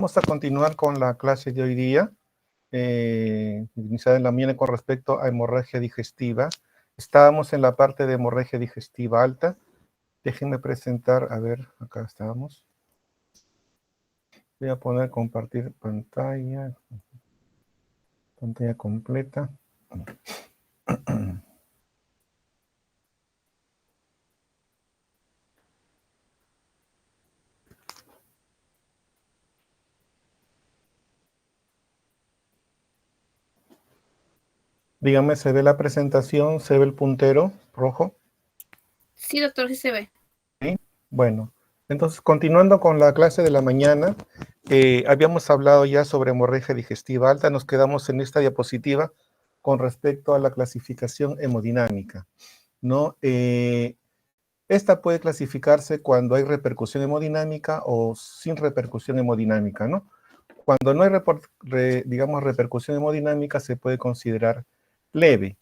Vamos a continuar con la clase de hoy día, iniciada en la mañana con respecto a hemorragia digestiva. Estábamos en la parte de hemorragia digestiva alta. Déjenme presentar, a ver, acá estábamos. Voy a poner compartir pantalla completa. Dígame, ¿se ve la presentación? ¿Se ve el puntero rojo? Sí, doctor, sí se ve. ¿Sí? Bueno, entonces continuando con la clase de la mañana, habíamos hablado ya sobre hemorragia digestiva alta, nos quedamos en esta diapositiva con respecto a la clasificación hemodinámica, ¿no? Esta puede clasificarse cuando hay repercusión hemodinámica o sin repercusión hemodinámica, ¿no? Cuando no hay, digamos, repercusión hemodinámica se puede considerar leve,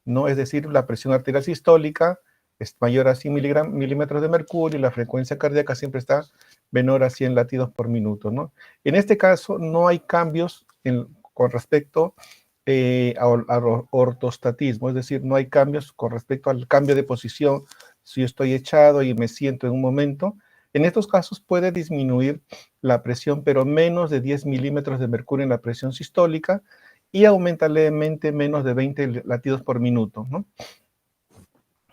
¿no? Es decir, la presión arterial sistólica es mayor a 100 milímetros de mercurio y la frecuencia cardíaca siempre está menor a 100 latidos por minuto, ¿no? En este caso no hay cambios con respecto al ortostatismo, es decir, no hay cambios con respecto al cambio de posición. Si yo estoy echado y me siento en un momento, en estos casos puede disminuir la presión, pero menos de 10 milímetros de mercurio en la presión sistólica y aumenta levemente menos de 20 latidos por minuto, ¿no?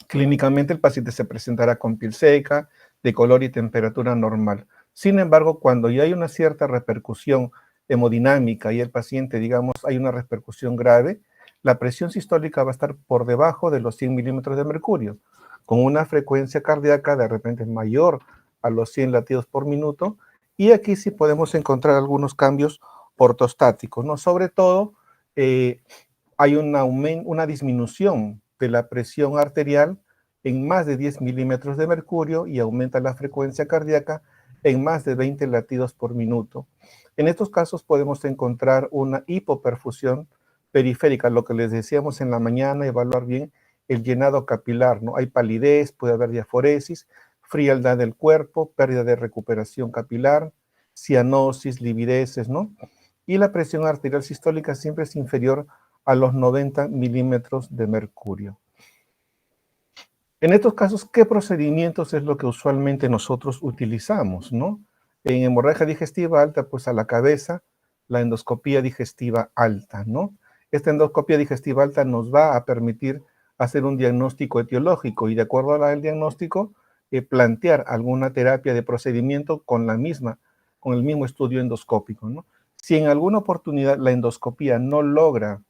Clínicamente el paciente se presentará con piel seca, de color y temperatura normal. Sin embargo, cuando ya hay una cierta repercusión hemodinámica y el paciente, digamos, hay una repercusión grave, la presión sistólica va a estar por debajo de los 100 milímetros de mercurio, con una frecuencia cardíaca de repente mayor a los 100 latidos por minuto, y aquí sí podemos encontrar algunos cambios ortostáticos, ¿no? Sobre todo, hay una disminución de la presión arterial en más de 10 milímetros de mercurio y aumenta la frecuencia cardíaca en más de 20 latidos por minuto. En estos casos podemos encontrar una hipoperfusión periférica, lo que les decíamos en la mañana, evaluar bien el llenado capilar, ¿no? Hay palidez, puede haber diaforesis, frialdad del cuerpo, pérdida de recuperación capilar, cianosis, livideces, ¿no? Y la presión arterial sistólica siempre es inferior a los 90 milímetros de mercurio. En estos casos, ¿qué procedimientos es lo que usualmente nosotros utilizamos, no? En hemorragia digestiva alta, pues a la cabeza, la endoscopía digestiva alta, ¿no? Esta endoscopía digestiva alta nos va a permitir hacer un diagnóstico etiológico y de acuerdo al diagnóstico, plantear alguna terapia de procedimiento con el mismo estudio endoscópico, ¿no? Si en alguna oportunidad la endoscopía no logra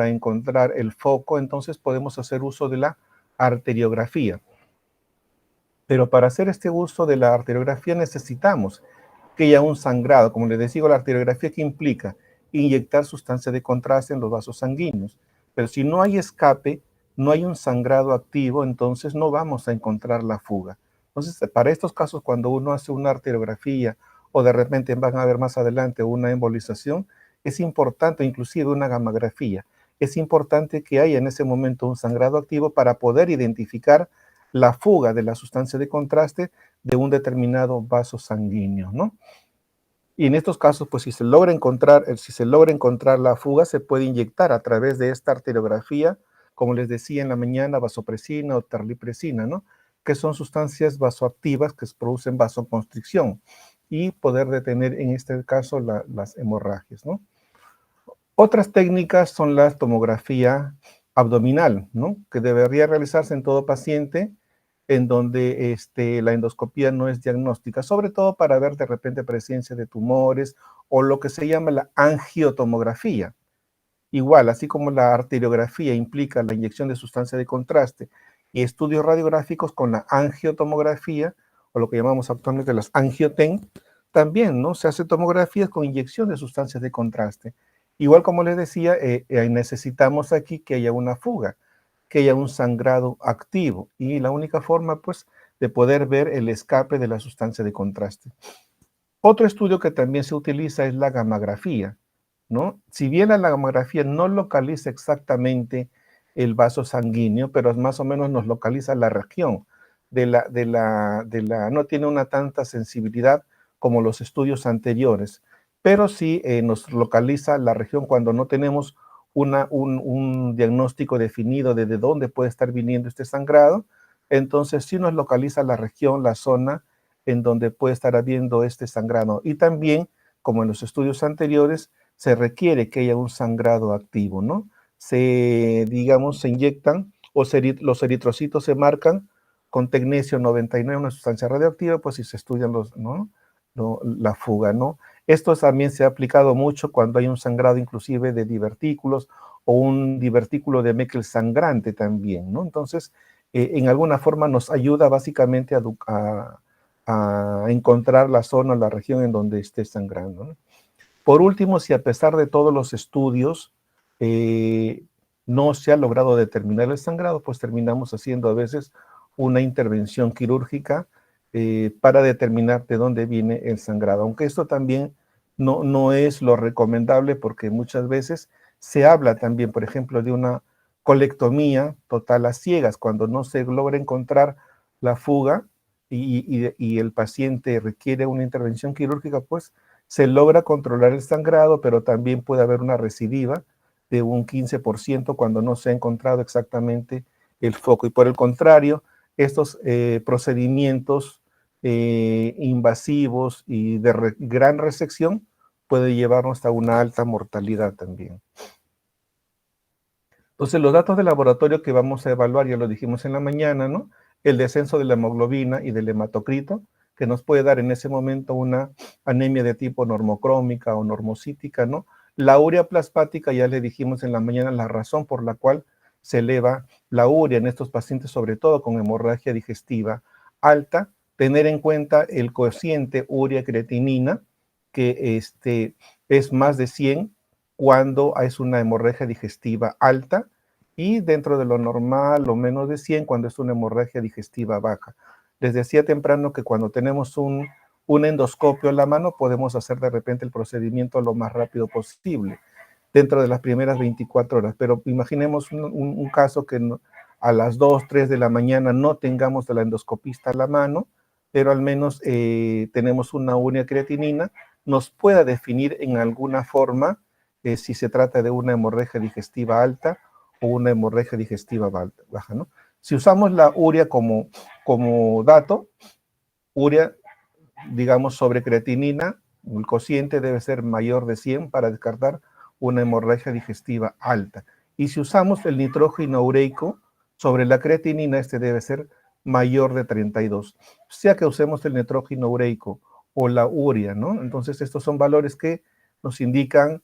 encontrar el foco, entonces podemos hacer uso de la arteriografía. Pero para hacer este uso de la arteriografía necesitamos que haya un sangrado. Como les decía, la arteriografía que implica inyectar sustancia de contraste en los vasos sanguíneos. Pero si no hay escape, no hay un sangrado activo, entonces no vamos a encontrar la fuga. Entonces, para estos casos, cuando uno hace una arteriografía o de repente van a ver más adelante una embolización, es importante, inclusive una gammagrafía, es importante que haya en ese momento un sangrado activo para poder identificar la fuga de la sustancia de contraste de un determinado vaso sanguíneo, ¿no? Y en estos casos, pues si se logra encontrar la fuga, se puede inyectar a través de esta arteriografía, como les decía en la mañana, vasopresina o terlipresina, ¿no? Que son sustancias vasoactivas que producen vasoconstricción y poder detener en este caso las hemorragias, ¿no? Otras técnicas son la tomografía abdominal, ¿no? Que debería realizarse en todo paciente en donde la endoscopía no es diagnóstica, sobre todo para ver de repente presencia de tumores o lo que se llama la angiotomografía. Igual, así como la arteriografía implica la inyección de sustancia de contraste y estudios radiográficos con la angiotomografía, o lo que llamamos actualmente las angioten, también, ¿no? Se hace tomografías con inyección de sustancias de contraste. Igual como les decía, necesitamos aquí que haya una fuga, que haya un sangrado activo, y la única forma, pues, de poder ver el escape de la sustancia de contraste. Otro estudio que también se utiliza es la gammagrafía, ¿no? Si bien la gammagrafía no localiza exactamente el vaso sanguíneo, pero más o menos nos localiza la región no tiene una tanta sensibilidad como los estudios anteriores, pero sí nos localiza la región cuando no tenemos un diagnóstico definido de dónde puede estar viniendo este sangrado. Entonces sí nos localiza la región, la zona en donde puede estar habiendo este sangrado. Y también, como en los estudios anteriores, se requiere que haya un sangrado activo, ¿no? Digamos, se inyectan o los eritrocitos se marcan con tecnesio 99, una sustancia radioactiva, pues si se estudian ¿no? La fuga, ¿no? Esto también se ha aplicado mucho cuando hay un sangrado inclusive de divertículos o un divertículo de Meckel sangrante también, ¿no? Entonces, en alguna forma nos ayuda básicamente a encontrar la zona, la región en donde esté sangrando, ¿no? Por último, si a pesar de todos los estudios no se ha logrado determinar el sangrado, pues terminamos haciendo a veces una intervención quirúrgica para determinar de dónde viene el sangrado. Aunque esto también no es lo recomendable porque muchas veces se habla también, por ejemplo, de una colectomía total a ciegas, cuando no se logra encontrar la fuga y el paciente requiere una intervención quirúrgica, pues se logra controlar el sangrado, pero también puede haber una recidiva de un 15% cuando no se ha encontrado exactamente el foco. Y por el contrario, estos procedimientos invasivos y de gran resección puede llevarnos hasta una alta mortalidad también. Entonces, los datos de laboratorio que vamos a evaluar, ya lo dijimos en la mañana, ¿no? El descenso de la hemoglobina y del hematocrito, que nos puede dar en ese momento una anemia de tipo normocrómica o normocítica, ¿no? La urea plasmática, ya le dijimos en la mañana la razón por la cual se eleva la urea en estos pacientes, sobre todo con hemorragia digestiva alta, tener en cuenta el cociente urea-creatinina, que es más de 100 cuando es una hemorragia digestiva alta, y dentro de lo normal o menos de 100 cuando es una hemorragia digestiva baja. Les decía temprano que cuando tenemos un endoscopio en la mano podemos hacer de repente el procedimiento lo más rápido posible, dentro de las primeras 24 horas, pero imaginemos un caso que a las 2, 3 de la mañana no tengamos a la endoscopista a la mano, pero al menos tenemos una urea creatinina, nos pueda definir en alguna forma si se trata de una hemorragia digestiva alta o una hemorragia digestiva baja, ¿no? Si usamos la urea como dato, urea, digamos, sobre creatinina, el cociente debe ser mayor de 100 para descartar una hemorragia digestiva alta. Y si usamos el nitrógeno ureico sobre la creatinina, este debe ser mayor de 32. Sea que usemos el nitrógeno ureico o la urea, ¿no? Entonces, estos son valores que nos indican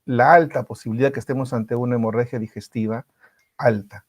la alta posibilidad que estemos ante una hemorragia digestiva alta.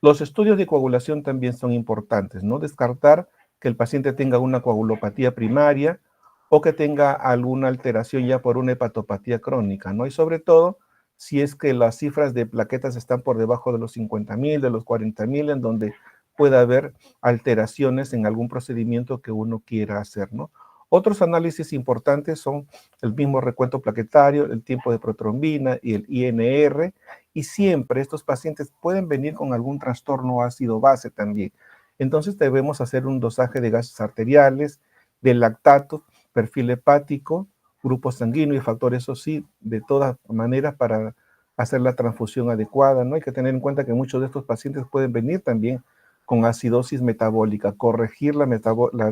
Los estudios de coagulación también son importantes, ¿no? Descartar que el paciente tenga una coagulopatía primaria o que tenga alguna alteración ya por una hepatopatía crónica, ¿no? Y sobre todo, si es que las cifras de plaquetas están por debajo de los 50,000, de los 40,000, en donde pueda haber alteraciones en algún procedimiento que uno quiera hacer, ¿no? Otros análisis importantes son el mismo recuento plaquetario, el tiempo de protrombina y el INR, y siempre estos pacientes pueden venir con algún trastorno ácido-base también. Entonces debemos hacer un dosaje de gases arteriales, de lactato, perfil hepático, grupo sanguíneo y factores OSI, de todas maneras para hacer la transfusión adecuada, ¿no? Hay que tener en cuenta que muchos de estos pacientes pueden venir también con acidosis metabólica, corregir la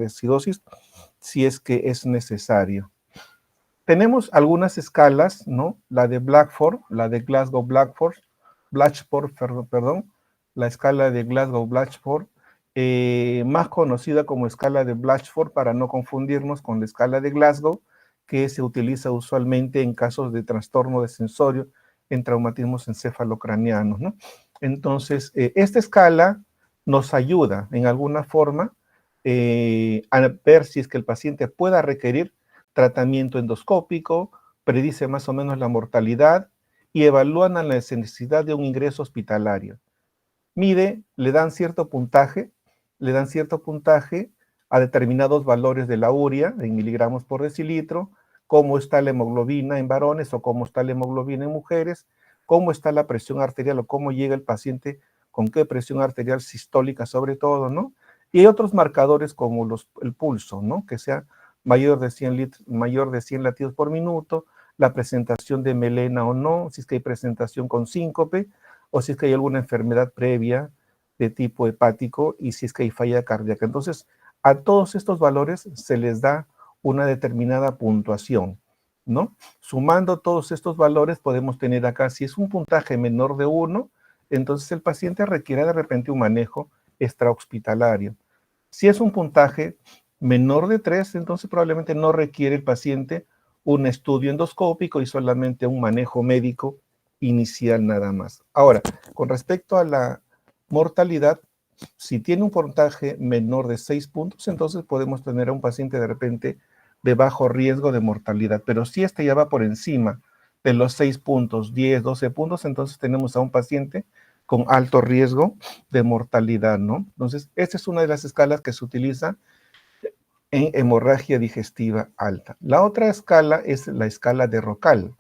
acidosis si es que es necesario. Tenemos algunas escalas, ¿no? La de Blackford, la de Glasgow-Blatchford, perdón, la escala de Glasgow-Blatchford, más conocida como escala de Blatchford para no confundirnos con la escala de Glasgow, que se utiliza usualmente en casos de trastorno de sensorio en traumatismos encefalocranianos, ¿no? Entonces, esta escala nos ayuda en alguna forma a ver si es que el paciente pueda requerir tratamiento endoscópico, predice más o menos la mortalidad y evalúan la necesidad de un ingreso hospitalario. Le dan cierto puntaje a determinados valores de la urea en miligramos por decilitro, cómo está la hemoglobina en varones o cómo está la hemoglobina en mujeres, cómo está la presión arterial o cómo llega el paciente con qué presión arterial sistólica sobre todo, ¿no? Y hay otros marcadores como el pulso, ¿no? Que sea mayor de 100 latidos por minuto, la presentación de melena o no, si es que hay presentación con síncope, o si es que hay alguna enfermedad previa de tipo hepático y si es que hay falla cardíaca. Entonces, a todos estos valores se les da una determinada puntuación, ¿no? Sumando todos estos valores podemos tener acá, si es un puntaje menor de 1, entonces el paciente requiere de repente un manejo extrahospitalario. Si es un puntaje menor de 3, entonces probablemente no requiere el paciente un estudio endoscópico y solamente un manejo médico inicial nada más. Ahora, con respecto a la mortalidad, si tiene un puntaje menor de 6 puntos, entonces podemos tener a un paciente de repente de bajo riesgo de mortalidad. Pero si este ya va por encima de los 6 puntos, 10, 12 puntos, entonces tenemos a un paciente con alto riesgo de mortalidad, ¿no? Entonces, esta es una de las escalas que se utiliza en hemorragia digestiva alta. La otra escala es la escala de Rocal.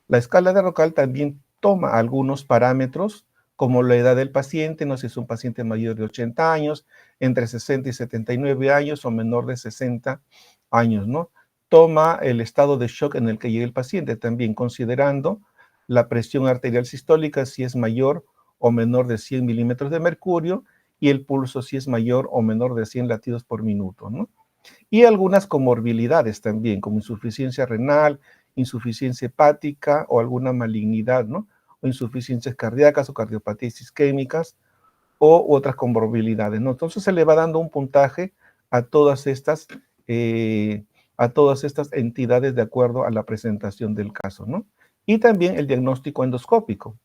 La escala de Rocal también toma algunos parámetros, como la edad del paciente, no sé si es un paciente mayor de 80 años, entre 60 y 79 años o menor de 60 años, ¿no? Toma el estado de shock en el que llega el paciente, también considerando la presión arterial sistólica, si es mayor o menor de 100 milímetros de mercurio, y el pulso si es mayor o menor de 100 latidos por minuto, ¿no? Y algunas comorbilidades también, como insuficiencia renal, insuficiencia hepática o alguna malignidad, ¿no? O insuficiencias cardíacas o cardiopatías isquémicas o otras comorbilidades, ¿no? Entonces se le va dando un puntaje a todas estas, entidades de acuerdo a la presentación del caso, ¿no? Y también el diagnóstico endoscópico.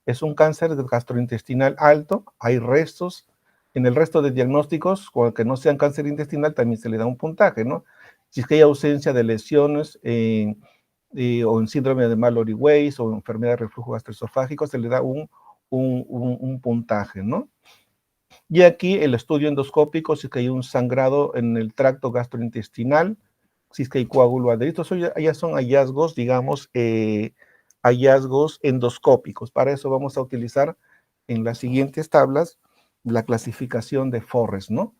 Es un cáncer gastrointestinal alto, hay restos. En el resto de diagnósticos, que no sean cáncer intestinal, también se le da un puntaje, ¿no? Si es que hay ausencia de lesiones o en síndrome de Mallory-Weiss o enfermedad de reflujo gastroesofágico, se le da un puntaje, ¿no? Y aquí el estudio endoscópico, si es que hay un sangrado en el tracto gastrointestinal, si es que hay coágulo adherido, eso ya son hallazgos, digamos, hallazgos endoscópicos. Para eso vamos a utilizar en las siguientes tablas la clasificación de Forrest, ¿no?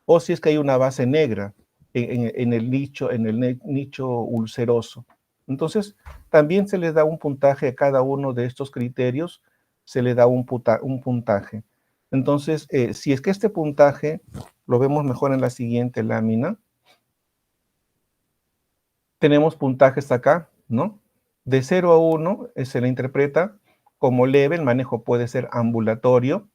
O si es que hay una base negra en el nicho ulceroso. Entonces, también se le da un puntaje a cada uno de estos criterios, se le da un puntaje. Entonces, si es que este puntaje lo vemos mejor en la siguiente lámina, tenemos puntajes acá, ¿no? De 0 a 1 se le interpreta como leve, el manejo puede ser ambulatorio,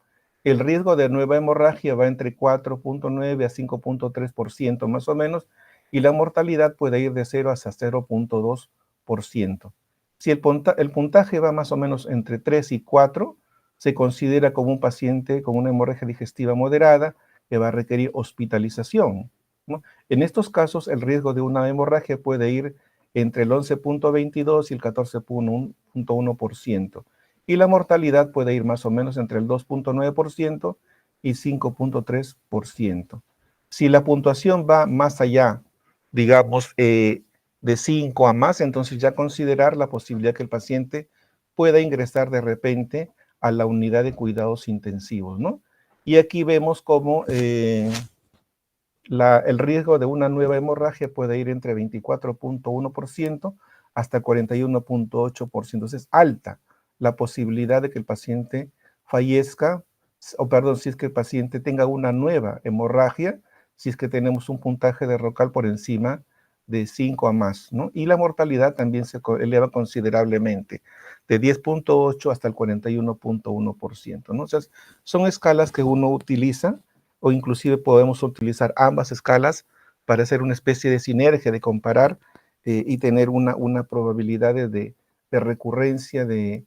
el riesgo de nueva hemorragia va entre 4.9 a 5.3% más o menos, y la mortalidad puede ir de 0 hasta 0.2%. Si el puntaje va más o menos entre 3 y 4, se considera como un paciente con una hemorragia digestiva moderada que va a requerir hospitalización, ¿no? En estos casos, el riesgo de una hemorragia puede ir entre el 11.22 y el 14.1%. Y la mortalidad puede ir más o menos entre el 2.9% y 5.3%. Si la puntuación va más allá, digamos, de 5 a más, entonces ya considerar la posibilidad que el paciente pueda ingresar de repente a la unidad de cuidados intensivos, ¿no? Y aquí vemos cómo el riesgo de una nueva hemorragia puede ir entre 24.1% hasta 41.8%. Es alta la posibilidad de que el paciente fallezca, o perdón, si es que el paciente tenga una nueva hemorragia, si es que tenemos un puntaje de Rocal por encima de 5 a más, ¿no? Y la mortalidad también se eleva considerablemente, de 10.8 hasta el 41.1%, ¿no? O sea, son escalas que uno utiliza, o inclusive podemos utilizar ambas escalas para hacer una especie de sinergia, de comparar y tener una probabilidad de recurrencia de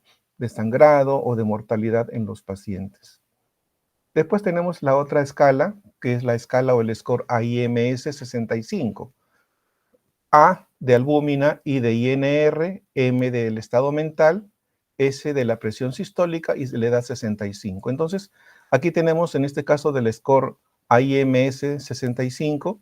sangrado o de mortalidad en los pacientes. Después tenemos la otra escala, que es la escala o el score AIMS 65. A de albúmina, I de INR, M del estado mental, S de la presión sistólica y le da 65. Entonces, aquí tenemos en este caso del score AIMS 65,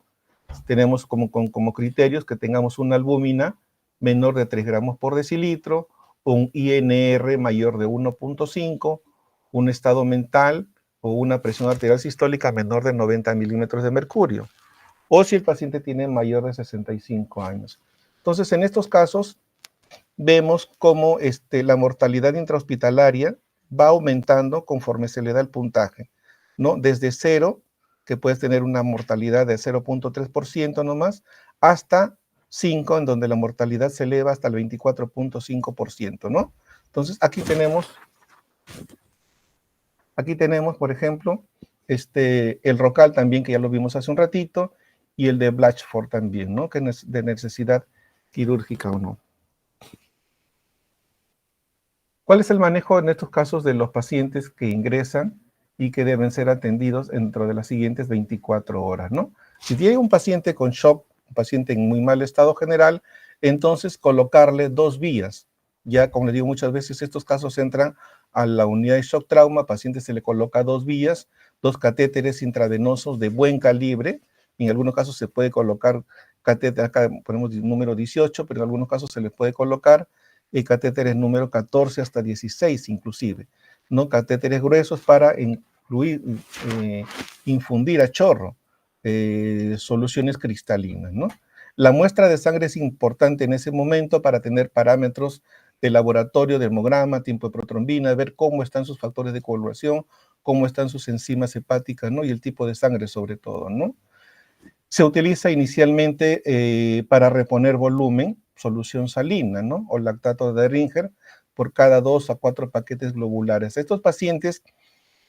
tenemos como criterios que tengamos una albúmina menor de 3 gramos por decilitro, un INR mayor de 1.5, un estado mental o una presión arterial sistólica menor de 90 milímetros de mercurio, o si el paciente tiene mayor de 65 años. Entonces, en estos casos, vemos cómo la mortalidad intrahospitalaria va aumentando conforme se le da el puntaje, ¿no? Desde 0, que puedes tener una mortalidad de 0.3% nomás, hasta 5, en donde la mortalidad se eleva hasta el 24.5%, ¿no? Entonces, aquí tenemos, por ejemplo, el ROCAL también, que ya lo vimos hace un ratito, y el de Blatchford también, ¿no? Que es de necesidad quirúrgica o no. ¿Cuál es el manejo en estos casos de los pacientes que ingresan y que deben ser atendidos dentro de las siguientes 24 horas, ¿no? Si tiene un paciente con shock, un paciente en muy mal estado general, entonces colocarle 2 vías. Ya, como les digo, muchas veces estos casos entran a la unidad de shock trauma, paciente se le coloca 2 vías, 2 catéteres intravenosos de buen calibre. En algunos casos se puede colocar catéter, acá ponemos número 18, pero en algunos casos se le puede colocar catéteres número 14 hasta 16 inclusive, ¿no? Catéteres gruesos para infundir a chorro soluciones cristalinas, ¿no? La muestra de sangre es importante en ese momento para tener parámetros de laboratorio, de hemograma, tiempo de protrombina, ver cómo están sus factores de coagulación, cómo están sus enzimas hepáticas, ¿no? Y el tipo de sangre sobre todo, ¿no? Se utiliza inicialmente para reponer volumen, solución salina, ¿no? O lactato de Ringer por cada 2 a 4 paquetes globulares. Estos pacientes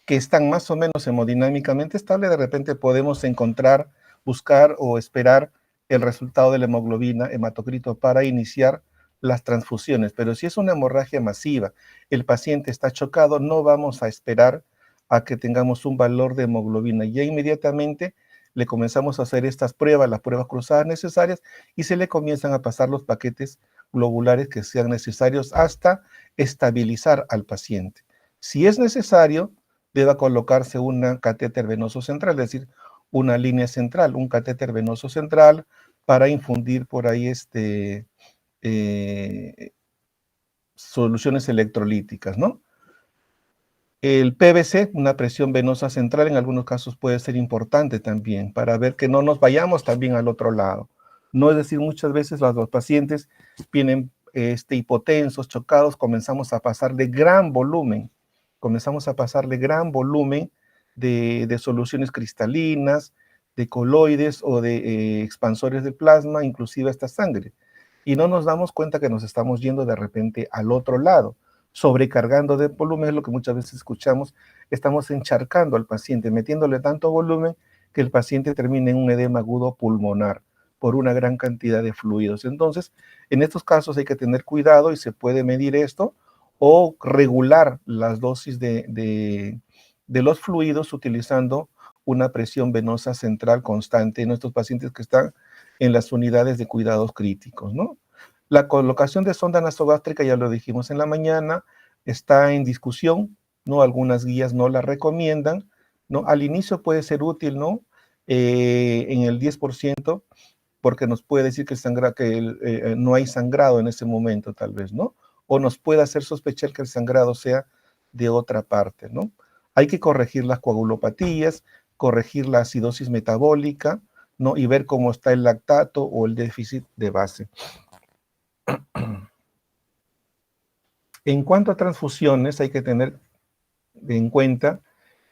que están más o menos hemodinámicamente estables, de repente podemos encontrar, buscar o esperar el resultado de la hemoglobina, hematocrito, para iniciar las transfusiones. Pero si es una hemorragia masiva, el paciente está chocado, no vamos a esperar a que tengamos un valor de hemoglobina. Ya inmediatamente le comenzamos a hacer estas pruebas, las pruebas cruzadas necesarias, y se le comienzan a pasar los paquetes globulares que sean necesarios hasta estabilizar al paciente. Si es necesario, deba colocarse un catéter venoso central, es decir, una línea central, un catéter venoso central para infundir por ahí soluciones electrolíticas, ¿no? El PVC, una presión venosa central, en algunos casos puede ser importante también para ver que no nos vayamos también al otro lado. No, es decir, muchas veces los pacientes vienen hipotensos, chocados, comenzamos a pasarle gran volumen de soluciones cristalinas, de coloides o de expansores de plasma, inclusive esta sangre. Y no nos damos cuenta que nos estamos yendo de repente al otro lado, sobrecargando de volumen, es lo que muchas veces escuchamos, estamos encharcando al paciente, metiéndole tanto volumen que el paciente termine en un edema agudo pulmonar por una gran cantidad de fluidos. Entonces, en estos casos hay que tener cuidado y se puede medir esto o regular las dosis de los fluidos utilizando una presión venosa central constante en estos pacientes que están en las unidades de cuidados críticos, ¿no? La colocación de sonda nasogástrica, ya lo dijimos en la mañana, está en discusión, ¿no? Algunas guías no la recomiendan, ¿no? Al inicio puede ser útil, ¿no? En el 10%, porque nos puede decir que no hay sangrado en ese momento, tal vez, ¿no? O nos puede hacer sospechar que el sangrado sea de otra parte, ¿no? Hay que corregir las coagulopatías, corregir la acidosis metabólica, ¿no? Y ver cómo está el lactato o el déficit de base. En cuanto a transfusiones, hay que tener en cuenta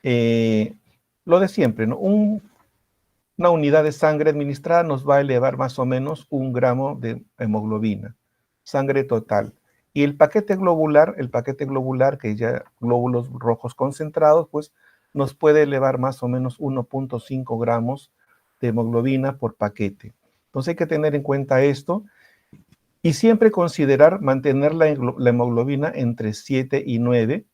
lo de siempre, ¿no? Una unidad de sangre administrada nos va a elevar más o menos 1 gramo de hemoglobina, sangre total. Y el paquete globular, que ya glóbulos rojos concentrados, pues nos puede elevar más o menos 1.5 gramos de hemoglobina por paquete. Entonces hay que tener en cuenta esto y siempre considerar mantener la hemoglobina entre 7 y 9,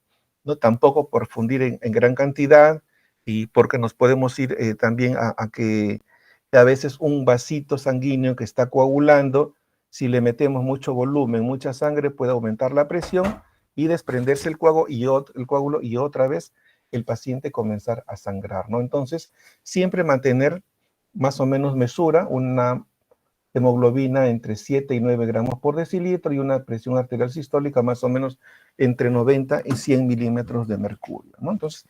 ¿no? Tampoco por fundir en gran cantidad, y porque nos podemos ir también a que a veces un vasito sanguíneo que está coagulando, si le metemos mucho volumen, mucha sangre, puede aumentar la presión y desprenderse el coágulo y otra vez el paciente comenzar a sangrar, ¿no? Entonces, siempre mantener más o menos mesura, una hemoglobina entre 7 y 9 gramos por decilitro y una presión arterial sistólica más o menos entre 90 y 100 milímetros de mercurio, ¿no? Entonces,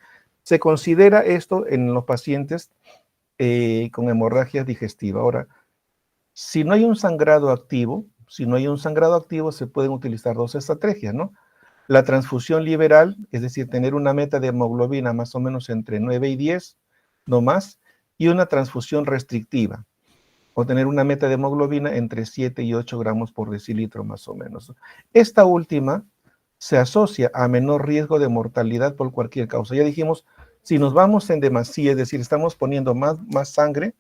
Se considera esto en los pacientes con hemorragia digestiva. Ahora, si no hay un sangrado activo, se pueden utilizar dos estrategias, ¿no? La transfusión liberal, es decir, tener una meta de hemoglobina más o menos entre 9 y 10, no más, y una transfusión restrictiva, o tener una meta de hemoglobina entre 7 y 8 gramos por decilitro más o menos. Esta última se asocia a menor riesgo de mortalidad por cualquier causa. Ya dijimos, si nos vamos en demasía, es decir, estamos poniendo más sangre,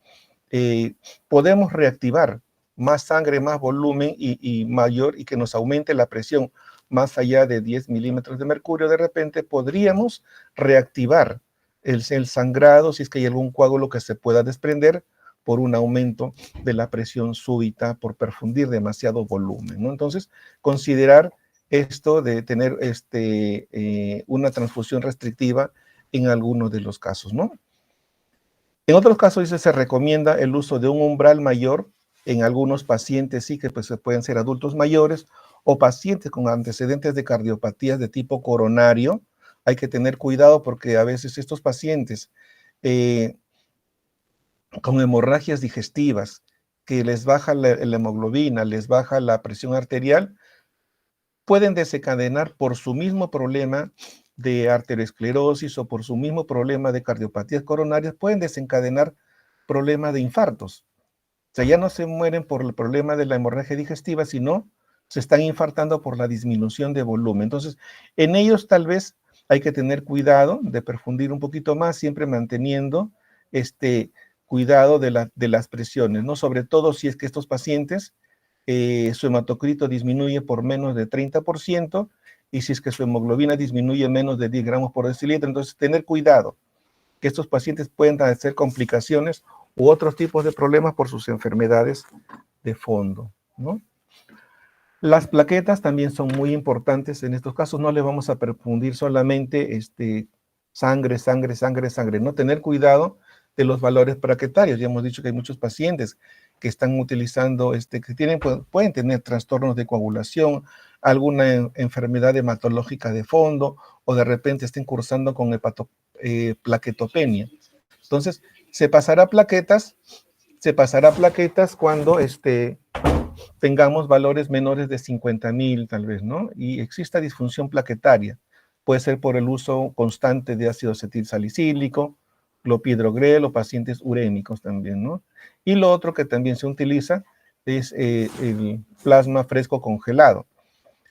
podemos reactivar más sangre, más volumen y mayor, y que nos aumente la presión más allá de 10 milímetros de mercurio. De repente podríamos reactivar el sangrado si es que hay algún coágulo que se pueda desprender por un aumento de la presión súbita por perfundir demasiado volumen, ¿no? Entonces, considerar esto de tener una transfusión restrictiva en algunos de los casos, ¿no? En otros casos, dice, se recomienda el uso de un umbral mayor en algunos pacientes, sí, que pues pueden ser adultos mayores o pacientes con antecedentes de cardiopatías de tipo coronario. Hay que tener cuidado porque a veces estos pacientes con hemorragias digestivas, que les baja la hemoglobina, les baja la presión arterial, pueden desencadenar por su mismo problema de arteriosclerosis o por su mismo problema de cardiopatías coronarias, pueden desencadenar problemas de infartos. O sea, ya no se mueren por el problema de la hemorragia digestiva, sino se están infartando por la disminución de volumen. Entonces, en ellos tal vez hay que tener cuidado de perfundir un poquito más, siempre manteniendo cuidado de las presiones, ¿no? Sobre todo si es que estos pacientes, su hematocrito disminuye por menos de 30%, y si es que su hemoglobina disminuye menos de 10 gramos por decilitro, entonces tener cuidado, que estos pacientes pueden hacer complicaciones u otros tipos de problemas por sus enfermedades de fondo, ¿no? Las plaquetas también son muy importantes. En estos casos no le vamos a perfundir solamente sangre, sangre, sangre, sangre, ¿no? Tener cuidado de los valores plaquetarios. Ya hemos dicho que hay muchos pacientes que están utilizando, pueden tener trastornos de coagulación, alguna enfermedad hematológica de fondo, o de repente estén cursando con plaquetopenia. Entonces, se pasará plaquetas cuando tengamos valores menores de 50,000 tal vez, ¿no? Y exista disfunción plaquetaria. Puede ser por el uso constante de ácido acetilsalicílico, clopidogrel o pacientes urémicos también, ¿no? Y lo otro que también se utiliza es el plasma fresco congelado.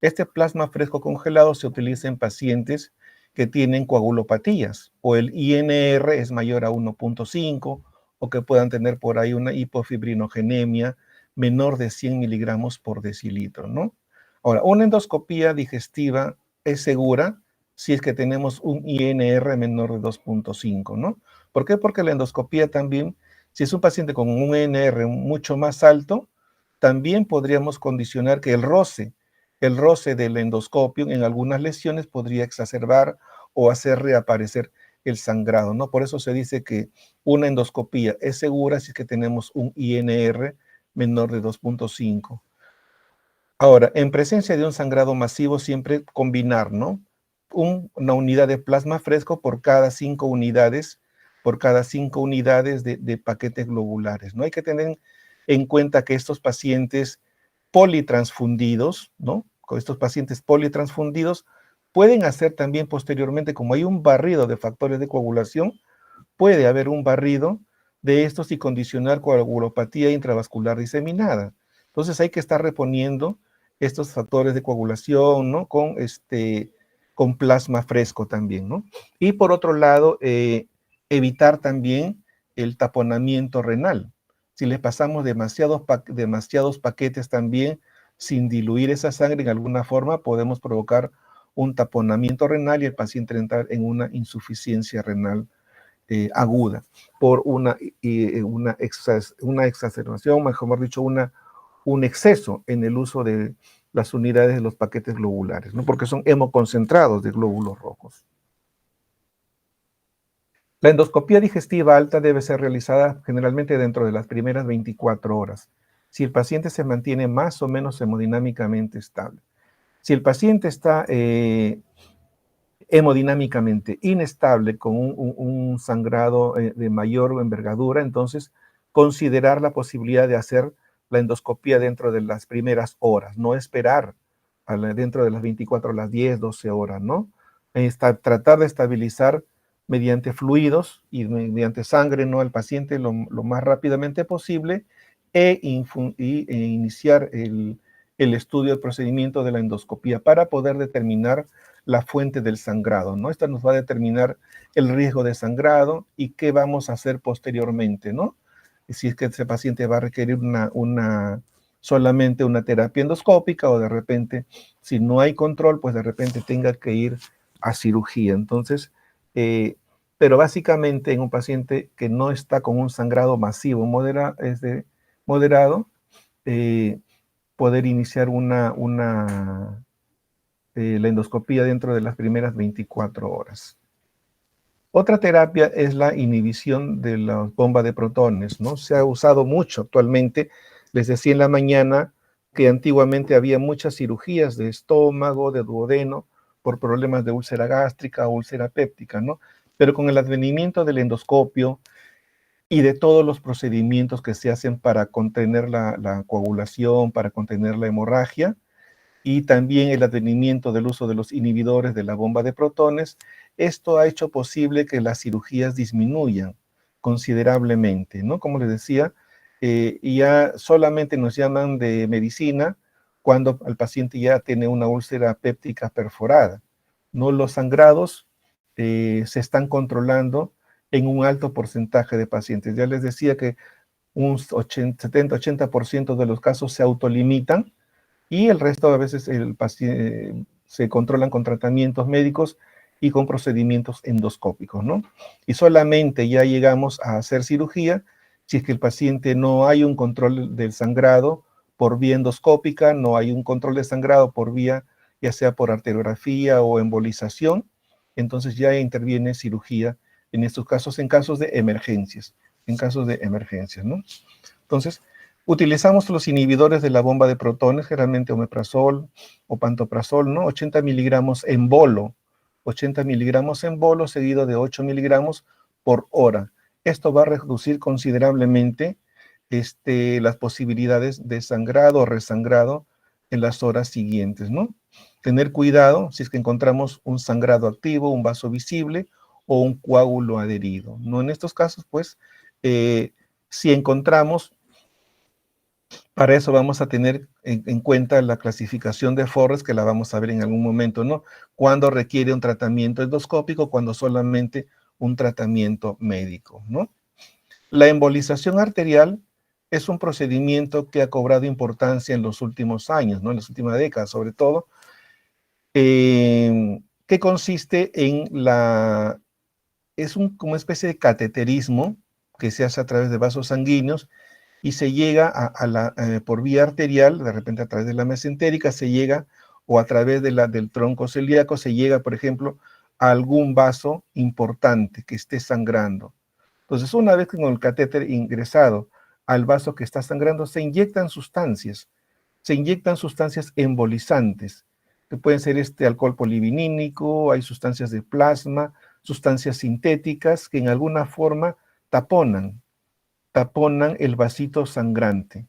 Este plasma fresco congelado se utiliza en pacientes que tienen coagulopatías, o el INR es mayor a 1.5, o que puedan tener por ahí una hipofibrinogenemia menor de 100 miligramos por decilitro, ¿no? Ahora, una endoscopía digestiva es segura si es que tenemos un INR menor de 2.5, ¿no? ¿Por qué? Porque la endoscopía también, si es un paciente con un INR mucho más alto, también podríamos condicionar que el roce del endoscopio en algunas lesiones podría exacerbar o hacer reaparecer el sangrado, ¿no? Por eso se dice que una endoscopía es segura si es que tenemos un INR menor de 2.5. Ahora, en presencia de un sangrado masivo, siempre combinar, ¿no? Una unidad de plasma fresco por cada 5 unidades, de paquetes globulares, ¿no? Hay que tener en cuenta que estos pacientes politransfundidos, ¿no? Con estos pacientes politransfundidos pueden hacer también posteriormente, como hay un barrido de factores de coagulación, puede haber un barrido de estos y condicionar coagulopatía intravascular diseminada. Entonces hay que estar reponiendo estos factores de coagulación, ¿no? Con plasma fresco también, ¿no? Y por otro lado, evitar también el taponamiento renal. Si le pasamos demasiados paquetes también sin diluir esa sangre en alguna forma, podemos provocar un taponamiento renal y el paciente entrar en una insuficiencia renal aguda por una exacerbación, mejor dicho, un exceso en el uso de las unidades de los paquetes globulares, ¿no? Porque son hemoconcentrados de glóbulos rojos. La endoscopía digestiva alta debe ser realizada generalmente dentro de las primeras 24 horas, si el paciente se mantiene más o menos hemodinámicamente estable. Si el paciente está hemodinámicamente inestable con un sangrado de mayor envergadura, entonces considerar la posibilidad de hacer la endoscopía dentro de las primeras horas, no esperar dentro de las 24 a las 10, 12 horas, ¿no? Tratar de estabilizar mediante fluidos y mediante sangre, ¿no?, al paciente lo más rápidamente posible e iniciar el estudio, el procedimiento de la endoscopía para poder determinar la fuente del sangrado, ¿no? Esta nos va a determinar el riesgo de sangrado y qué vamos a hacer posteriormente, ¿no? Y si es que ese paciente va a requerir solamente una terapia endoscópica o de repente, si no hay control, pues de repente tenga que ir a cirugía. Entonces, pero básicamente en un paciente que no está con un sangrado masivo moderado, poder iniciar la endoscopía dentro de las primeras 24 horas. Otra terapia es la inhibición de la bomba de protones, ¿no? Se ha usado mucho actualmente. Les decía en la mañana que antiguamente había muchas cirugías de estómago, de duodeno, por problemas de úlcera gástrica o úlcera péptica, ¿no? Pero con el advenimiento del endoscopio y de todos los procedimientos que se hacen para contener la coagulación, para contener la hemorragia, y también el advenimiento del uso de los inhibidores de la bomba de protones, esto ha hecho posible que las cirugías disminuyan considerablemente, ¿no? Como les decía, ya solamente nos llaman de medicina cuando el paciente ya tiene una úlcera péptica perforada, ¿no? Los sangrados se están controlando en un alto porcentaje de pacientes. Ya les decía que un 70-80% de los casos se autolimitan, y el resto a veces se controlan con tratamientos médicos y con procedimientos endoscópicos, ¿no? Y solamente ya llegamos a hacer cirugía si es que el paciente no hay un control del sangrado por vía endoscópica, no hay un control de sangrado por vía, ya sea por arteriografía o embolización, entonces ya interviene cirugía en estos casos, en casos de emergencias, ¿no? Entonces, utilizamos los inhibidores de la bomba de protones, generalmente omeprazol o pantoprazol, ¿no? 80 miligramos en bolo, 80 miligramos en bolo seguido de 8 miligramos por hora. Esto va a reducir considerablemente las posibilidades de sangrado o resangrado en las horas siguientes, ¿no? Tener cuidado si es que encontramos un sangrado activo, un vaso visible o un coágulo adherido, ¿no? En estos casos, pues, si encontramos, para eso vamos a tener en cuenta la clasificación de Forrest, que la vamos a ver en algún momento, ¿no? Cuando requiere un tratamiento endoscópico, cuando solamente un tratamiento médico, ¿no? La embolización arterial es un procedimiento que ha cobrado importancia en los últimos años, ¿no? En las últimas décadas, sobre todo, que consiste en es como una especie de cateterismo que se hace a través de vasos sanguíneos y se llega por vía arterial, de repente a través de la mesentérica se llega, o a través del tronco celíaco se llega, por ejemplo, a algún vaso importante que esté sangrando. Entonces, una vez con el catéter ingresado al vaso que está sangrando, se inyectan sustancias embolizantes, que pueden ser alcohol polivinílico, hay sustancias de plasma, sustancias sintéticas que en alguna forma taponan el vasito sangrante,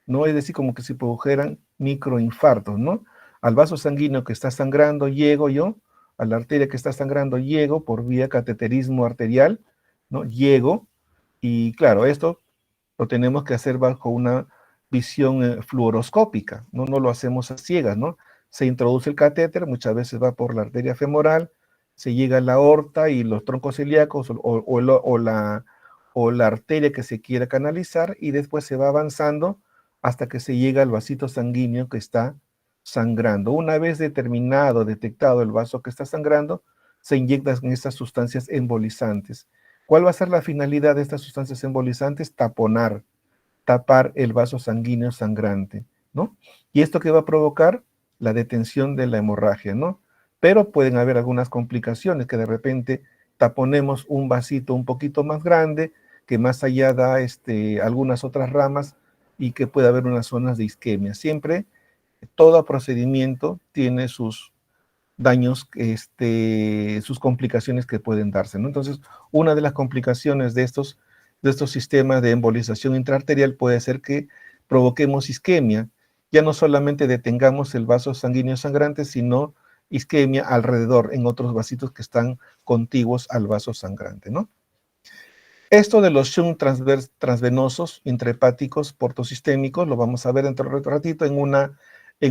¿no? Es decir, como que se produjeran microinfartos, ¿no? Al vaso sanguíneo que está sangrando llego yo, a la arteria que está sangrando llego por vía cateterismo arterial, ¿no? Llego, y claro, esto lo tenemos que hacer bajo una visión fluoroscópica, ¿no? No lo hacemos a ciegas, ¿no? Se introduce el catéter, muchas veces va por la arteria femoral, se llega a la aorta y los troncos celíacos o la arteria que se quiera canalizar, y después se va avanzando hasta que se llega al vasito sanguíneo que está sangrando. Una vez detectado el vaso que está sangrando, se inyectan estas sustancias embolizantes. ¿Cuál va a ser la finalidad de estas sustancias embolizantes? Tapar el vaso sanguíneo sangrante, ¿no? ¿Y esto qué va a provocar? La detención de la hemorragia, ¿no? Pero pueden haber algunas complicaciones, que de repente taponemos un vasito un poquito más grande, que más allá da algunas otras ramas y que puede haber unas zonas de isquemia. Siempre, todo procedimiento tiene sus daños, sus complicaciones que pueden darse, ¿no? Entonces, una de las complicaciones de estos sistemas de embolización intraarterial puede ser que provoquemos isquemia, ya no solamente detengamos el vaso sanguíneo sangrante, sino isquemia alrededor, en otros vasitos que están contiguos al vaso sangrante, ¿no? Esto de los shunt transvenosos, intrahepáticos, portosistémicos, lo vamos a ver dentro de un ratito en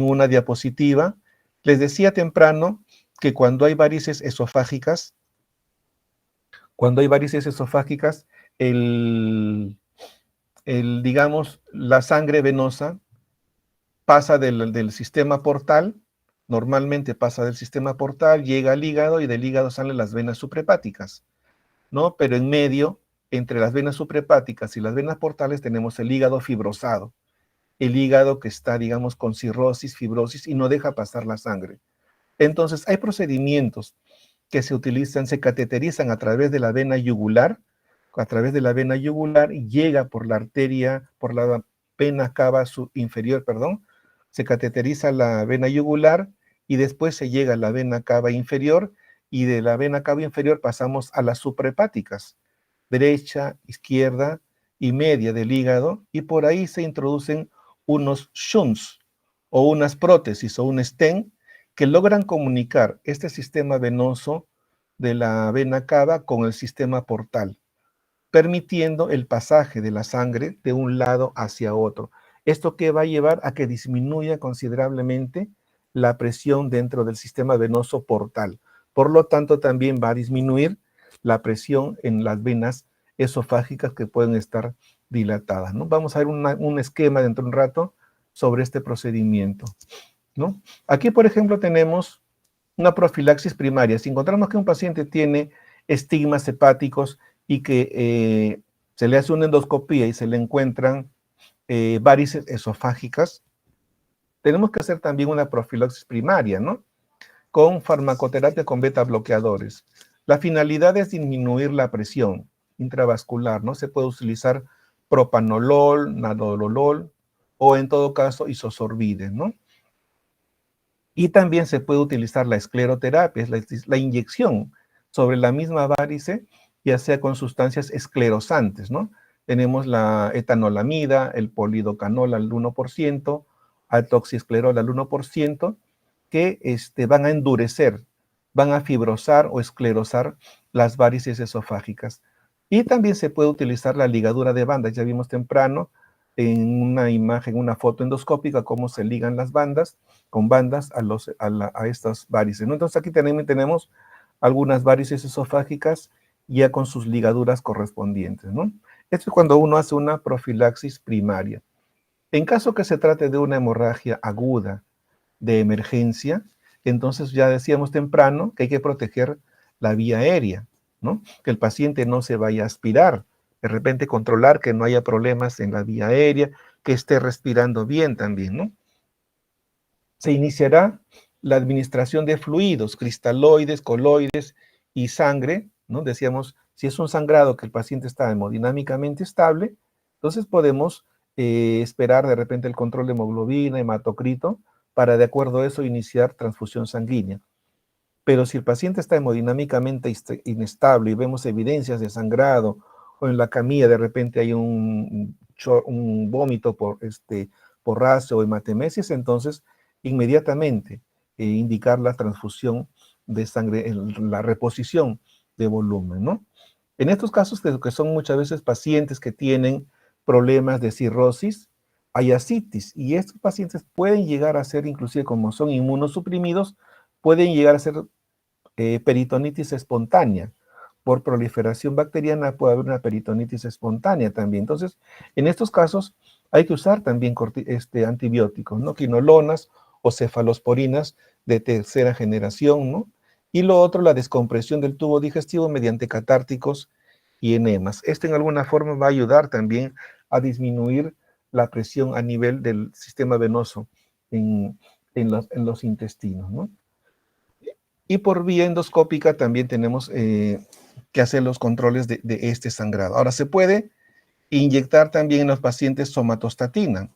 una diapositiva. Les decía temprano que cuando hay varices esofágicas, digamos, la sangre venosa pasa del sistema portal, normalmente pasa del sistema portal, llega al hígado y del hígado salen las venas suprahepáticas, ¿no? Pero en medio, entre las venas suprahepáticas y las venas portales, tenemos el hígado fibrosado, el hígado que está, digamos, con cirrosis, fibrosis y no deja pasar la sangre. Entonces, hay procedimientos que se utilizan, se cateterizan a través de la vena yugular, y llega por la arteria, por la vena cava inferior, perdón, se cateteriza la vena yugular y después se llega a la vena cava inferior y de la vena cava inferior pasamos a las suprahepáticas, derecha, izquierda y media del hígado, y por ahí se introducen unos shunts o unas prótesis o un stent que logran comunicar este sistema venoso de la vena cava con el sistema portal, permitiendo el pasaje de la sangre de un lado hacia otro. Esto que va a llevar a que disminuya considerablemente la presión dentro del sistema venoso portal. Por lo tanto, también va a disminuir la presión en las venas esofágicas que pueden estar dilatadas, ¿no? Vamos a ver un esquema dentro de un rato sobre este procedimiento, ¿no? Aquí, por ejemplo, tenemos una profilaxis primaria. Si encontramos que un paciente tiene estigmas hepáticos y que se le hace una endoscopía y se le encuentran varices esofágicas, tenemos que hacer también una profilaxis primaria, ¿no? Con farmacoterapia con beta bloqueadores. La finalidad es disminuir la presión intravascular, ¿no? Se puede utilizar propanolol, nadolol o en todo caso isosorbide, ¿no? Y también se puede utilizar la escleroterapia, es la inyección sobre la misma varice, ya sea con sustancias esclerosantes, ¿no? Tenemos la etanolamida, el polidocanol al 1%, atoxiesclerol al 1%, que van a endurecer, van a fibrosar o esclerosar las varices esofágicas. Y también se puede utilizar la ligadura de bandas, ya vimos temprano en una imagen, una foto endoscópica, cómo se ligan las bandas, con bandas a estas varices, ¿no? Entonces aquí tenemos algunas varices esofágicas ya con sus ligaduras correspondientes, ¿no? Esto es cuando uno hace una profilaxis primaria. En caso que se trate de una hemorragia aguda de emergencia, entonces ya decíamos temprano que hay que proteger la vía aérea, ¿no? Que el paciente no se vaya a aspirar, de repente controlar que no haya problemas en la vía aérea, que esté respirando bien también, ¿no? Se iniciará la administración de fluidos, cristaloides, coloides y sangre, ¿no? Decíamos, si es un sangrado que el paciente está hemodinámicamente estable, entonces podemos esperar de repente el control de hemoglobina, hematocrito, para de acuerdo a eso iniciar transfusión sanguínea. Pero si el paciente está hemodinámicamente inestable y vemos evidencias de sangrado o en la camilla de repente hay un vómito por porrazo o hematemesis, entonces inmediatamente indicar la transfusión de sangre, la reposición de volumen, ¿no? En estos casos, que son muchas veces pacientes que tienen problemas de cirrosis, hay ascitis, y estos pacientes pueden llegar a ser, inclusive como son inmunosuprimidos, pueden llegar a ser peritonitis espontánea. Por proliferación bacteriana puede haber una peritonitis espontánea también. Entonces, en estos casos hay que usar también antibióticos, ¿no? Quinolonas o cefalosporinas de tercera generación, ¿no? Y lo otro, la descompresión del tubo digestivo mediante catárticos y enemas. En alguna forma va a ayudar también a disminuir la presión a nivel del sistema venoso en los intestinos, ¿no? Y por vía endoscópica también tenemos que hacer los controles de este sangrado. Ahora, se puede inyectar también en los pacientes somatostatina.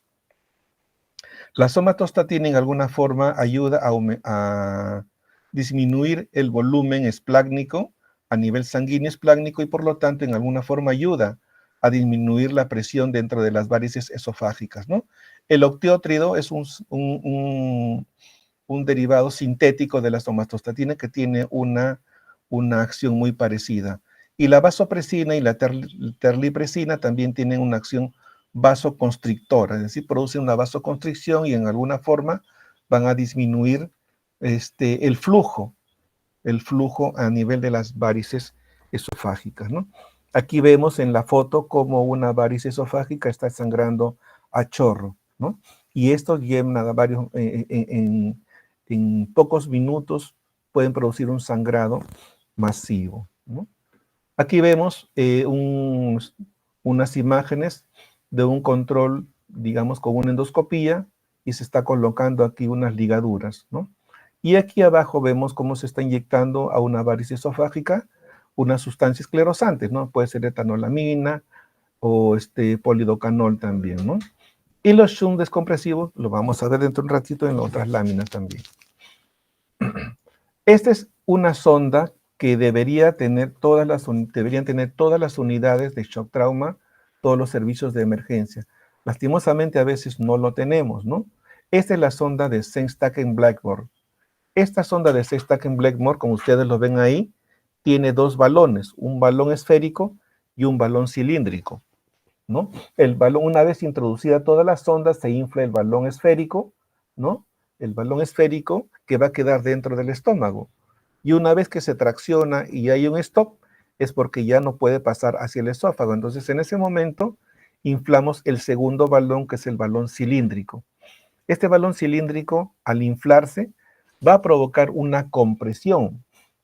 La somatostatina en alguna forma ayuda a disminuir el volumen esplácnico a nivel sanguíneo esplácnico y por lo tanto en alguna forma ayuda a disminuir la presión dentro de las varices esofágicas, ¿no? El octiótrido es un derivado sintético de la somatostatina que tiene una acción muy parecida. Y la vasopresina y la terlipresina también tienen una acción vasoconstrictora, es decir, producen una vasoconstricción y en alguna forma van a disminuir el flujo a nivel de las varices esofágicas, ¿no? Aquí vemos en la foto cómo una varice esofágica está sangrando a chorro, ¿no? Y esto lleva a varios, en pocos minutos pueden producir un sangrado masivo, ¿no? Aquí vemos unas imágenes de un control, digamos, con una endoscopía y se está colocando aquí unas ligaduras, ¿no? Y aquí abajo vemos cómo se está inyectando a una varice esofágica una sustancia esclerosante, ¿no? Puede ser etanolamina o polidocanol también, ¿no? Y los shunts descompresivos lo vamos a ver dentro de un ratito en otras láminas también. Esta es una sonda que deberían tener todas las unidades de shock trauma, todos los servicios de emergencia. Lastimosamente a veces no lo tenemos, ¿no? Esta es la sonda de Sengstaken-Blackmore. Esta sonda de Sengstaken-Blackmore, como ustedes lo ven ahí, tiene dos balones, un balón esférico y un balón cilíndrico, ¿no? El balón, una vez introducida toda la sonda, se infla el balón esférico, ¿no? El balón esférico que va a quedar dentro del estómago. Y una vez que se tracciona y hay un stop, es porque ya no puede pasar hacia el esófago. Entonces, en ese momento, inflamos el segundo balón, que es el balón cilíndrico. Este balón cilíndrico, al inflarse, va a provocar una compresión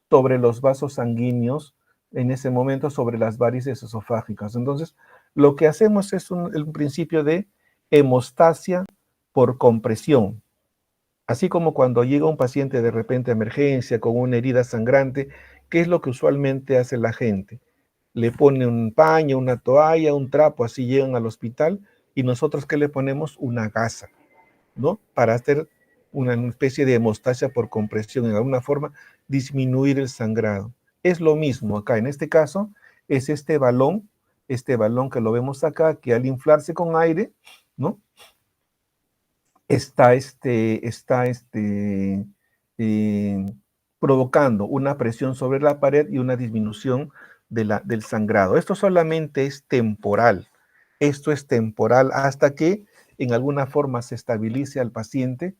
sobre los vasos sanguíneos, en ese momento sobre las varices esofágicas. Entonces, lo que hacemos es un principio de hemostasia por compresión. Así como cuando llega un paciente de repente a emergencia con una herida sangrante, ¿qué es lo que usualmente hace la gente? Le pone un paño, una toalla, un trapo, así llegan al hospital y nosotros ¿qué le ponemos? Una gasa, ¿no? Para hacer una especie de hemostasia por compresión, en alguna forma disminuir el sangrado. Es lo mismo acá, en este caso es este balón que lo vemos acá, que al inflarse con aire, ¿no? Está provocando una presión sobre la pared y una disminución del sangrado. Esto solamente es temporal. Esto es temporal hasta que en alguna forma se estabilice al paciente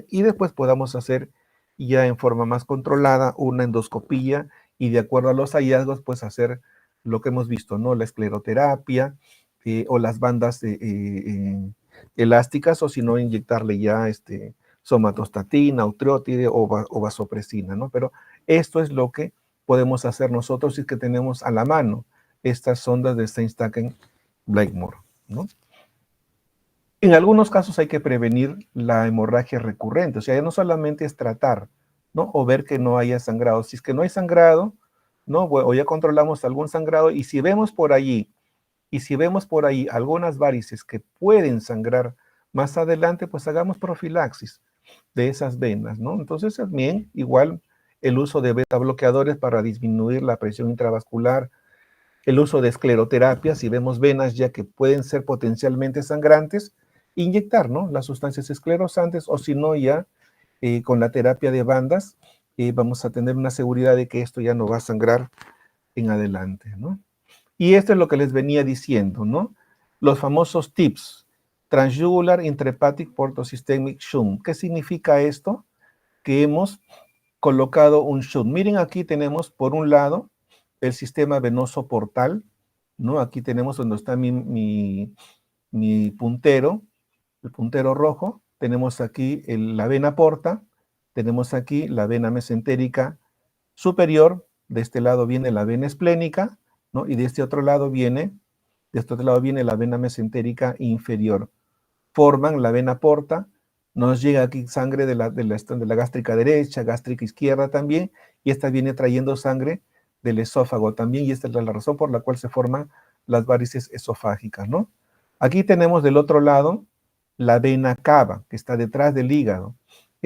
y después podamos hacer ya en forma más controlada una endoscopía y de acuerdo a los hallazgos pues hacer lo que hemos visto, ¿no? La escleroterapia o las bandas elásticas o si no inyectarle ya somatostatina, utriótide o vasopresina, ¿no? Pero esto es lo que podemos hacer nosotros si es que tenemos a la mano estas sondas de Sengstaken-Blackmore, ¿no? En algunos casos hay que prevenir la hemorragia recurrente, o sea, ya no solamente es tratar, ¿no? O ver que no haya sangrado. Si es que no hay sangrado, ¿no? O ya controlamos algún sangrado y si vemos por allí algunas varices que pueden sangrar más adelante, pues hagamos profilaxis de esas venas, ¿no? Entonces también igual el uso de beta bloqueadores para disminuir la presión intravascular, el uso de escleroterapia, si vemos venas ya que pueden ser potencialmente sangrantes, inyectar, ¿no? Las sustancias esclerosantes o si no ya con la terapia de bandas vamos a tener una seguridad de que esto ya no va a sangrar en adelante, ¿no? Y esto es lo que les venía diciendo, ¿no? Los famosos TIPS, Transjugular Intrahepatic Portosystemic Shunt. ¿Qué significa esto? Que hemos colocado un shunt. Miren, aquí tenemos por un lado el sistema venoso portal, ¿no? Aquí tenemos donde está mi puntero, el puntero rojo. Tenemos aquí la vena porta, tenemos aquí la vena mesentérica superior, de este lado viene la vena esplénica, ¿no? Y de este otro lado viene la vena mesentérica inferior. Forman la vena porta, nos llega aquí sangre de la gástrica derecha, gástrica izquierda también, y esta viene trayendo sangre del esófago también, y esta es la razón por la cual se forman las varices esofágicas, ¿no? Aquí tenemos del otro lado la vena cava, que está detrás del hígado.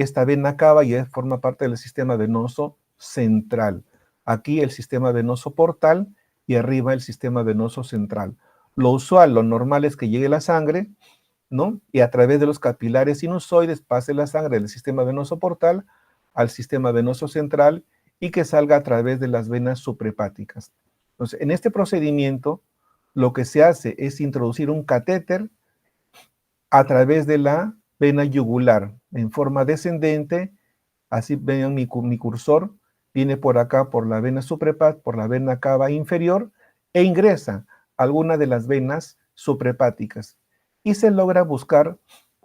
Esta vena cava ya forma parte del sistema venoso central. Aquí el sistema venoso portal y arriba el sistema venoso central. Lo usual, lo normal es que llegue la sangre, ¿no? Y a través de los capilares sinusoides pase la sangre del sistema venoso portal al sistema venoso central y que salga a través de las venas suprahepáticas. Entonces, en este procedimiento, lo que se hace es introducir un catéter a través de la vena yugular en forma descendente. Así vean mi cursor, viene por acá por la vena suprahepática, por la vena cava inferior e ingresa a alguna de las venas suprahepáticas y se logra buscar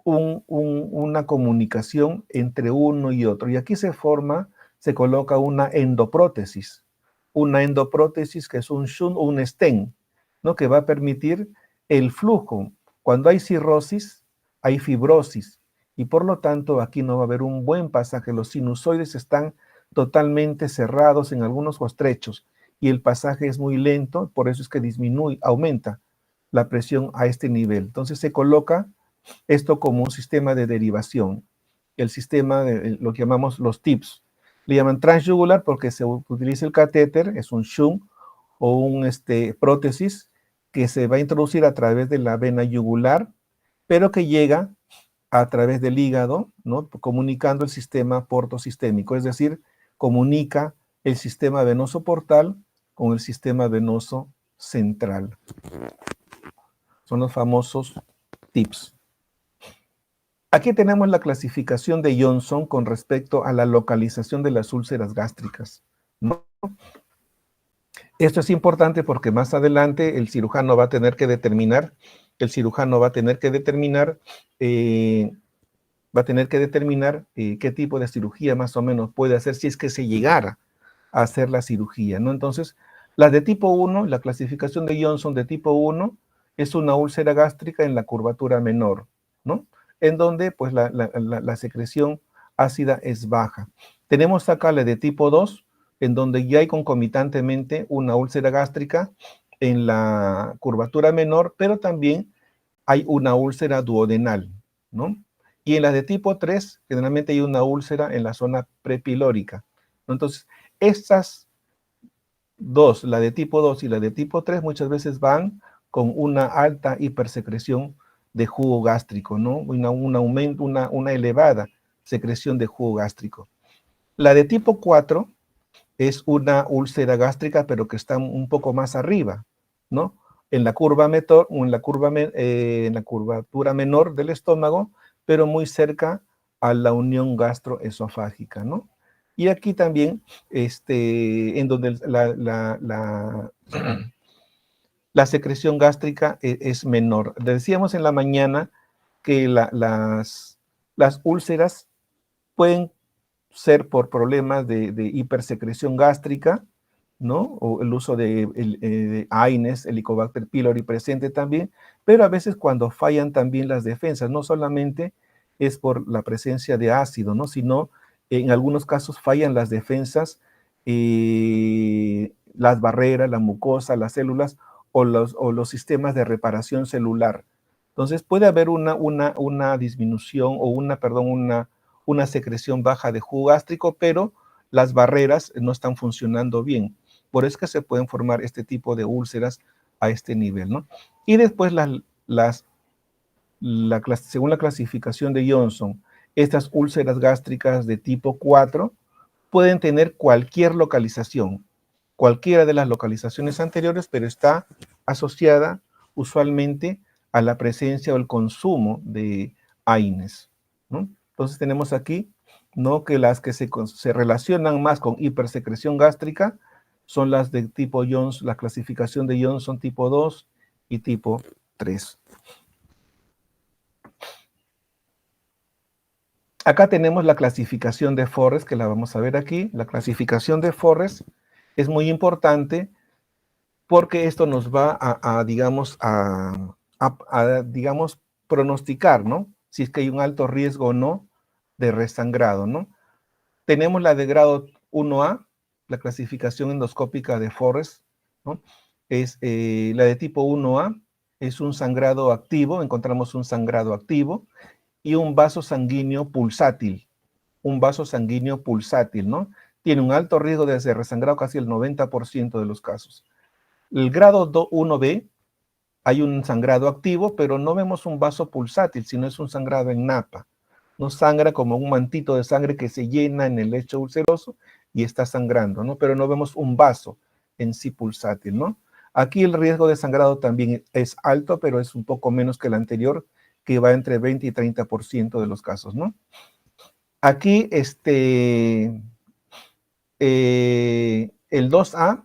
una comunicación entre uno y otro. Y aquí se coloca una endoprótesis que es un shunt o un stent, ¿no? Que va a permitir el flujo. Cuando hay cirrosis, hay fibrosis, y por lo tanto aquí no va a haber un buen pasaje. Los sinusoides están totalmente cerrados en algunos o estrechos, y el pasaje es muy lento, por eso es que aumenta la presión a este nivel. Entonces se coloca esto como un sistema de derivación, el sistema de lo que llamamos los TIPS. Le llaman transyugular porque se utiliza el catéter, es un shunt o un prótesis que se va a introducir a través de la vena yugular, pero que llega a través del hígado, ¿no? Comunicando el sistema portosistémico, es decir, comunica el sistema venoso portal con el sistema venoso central. Son los famosos TIPS. Aquí tenemos la clasificación de Johnson con respecto a la localización de las úlceras gástricas, ¿no? Esto es importante porque más adelante el cirujano va a tener que determinar qué tipo de cirugía más o menos puede hacer si es que se llegara a hacer la cirugía, ¿no? Entonces, la de tipo 1, la clasificación de Johnson de tipo 1 es una úlcera gástrica en la curvatura menor, ¿no? En donde pues la secreción ácida es baja. Tenemos acá la de tipo 2, en donde ya hay concomitantemente una úlcera gástrica en la curvatura menor, pero también hay una úlcera duodenal, ¿no? Y en la de tipo 3, generalmente hay una úlcera en la zona prepilórica, ¿no? Entonces, estas dos, la de tipo 2 y la de tipo 3, muchas veces van con una alta hipersecreción de jugo gástrico, ¿no? Una elevada secreción de jugo gástrico. La de tipo 4 es una úlcera gástrica, pero que está un poco más arriba, ¿no? En la curvatura menor del estómago, pero muy cerca a la unión gastroesofágica, ¿no? Y aquí también, en donde la secreción gástrica es menor. Decíamos en la mañana que las úlceras pueden ser por problemas de hipersecreción gástrica, ¿no? O el uso de AINES, Helicobacter pylori presente también, pero a veces cuando fallan también las defensas, no solamente es por la presencia de ácido, ¿no? Sino en algunos casos fallan las defensas, las barreras, la mucosa, las células o los sistemas de reparación celular. Entonces puede haber una disminución o una secreción baja de jugo gástrico, pero las barreras no están funcionando bien. Por eso es que se pueden formar este tipo de úlceras a este nivel, ¿no? Y después, según la clasificación de Johnson, estas úlceras gástricas de tipo 4 pueden tener cualquier localización, cualquiera de las localizaciones anteriores, pero está asociada usualmente a la presencia o el consumo de AINES, ¿no? Entonces tenemos aquí, ¿no?, que las que se relacionan más con hipersecreción gástrica son las de tipo Johnson, la clasificación de Johnson tipo 2 y tipo 3. Acá tenemos la clasificación de Forrest, que la vamos a ver aquí. La clasificación de Forrest es muy importante porque esto nos va digamos, pronosticar, ¿no?, si es que hay un alto riesgo o no de resangrado, ¿no? Tenemos la de grado 1A, la clasificación endoscópica de Forrest, ¿no? Es la de tipo 1A, es un sangrado activo, encontramos un sangrado activo y un vaso sanguíneo pulsátil, un vaso sanguíneo pulsátil, ¿no? Tiene un alto riesgo de ser resangrado, casi el 90% de los casos. El grado 1B, hay un sangrado activo, pero no vemos un vaso pulsátil, sino es un sangrado en napa. No sangra como un mantito de sangre que se llena en el lecho ulceroso y está sangrando, ¿no? Pero no vemos un vaso en sí pulsátil, ¿no? Aquí el riesgo de sangrado también es alto, pero es un poco menos que el anterior, que va entre 20 y 30% de los casos, ¿no? Aquí, el 2A,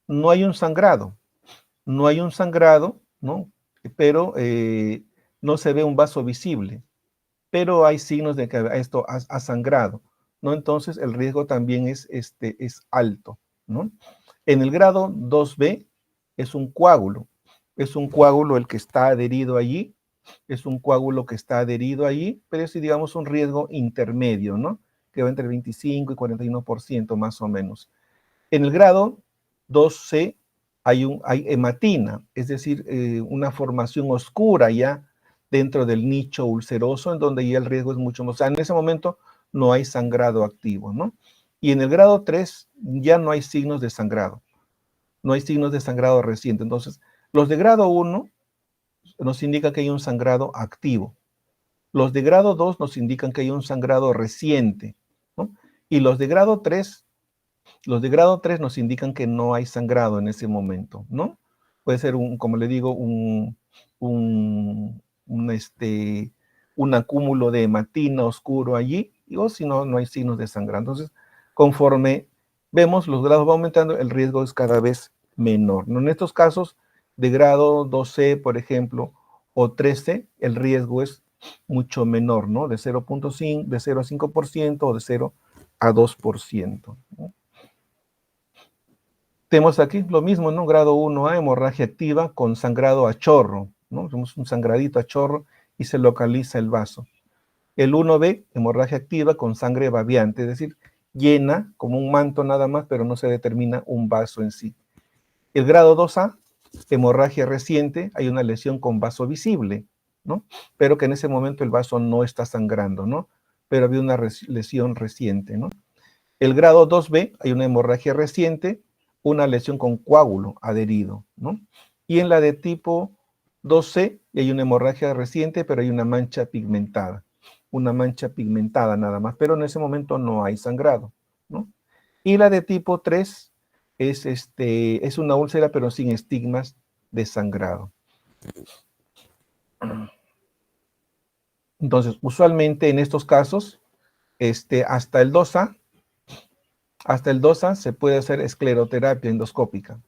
no hay un sangrado. No hay un sangrado, ¿no? Pero no se ve un vaso visible. Pero hay signos de que esto ha sangrado, ¿no? Entonces el riesgo también es alto, ¿no? En el grado 2B es un coágulo el que está adherido allí, es un coágulo que está adherido allí, pero es, digamos, un riesgo intermedio, ¿no? Que va entre 25 y 41% más o menos. En el grado 2C hay hematina, es decir, una formación oscura ya dentro del nicho ulceroso, en donde ya el riesgo es mucho más. O sea, en ese momento no hay sangrado activo, ¿no? Y en el grado 3 ya no hay signos de sangrado. No hay signos de sangrado reciente. Entonces, los de grado 1 nos indican que hay un sangrado activo. Los de grado 2 nos indican que hay un sangrado reciente, ¿no? Y los de grado 3 nos indican que no hay sangrado en ese momento, ¿no? Puede ser como le digo, un acúmulo de hematina oscuro allí, o si no, no hay signos de sangrado. Entonces, conforme vemos, los grados van aumentando, el riesgo es cada vez menor, ¿no? En estos casos, de grado 2C, por ejemplo, o 3C, el riesgo es mucho menor, ¿no? De 0.5, de 0 a 5% o de 0 a 2%, ¿no? Tenemos aquí lo mismo, ¿no? Grado 1A, hemorragia activa con sangrado a chorro, ¿no? Tenemos un sangradito a chorro y se localiza el vaso. El 1B, hemorragia activa con sangre babeante, es decir, llena como un manto nada más, pero no se determina un vaso en sí. El grado 2A, hemorragia reciente, hay una lesión con vaso visible, ¿no? Pero que en ese momento el vaso no está sangrando, ¿no? Pero había una lesión reciente, ¿no? El grado 2B, hay una hemorragia reciente, una lesión con coágulo adherido, ¿no? Y en la de tipo 2C, hay una hemorragia reciente, pero hay una mancha pigmentada nada más, pero en ese momento no hay sangrado, ¿no? Y la de tipo 3 es una úlcera, pero sin estigmas de sangrado. Entonces, usualmente en estos casos, hasta el 2A se puede hacer escleroterapia endoscópica,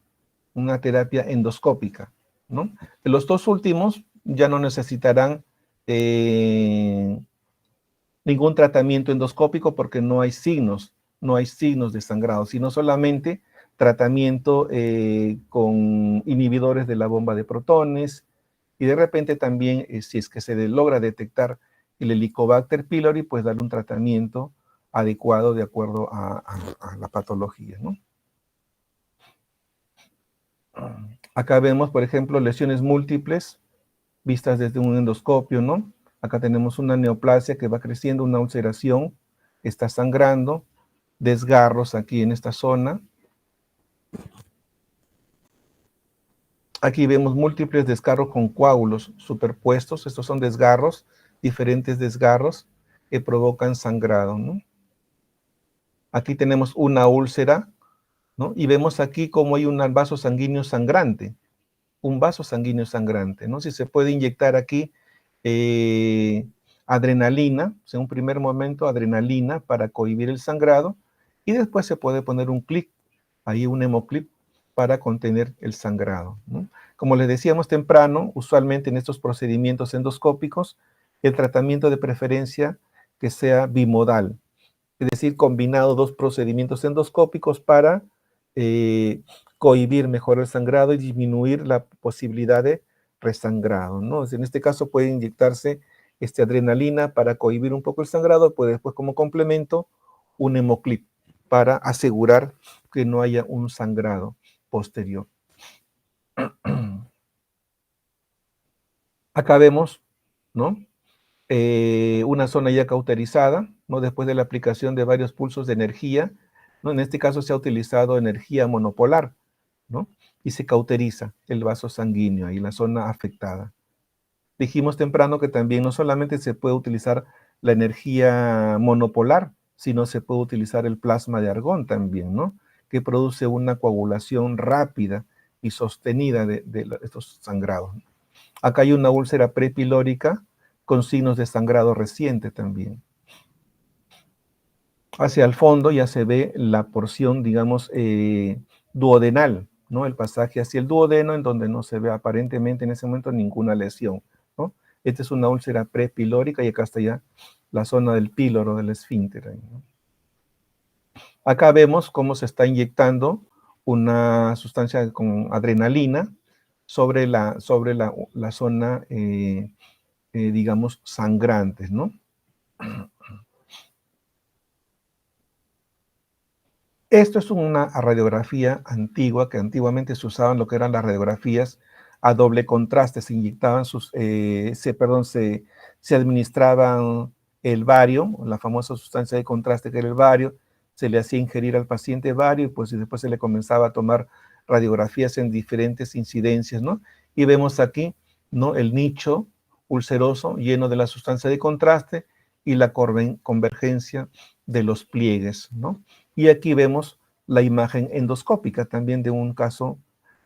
una terapia endoscópica, ¿no? Los dos últimos ya no necesitarán ningún tratamiento endoscópico porque no hay signos de sangrado, sino solamente tratamiento con inhibidores de la bomba de protones y de repente también, si es que se logra detectar el Helicobacter pylori, pues darle un tratamiento adecuado de acuerdo a la patología, ¿no? Acá vemos, por ejemplo, lesiones múltiples vistas desde un endoscopio, ¿no? Acá tenemos una neoplasia que va creciendo, una ulceración, está sangrando, desgarros aquí en esta zona. Aquí vemos múltiples desgarros con coágulos superpuestos. Estos son desgarros, diferentes desgarros que provocan sangrado, ¿no? Aquí tenemos una úlcera, ¿no? Y vemos aquí cómo hay un vaso sanguíneo sangrante, ¿no? Si se puede inyectar aquí adrenalina, en un primer momento adrenalina para cohibir el sangrado, y después se puede poner un clip, ahí un hemoclip, para contener el sangrado, ¿no? Como les decíamos temprano, usualmente en estos procedimientos endoscópicos, el tratamiento de preferencia que sea bimodal, es decir, combinado dos procedimientos endoscópicos para cohibir mejor el sangrado y disminuir la posibilidad de resangrado, ¿no? En este caso puede inyectarse adrenalina para cohibir un poco el sangrado, puede después como complemento un hemoclip para asegurar que no haya un sangrado posterior. Acá vemos, ¿no? Una zona ya cauterizada, ¿no? Después de la aplicación de varios pulsos de energía, ¿no? En este caso se ha utilizado energía monopolar, ¿no? Y se cauteriza el vaso sanguíneo ahí, la zona afectada. Dijimos temprano que también no solamente se puede utilizar la energía monopolar, sino se puede utilizar el plasma de argón también, ¿no? Que produce una coagulación rápida y sostenida de estos sangrados. Acá hay una úlcera prepilórica con signos de sangrado reciente también. Hacia el fondo ya se ve la porción, digamos, duodenal, ¿no? El pasaje hacia el duodeno, en donde no se ve aparentemente en ese momento ninguna lesión, ¿no? Esta es una úlcera prepilórica y acá está ya la zona del píloro, del esfínter. Ahí, ¿no? Acá vemos cómo se está inyectando una sustancia con adrenalina sobre la zona, digamos, sangrante, ¿no? Esto es una radiografía antigua, que antiguamente se usaban lo que eran las radiografías a doble contraste, se inyectaban se administraban el bario, la famosa sustancia de contraste que era el bario, se le hacía ingerir al paciente bario y pues después se le comenzaba a tomar radiografías en diferentes incidencias, ¿no? Y vemos aquí, ¿no? El nicho ulceroso lleno de la sustancia de contraste y la convergencia de los pliegues, ¿no? Y aquí vemos la imagen endoscópica también de un caso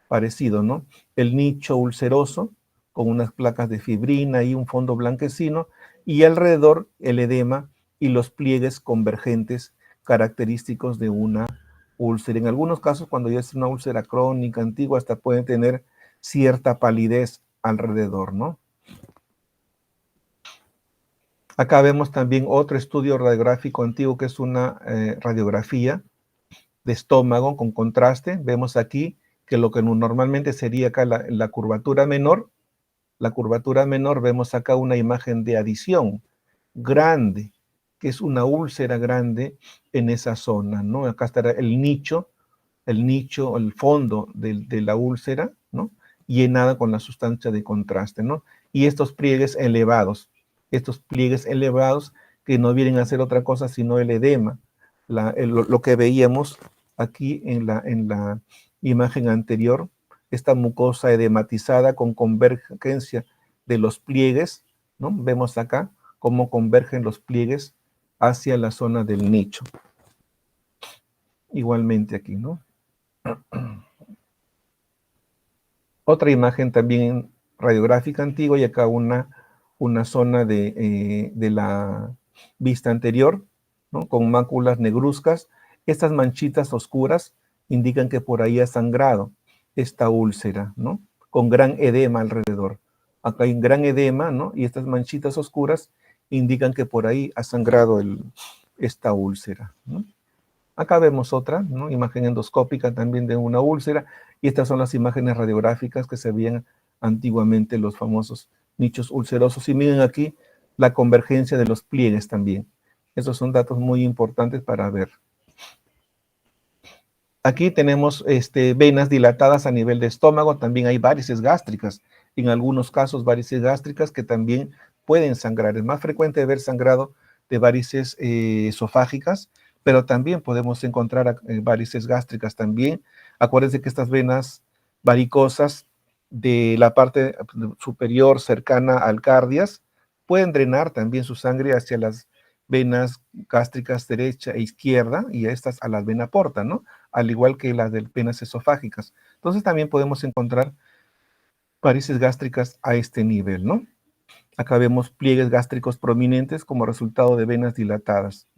parecido, ¿no? El nicho ulceroso con unas placas de fibrina y un fondo blanquecino y alrededor el edema y los pliegues convergentes característicos de una úlcera. En algunos casos, cuando ya es una úlcera crónica antigua, hasta pueden tener cierta palidez alrededor, ¿no? Acá vemos también otro estudio radiográfico antiguo que es una radiografía de estómago con contraste. Vemos aquí que lo que normalmente sería acá la curvatura menor, vemos acá una imagen de adición grande, que es una úlcera grande en esa zona, ¿no? Acá estará el nicho, el fondo de la úlcera, ¿no? Llenada con la sustancia de contraste, ¿no? Y estos pliegues elevados que no vienen a ser otra cosa sino el edema, lo que veíamos aquí en la imagen anterior, esta mucosa edematizada con convergencia de los pliegues, ¿no? Vemos acá cómo convergen los pliegues hacia la zona del nicho. Igualmente aquí, ¿no? Otra imagen también radiográfica antigua y acá una zona de la vista anterior, ¿no? Con máculas negruzcas. Estas manchitas oscuras indican que por ahí ha sangrado esta úlcera, ¿no? Con gran edema alrededor. Acá hay un gran edema, ¿no? Y estas manchitas oscuras indican que por ahí ha sangrado esta úlcera, ¿no? Acá vemos otra, ¿no? Imagen endoscópica también de una úlcera, y estas son las imágenes radiográficas que se veían antiguamente los famosos nichos ulcerosos. Y miren aquí la convergencia de los pliegues también. Esos son datos muy importantes para ver. Aquí tenemos venas dilatadas a nivel de estómago, también hay varices gástricas. En algunos casos, varices gástricas que también pueden sangrar. Es más frecuente ver sangrado de varices esofágicas, pero también podemos encontrar varices gástricas también. Acuérdense que estas venas varicosas de la parte superior cercana al cardias pueden drenar también su sangre hacia las venas gástricas derecha e izquierda y estas a las venas porta, ¿no? Al igual que las de venas esofágicas. Entonces también podemos encontrar varices gástricas a este nivel, ¿no? Acá vemos pliegues gástricos prominentes como resultado de venas dilatadas.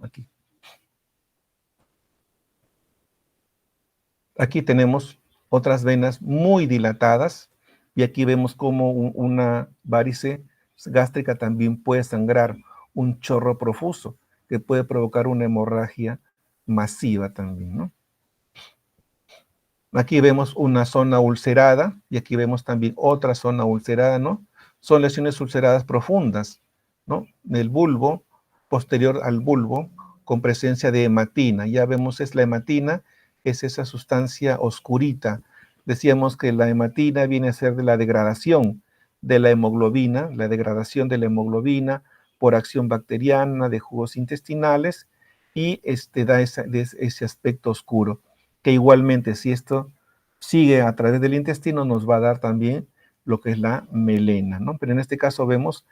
Aquí tenemos otras venas muy dilatadas y aquí vemos cómo una varice gástrica también puede sangrar un chorro profuso que puede provocar una hemorragia masiva también, ¿no? Aquí vemos una zona ulcerada y aquí vemos también otra zona ulcerada, ¿no? Son lesiones ulceradas profundas, ¿no? Del bulbo, posterior al bulbo, con presencia de hematina. Ya vemos, es la hematina, es esa sustancia oscurita. Decíamos que la hematina viene a ser de la degradación de la hemoglobina, por acción bacteriana de jugos intestinales y da ese aspecto oscuro, que igualmente si esto sigue a través del intestino nos va a dar también lo que es la melena, ¿no? Pero en este caso vemos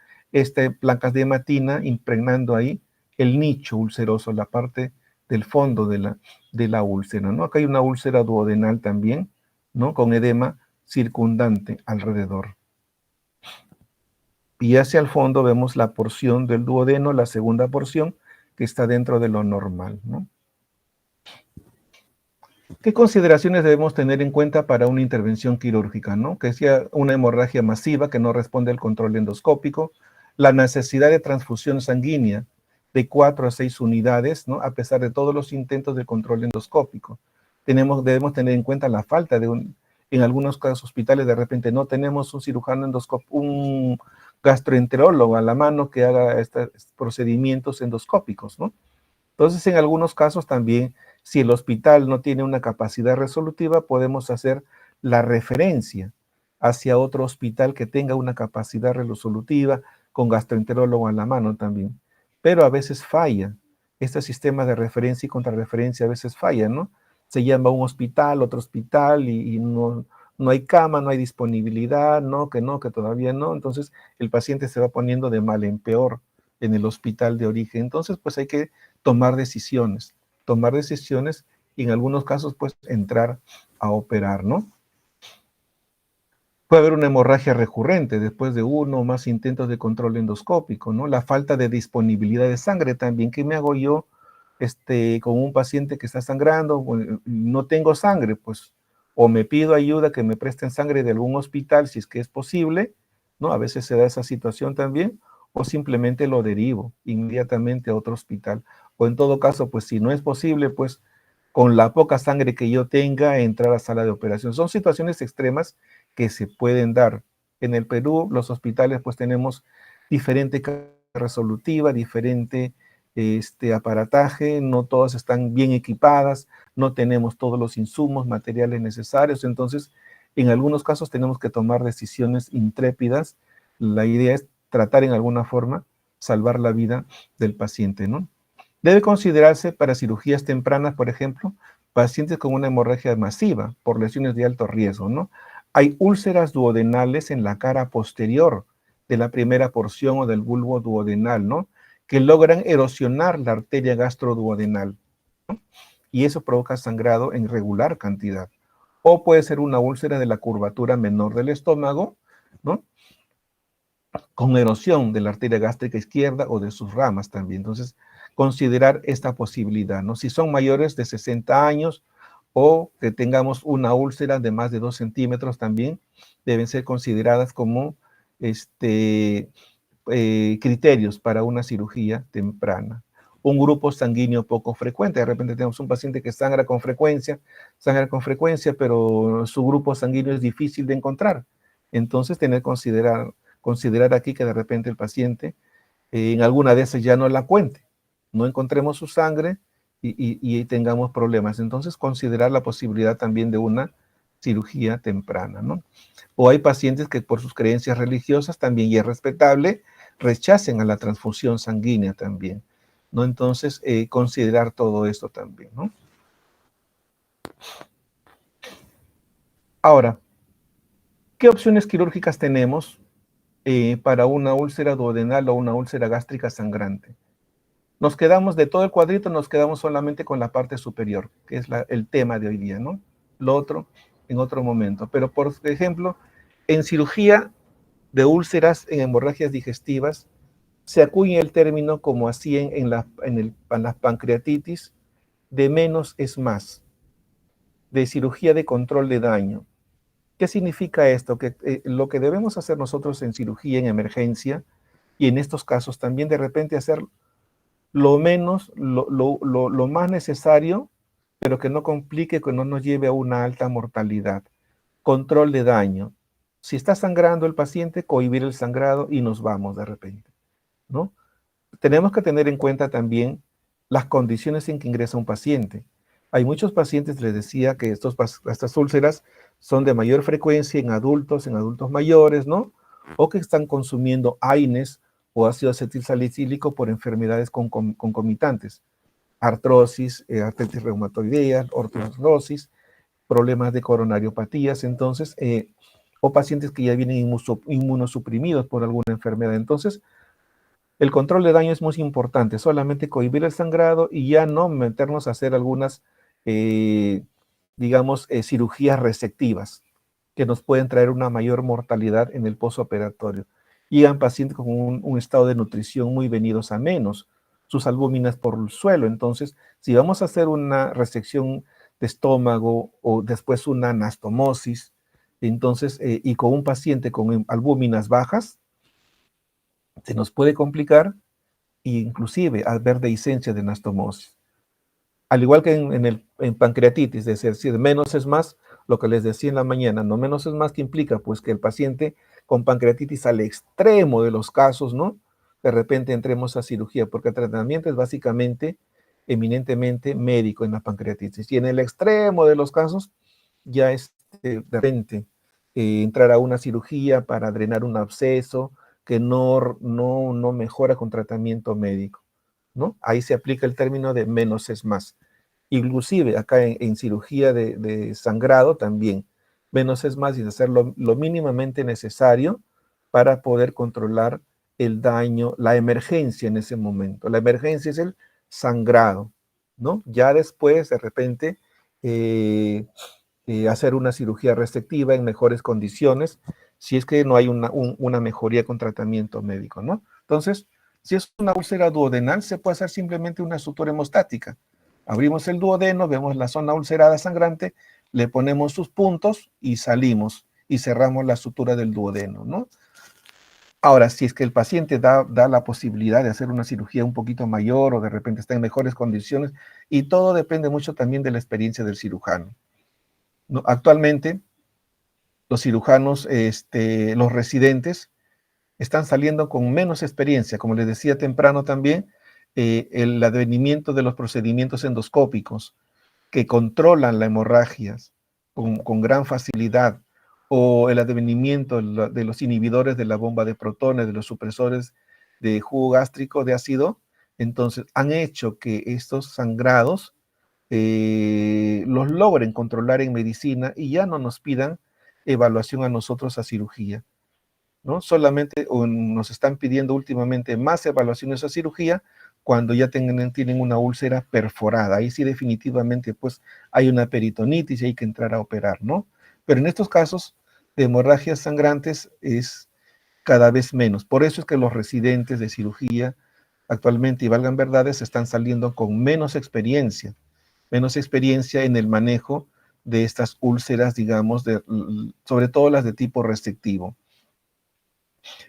placas de hematina impregnando ahí el nicho ulceroso, la parte del fondo de la úlcera, ¿no? Acá hay una úlcera duodenal también, ¿no? Con edema circundante alrededor. Y hacia el fondo vemos la porción del duodeno, la segunda porción, que está dentro de lo normal, ¿no? ¿Qué consideraciones debemos tener en cuenta para una intervención quirúrgica, ¿no? Que sea una hemorragia masiva que no responde al control endoscópico, la necesidad de transfusión sanguínea de 4 a 6 unidades, ¿no? A pesar de todos los intentos de control endoscópico. Debemos tener en cuenta la falta en algunos casos hospitales de repente no tenemos un cirujano endoscópico, un gastroenterólogo a la mano que haga estos procedimientos endoscópicos, ¿no? Entonces, en algunos casos también, si el hospital no tiene una capacidad resolutiva, podemos hacer la referencia hacia otro hospital que tenga una capacidad resolutiva con gastroenterólogo a la mano también. Pero a veces falla. Este sistema de referencia y contrarreferencia a veces falla, ¿no? Se llama a un hospital, otro hospital y no hay cama, no hay disponibilidad, que todavía no. Entonces, el paciente se va poniendo de mal en peor en el hospital de origen. Entonces, pues hay que tomar decisiones y en algunos casos, pues, entrar a operar, ¿no? Puede haber una hemorragia recurrente después de uno o más intentos de control endoscópico, ¿no? La falta de disponibilidad de sangre también. ¿Qué me hago yo con un paciente que está sangrando? Bueno, no tengo sangre, pues, o me pido ayuda que me presten sangre de algún hospital, si es que es posible, ¿no? A veces se da esa situación también, o simplemente lo derivo inmediatamente a otro hospital. O en todo caso, pues, si no es posible, pues, con la poca sangre que yo tenga, entrar a sala de operación. Son situaciones extremas que se pueden dar. En el Perú, los hospitales, pues, tenemos diferente resolutiva, diferente aparataje, no todas están bien equipadas, no tenemos todos los insumos, materiales necesarios, entonces, en algunos casos tenemos que tomar decisiones intrépidas. La idea es tratar en alguna forma salvar la vida del paciente, ¿no? Debe considerarse para cirugías tempranas, por ejemplo, pacientes con una hemorragia masiva por lesiones de alto riesgo, ¿no? Hay úlceras duodenales en la cara posterior de la primera porción o del bulbo duodenal, ¿no? Que logran erosionar la arteria gastroduodenal, ¿no? Y eso provoca sangrado en regular cantidad. O puede ser una úlcera de la curvatura menor del estómago, ¿no? Con erosión de la arteria gástrica izquierda o de sus ramas también. Entonces, considerar esta posibilidad, ¿no? Si son mayores de 60 años o que tengamos una úlcera de más de 2 centímetros también, deben ser consideradas como criterios para una cirugía temprana. Un grupo sanguíneo poco frecuente, de repente tenemos un paciente que sangra con frecuencia, pero su grupo sanguíneo es difícil de encontrar. Entonces, considerar aquí que de repente el paciente en alguna de esas ya no la cuente, no encontremos su sangre y tengamos problemas. Entonces, considerar la posibilidad también de una cirugía temprana, ¿no? O hay pacientes que por sus creencias religiosas también, y es respetable, rechacen a la transfusión sanguínea también, ¿no? Entonces, considerar todo esto también, ¿no? Ahora, ¿qué opciones quirúrgicas tenemos para una úlcera duodenal o una úlcera gástrica sangrante? Nos quedamos de todo el cuadrito, nos quedamos solamente con la parte superior, que es el tema de hoy día, ¿no? Lo otro en otro momento. Pero, por ejemplo, en cirugía de úlceras en hemorragias digestivas, se acuña el término como así en las pancreatitis, de menos es más, de cirugía de control de daño. ¿Qué significa esto? Que lo que debemos hacer nosotros en cirugía, en emergencia, y en estos casos también de repente hacer lo más necesario, pero que no complique, que no nos lleve a una alta mortalidad. Control de daño. Si está sangrando el paciente, cohibir el sangrado y nos vamos de repente, ¿no? Tenemos que tener en cuenta también las condiciones en que ingresa un paciente. Hay muchos pacientes, les decía, que estas úlceras son de mayor frecuencia en adultos mayores, ¿no? O que están consumiendo AINES o ácido acetilsalicílico por enfermedades concomitantes, artrosis, artritis reumatoidea, osteoporosis, problemas de coronariopatías, entonces, o pacientes que ya vienen inmunosuprimidos por alguna enfermedad. Entonces, el control de daño es muy importante, solamente cohibir el sangrado y ya no meternos a hacer algunas, digamos, cirugías resectivas que nos pueden traer una mayor mortalidad en el postoperatorio. Llegan pacientes con un estado de nutrición muy venidos a menos, sus albúminas por el suelo. Entonces, si vamos a hacer una resección de estómago o después una anastomosis, entonces, y con un paciente con albúminas bajas, se nos puede complicar e inclusive haber dehiscencia de anastomosis. Al igual que en pancreatitis, es decir, menos es más, lo que les decía en la mañana, no menos es más, que implica pues que el paciente con pancreatitis al extremo de los casos, ¿no? De repente entremos a cirugía, porque el tratamiento es básicamente, eminentemente médico en la pancreatitis. Y en el extremo de los casos, ya es de repente entrar a una cirugía para drenar un absceso que no mejora con tratamiento médico, ¿no? Ahí se aplica el término de menos es más. Inclusive acá en cirugía de sangrado también, menos es más y hacer lo mínimamente necesario para poder controlar el daño, la emergencia en ese momento. La emergencia es el sangrado, ¿no? Ya después, de repente, hacer una cirugía resectiva en mejores condiciones, si es que no hay una mejoría con tratamiento médico, ¿no? Entonces, si es una úlcera duodenal, se puede hacer simplemente una sutura hemostática. Abrimos el duodeno, vemos la zona ulcerada sangrante, le ponemos sus puntos y salimos y cerramos la sutura del duodeno, ¿no? Ahora, si es que el paciente da la posibilidad de hacer una cirugía un poquito mayor o de repente está en mejores condiciones, y todo depende mucho también de la experiencia del cirujano. ¿No? Actualmente, los cirujanos, los residentes, están saliendo con menos experiencia, como les decía temprano también, el advenimiento de los procedimientos endoscópicos que controlan la hemorragia con gran facilidad, o el advenimiento de los inhibidores de la bomba de protones, de los supresores de jugo gástrico de ácido, entonces han hecho que estos sangrados los logren controlar en medicina y ya no nos pidan evaluación a nosotros a cirugía, ¿no? Solamente nos están pidiendo últimamente más evaluaciones a cirugía cuando ya tienen una úlcera perforada. Ahí sí definitivamente pues hay una peritonitis y hay que entrar a operar, ¿no? Pero en estos casos de hemorragias sangrantes es cada vez menos. Por eso es que los residentes de cirugía actualmente, y valgan verdades, están saliendo con menos experiencia en el manejo de estas úlceras, digamos, sobre todo las de tipo restrictivo.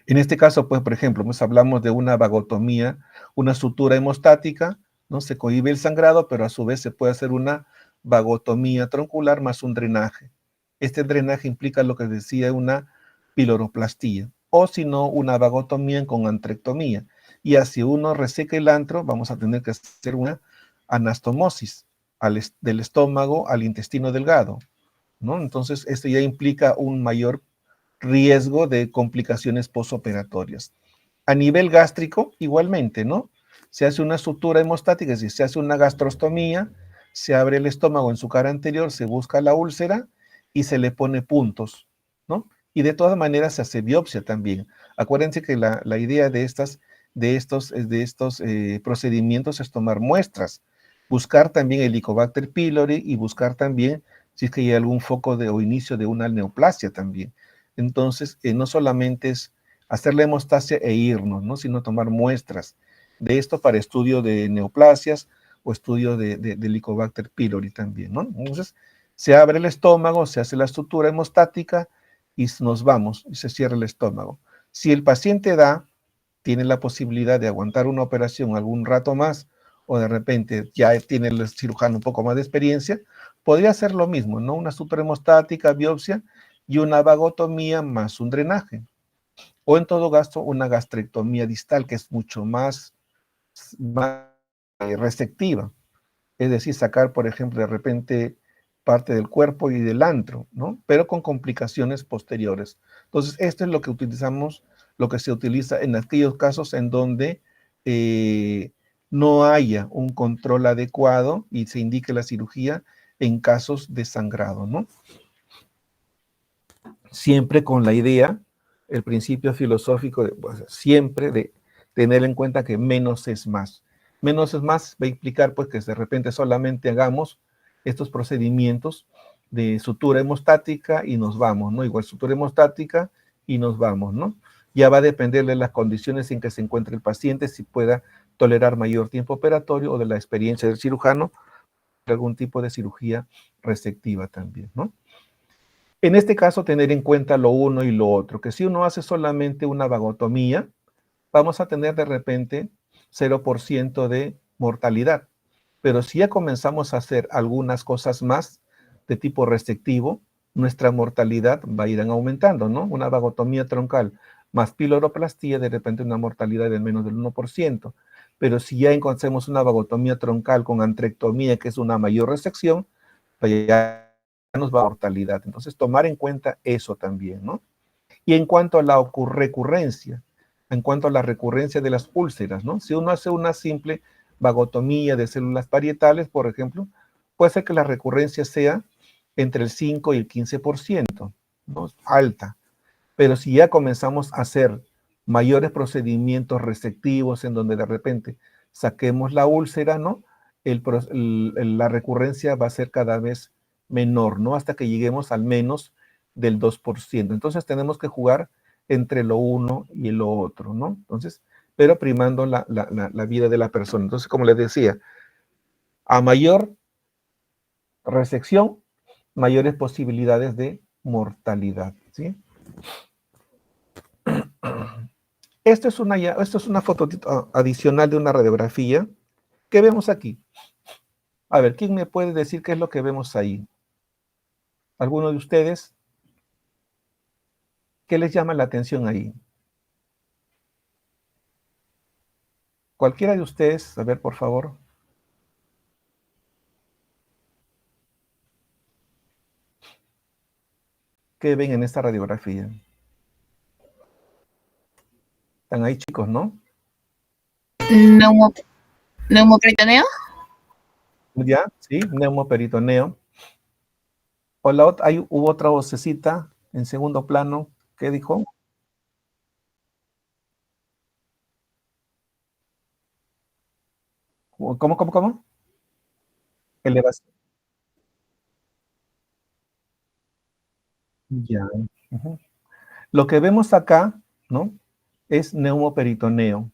En este caso, pues, por ejemplo, pues hablamos de una vagotomía, una sutura hemostática, ¿no? Se cohíbe el sangrado, pero a su vez se puede hacer una vagotomía troncular más un drenaje. Este drenaje implica lo que decía una piloroplastía, o si no, una vagotomía con antrectomía. Y así uno reseca el antro, vamos a tener que hacer una anastomosis del estómago al intestino delgado, ¿no? Entonces, esto ya implica un mayor riesgo de complicaciones postoperatorias. A nivel gástrico, igualmente, ¿no? Se hace una sutura hemostática, es decir, se hace una gastrostomía, se abre el estómago en su cara anterior, se busca la úlcera y se le pone puntos, ¿no? Y de todas maneras se hace biopsia también. Acuérdense que la idea de estos procedimientos es tomar muestras, buscar también el Helicobacter pylori y buscar también si es que hay algún foco o inicio de una neoplasia también. Entonces, no solamente es hacer la hemostasia e irnos, ¿no? Sino tomar muestras de esto para estudio de neoplasias o estudio de Helicobacter pylori también, ¿no? Entonces, se abre el estómago, se hace la estructura hemostática y nos vamos, y se cierra el estómago. Si el paciente tiene la posibilidad de aguantar una operación algún rato más, o de repente ya tiene el cirujano un poco más de experiencia, podría hacer lo mismo, ¿no? Una sutura hemostática, biopsia, y una vagotomía más un drenaje. O en todo caso, una gastrectomía distal, que es mucho más receptiva. Es decir, sacar, por ejemplo, de repente parte del cuerpo y del antro, ¿no? Pero con complicaciones posteriores. Entonces, esto es lo que utilizamos lo que se utiliza en aquellos casos en donde no haya un control adecuado y se indique la cirugía en casos de sangrado, ¿no? Siempre con la idea, el principio filosófico, pues, siempre de tener en cuenta que menos es más. Menos es más va a implicar pues que de repente solamente hagamos estos procedimientos de sutura hemostática y nos vamos, ¿no? Igual sutura hemostática y nos vamos, ¿no? Ya va a depender de las condiciones en que se encuentre el paciente, si pueda tolerar mayor tiempo operatorio o de la experiencia del cirujano, algún tipo de cirugía resectiva también, ¿no? En este caso, tener en cuenta lo uno y lo otro, que si uno hace solamente una vagotomía, vamos a tener de repente 0% de mortalidad. Pero si ya comenzamos a hacer algunas cosas más de tipo resectivo, nuestra mortalidad va a ir aumentando, ¿no? Una vagotomía troncal más piloroplastia, de repente una mortalidad de menos del 1%. Pero si ya encontramos una vagotomía troncal con antrectomía, que es una mayor resección, pues ya nos va a mortalidad. Entonces, tomar en cuenta eso también, ¿no? Y en cuanto a la recurrencia, en cuanto a la recurrencia de las úlceras, ¿no? Si uno hace una simple vagotomía de células parietales, por ejemplo, puede ser que la recurrencia sea entre el 5 y el 15%, ¿no? Alta. Pero si ya comenzamos a hacer mayores procedimientos resectivos en donde de repente saquemos la úlcera, ¿no? La recurrencia va a ser cada vez menor, ¿no? Hasta que lleguemos al menos del 2%. Entonces tenemos que jugar entre lo uno y lo otro, ¿no? Entonces, pero primando la vida de la persona. Entonces, como les decía, a mayor resección, mayores posibilidades de mortalidad, ¿sí? Esto es una foto adicional de una radiografía que vemos aquí. A ver, ¿quién me puede decir qué es lo que vemos ahí? ¿Alguno de ustedes? ¿Qué les llama la atención ahí? Cualquiera de ustedes, a ver, por favor. ¿Qué ven en esta radiografía? Están ahí, chicos, ¿no? Neumoperitoneo. ¿Ya? Sí, neumoperitoneo. O hubo otra vocecita en segundo plano. ¿Qué dijo? ¿Cómo? Elevación. Ya. Uh-huh. Lo que vemos acá, ¿no? Es neumoperitoneo,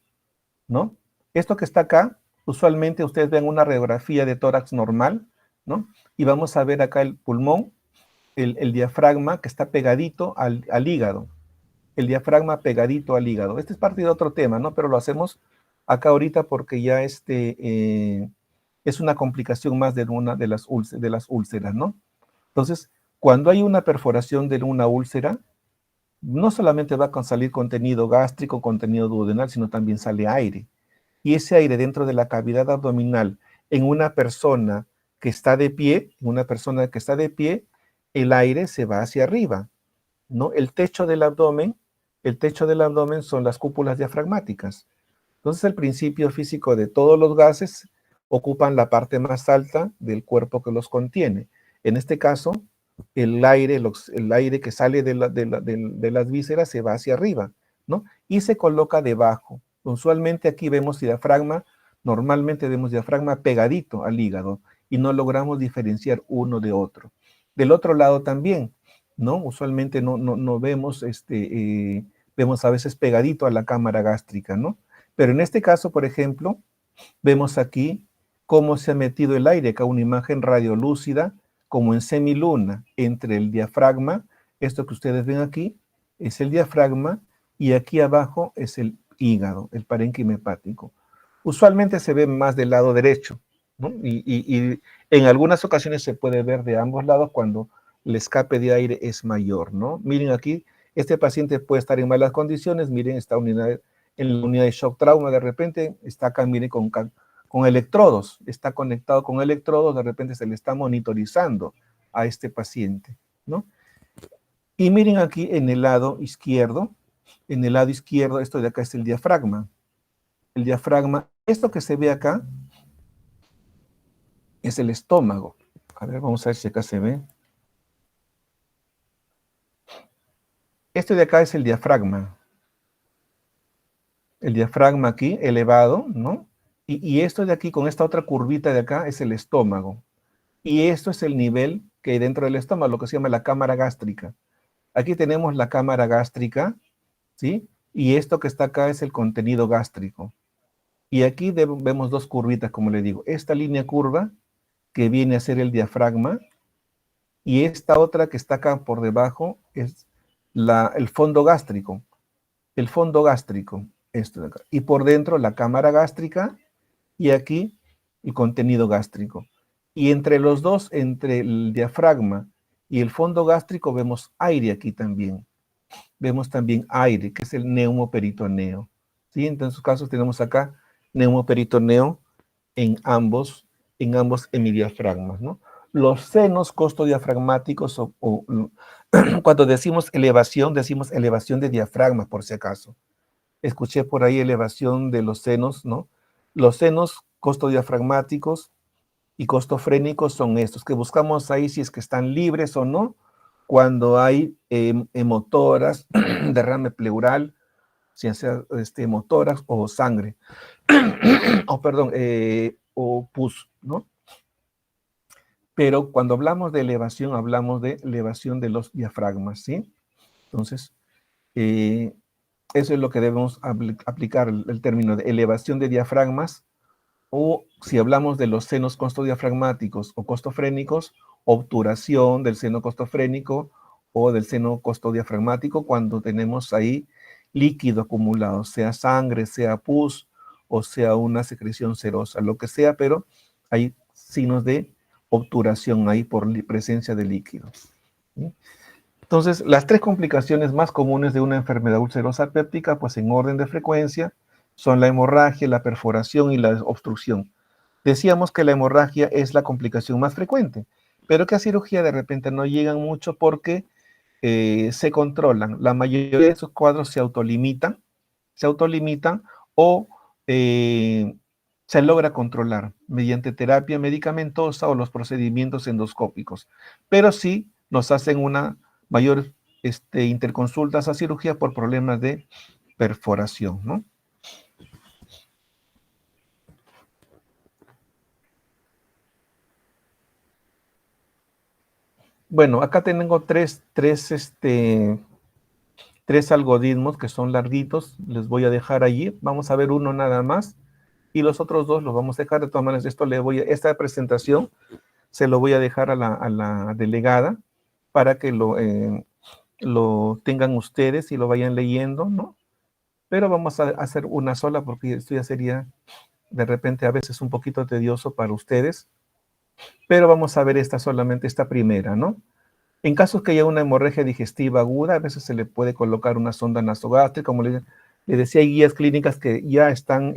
¿no? Esto que está acá, usualmente ustedes ven una radiografía de tórax normal, ¿no? Y vamos a ver acá el pulmón, el diafragma que está pegadito al hígado. El diafragma pegadito al hígado. Este es parte de otro tema, ¿no? Pero lo hacemos acá ahorita porque ya es una complicación más de una de las úlceras, ¿no? Entonces, cuando hay una perforación de una úlcera, no solamente va a salir contenido gástrico, contenido duodenal, sino también sale aire. Y ese aire dentro de la cavidad abdominal, en una persona que está de pie, el aire se va hacia arriba, ¿no? El techo del abdomen son las cúpulas diafragmáticas. Entonces, el principio físico de todos los gases ocupan la parte más alta del cuerpo que los contiene. En este caso, el aire que sale de las vísceras se va hacia arriba, ¿no? Y se coloca debajo. Usualmente aquí vemos diafragma, normalmente vemos diafragma pegadito al hígado y no logramos diferenciar uno de otro. Del otro lado también, ¿no? Usualmente no vemos, vemos a veces pegadito a la cámara gástrica, ¿no? Pero en este caso, por ejemplo, vemos aquí cómo se ha metido el aire, acá una imagen radiolúcida, como en semiluna, entre el diafragma, esto que ustedes ven aquí, es el diafragma, y aquí abajo es el hígado, el parénquima hepático. Usualmente se ve más del lado derecho, ¿no? Y en algunas ocasiones se puede ver de ambos lados cuando el escape de aire es mayor, ¿no? Miren aquí, este paciente puede estar en malas condiciones, miren, está en la unidad de shock trauma, de repente está acá, miren, con electrodos, está conectado con electrodos, de repente se le está monitorizando a este paciente, ¿no? Y miren aquí en el lado izquierdo, En el lado izquierdo, esto de acá es el diafragma. El diafragma, esto que se ve acá, es el estómago. A ver, vamos a ver si acá se ve. Este de acá es el diafragma. El diafragma aquí, elevado, ¿no? Y esto de aquí, con esta otra curvita de acá, es el estómago. Y esto es el nivel que hay dentro del estómago, lo que se llama la cámara gástrica. Aquí tenemos la cámara gástrica, ¿sí? Y esto que está acá es el contenido gástrico. Y aquí vemos dos curvitas, como le digo. Esta línea curva, que viene a ser el diafragma, y esta otra que está acá por debajo es el fondo gástrico. El fondo gástrico, esto de acá. Y por dentro la cámara gástrica, y aquí el contenido gástrico. Y entre los dos, entre el diafragma y el fondo gástrico, vemos aire aquí también. Vemos también aire, que es el neumoperitoneo. ¿Sí? En esos casos tenemos acá neumoperitoneo en ambos hemidiafragmas, ¿no? Los senos costodiafragmáticos, cuando decimos elevación de diafragma, por si acaso. Escuché por ahí elevación de los senos, ¿no? Los senos costodiafragmáticos y costofrénicos son estos, que buscamos ahí si es que están libres o no, cuando hay hemotoras, derrame pleural, si sea hemotoras o sangre, o perdón, o pus, ¿no? Pero cuando hablamos de elevación de los diafragmas, ¿sí? Entonces, eso es lo que debemos aplicar, el término de elevación de diafragmas, o si hablamos de los senos costodiafragmáticos o costofrénicos, obturación del seno costofrénico o del seno costodiafragmático cuando tenemos ahí líquido acumulado, sea sangre, sea pus o sea una secreción serosa, lo que sea, pero hay signos de obturación ahí por presencia de líquido. ¿Sí? Entonces, las tres complicaciones más comunes de una enfermedad ulcerosa péptica, pues en orden de frecuencia, son la hemorragia, la perforación y la obstrucción. Decíamos que la hemorragia es la complicación más frecuente, pero que a cirugía de repente no llegan mucho porque se controlan. La mayoría de esos cuadros se autolimitan o se logra controlar mediante terapia medicamentosa o los procedimientos endoscópicos. Pero sí nos hacen una mayor interconsultas a cirugía por problemas de perforación, ¿no? Bueno, acá tengo tres algoritmos que son larguitos, les voy a dejar allí, vamos a ver uno nada más, y los otros dos los vamos a dejar. De todas maneras, esta presentación se lo voy a dejar a la delegada para que lo tengan ustedes y lo vayan leyendo, ¿no? Pero vamos a hacer una sola porque esto ya sería de repente a veces un poquito tedioso para ustedes, pero vamos a ver solamente esta primera, ¿no? En casos que haya una hemorragia digestiva aguda, a veces se le puede colocar una sonda nasogástrica, como le decía, hay guías clínicas que ya están,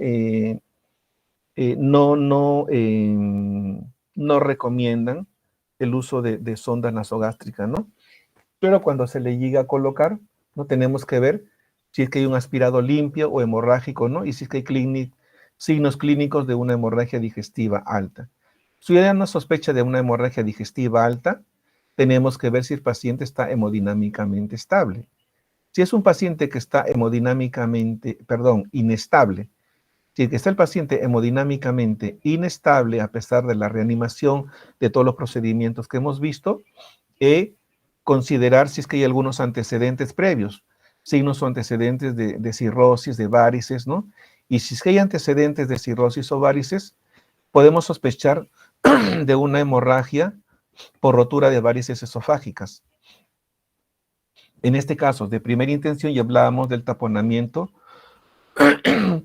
no recomiendan el uso de sonda nasogástrica, ¿no? Pero cuando se le llega a colocar, no tenemos que ver si es que hay un aspirado limpio o hemorrágico, ¿no? Y si es que hay signos clínicos de una hemorragia digestiva alta. Si hay una sospecha de una hemorragia digestiva alta, tenemos que ver si el paciente está hemodinámicamente estable. Si es un paciente que está inestable, si es que está el paciente hemodinámicamente inestable a pesar de la reanimación, de todos los procedimientos que hemos visto, considerar si es que hay algunos antecedentes previos, signos o antecedentes de cirrosis, de varices, ¿no? Y si es que hay antecedentes de cirrosis o varices, podemos sospechar de una hemorragia por rotura de varices esofágicas. En este caso, de primera intención, ya hablábamos del taponamiento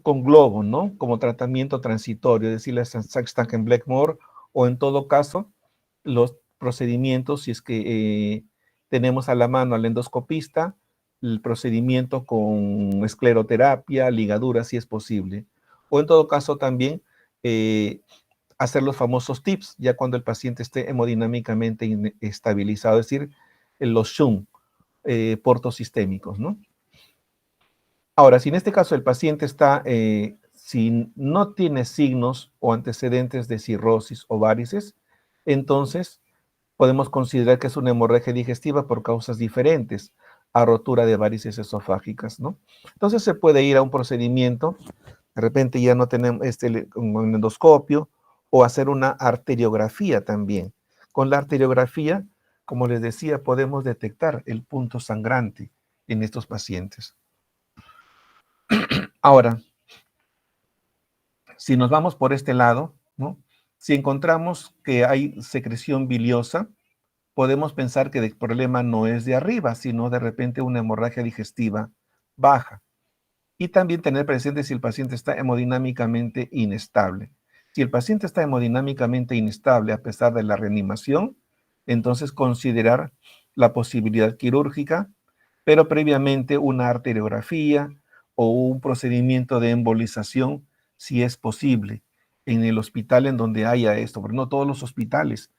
con globo, ¿no? Como tratamiento transitorio, es decir, la Saxton-Blackmore, o en todo caso, los procedimientos, si es que tenemos a la mano al endoscopista, el procedimiento con escleroterapia, ligadura, si es posible. O en todo caso también hacer los famosos TIPS, ya cuando el paciente esté hemodinámicamente estabilizado, es decir, los SHUM portosistémicos, ¿no? Ahora, si en este caso el paciente está, si no tiene signos o antecedentes de cirrosis o varices, entonces podemos considerar que es una hemorragia digestiva por causas diferentes a rotura de varices esofágicas, ¿no? Entonces se puede ir a un procedimiento, de repente ya no tenemos un endoscopio, o hacer una arteriografía también. Con la arteriografía, como les decía, podemos detectar el punto sangrante en estos pacientes. Ahora, si nos vamos por este lado, ¿no? Si encontramos que hay secreción biliosa, podemos pensar que el problema no es de arriba, sino de repente una hemorragia digestiva baja. Y también tener presente si el paciente está hemodinámicamente inestable. Si el paciente está hemodinámicamente inestable a pesar de la reanimación, entonces considerar la posibilidad quirúrgica, pero previamente una arteriografía o un procedimiento de embolización, si es posible, en el hospital en donde haya esto, pero no todos los hospitales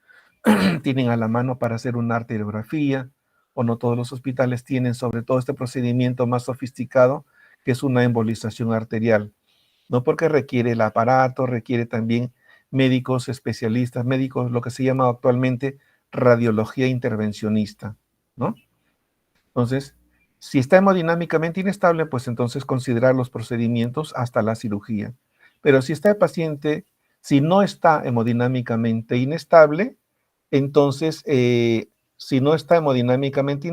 tienen a la mano para hacer una arteriografía, o no todos los hospitales tienen sobre todo este procedimiento más sofisticado, que es una embolización arterial, ¿no? Porque requiere el aparato, requiere también médicos especialistas, médicos, lo que se llama actualmente radiología intervencionista, ¿no? Entonces, si está hemodinámicamente inestable, pues entonces considerar los procedimientos hasta la cirugía. Pero si está el paciente, si no está hemodinámicamente inestable, entonces, si no está hemodinámicamente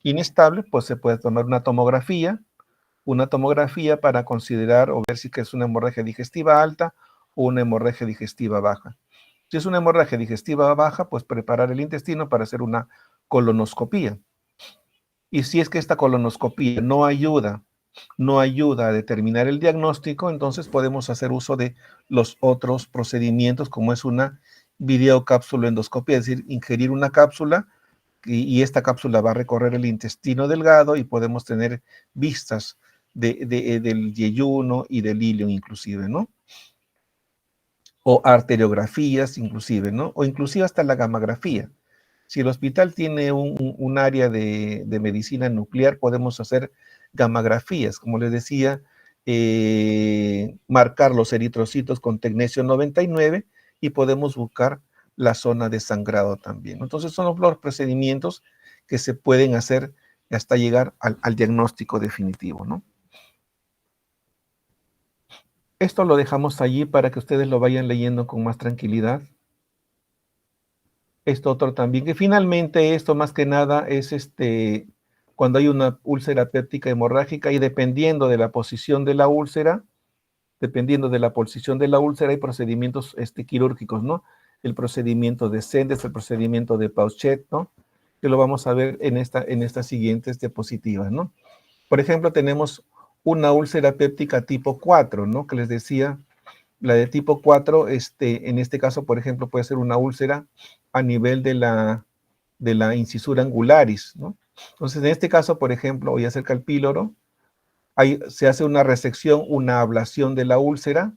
inestable, pues se puede tomar una tomografía para considerar o ver si es una hemorragia digestiva alta o una hemorragia digestiva baja. Si es una hemorragia digestiva baja, pues preparar el intestino para hacer una colonoscopía. Y si es que esta colonoscopía no ayuda a determinar el diagnóstico, entonces podemos hacer uso de los otros procedimientos, como es una videocapsuloendoscopía, es decir, ingerir una cápsula y esta cápsula va a recorrer el intestino delgado y podemos tener vistas del yeyuno y del ilion inclusive, ¿no? O arteriografías inclusive, ¿no? O inclusive hasta la gammagrafía. Si el hospital tiene un área de medicina nuclear, podemos hacer gammagrafías, como les decía, marcar los eritrocitos con tecnesio 99 y podemos buscar la zona de sangrado también. Entonces son los procedimientos que se pueden hacer hasta llegar al diagnóstico definitivo, ¿no? Esto lo dejamos allí para que ustedes lo vayan leyendo con más tranquilidad. Esto otro también, que finalmente esto más que nada es cuando hay una úlcera péptica hemorrágica y dependiendo de la posición de la úlcera, hay procedimientos quirúrgicos, ¿no? El procedimiento de Sendes, el procedimiento de Pauchet, ¿no? Que lo vamos a ver en estas siguientes diapositivas, ¿no? Por ejemplo, tenemos una úlcera péptica tipo 4, ¿no? Que les decía, la de tipo 4, en este caso, por ejemplo, puede ser una úlcera a nivel de la incisura angularis, ¿no? Entonces, en este caso, por ejemplo, voy acerca al píloro, se hace una resección, una ablación de la úlcera,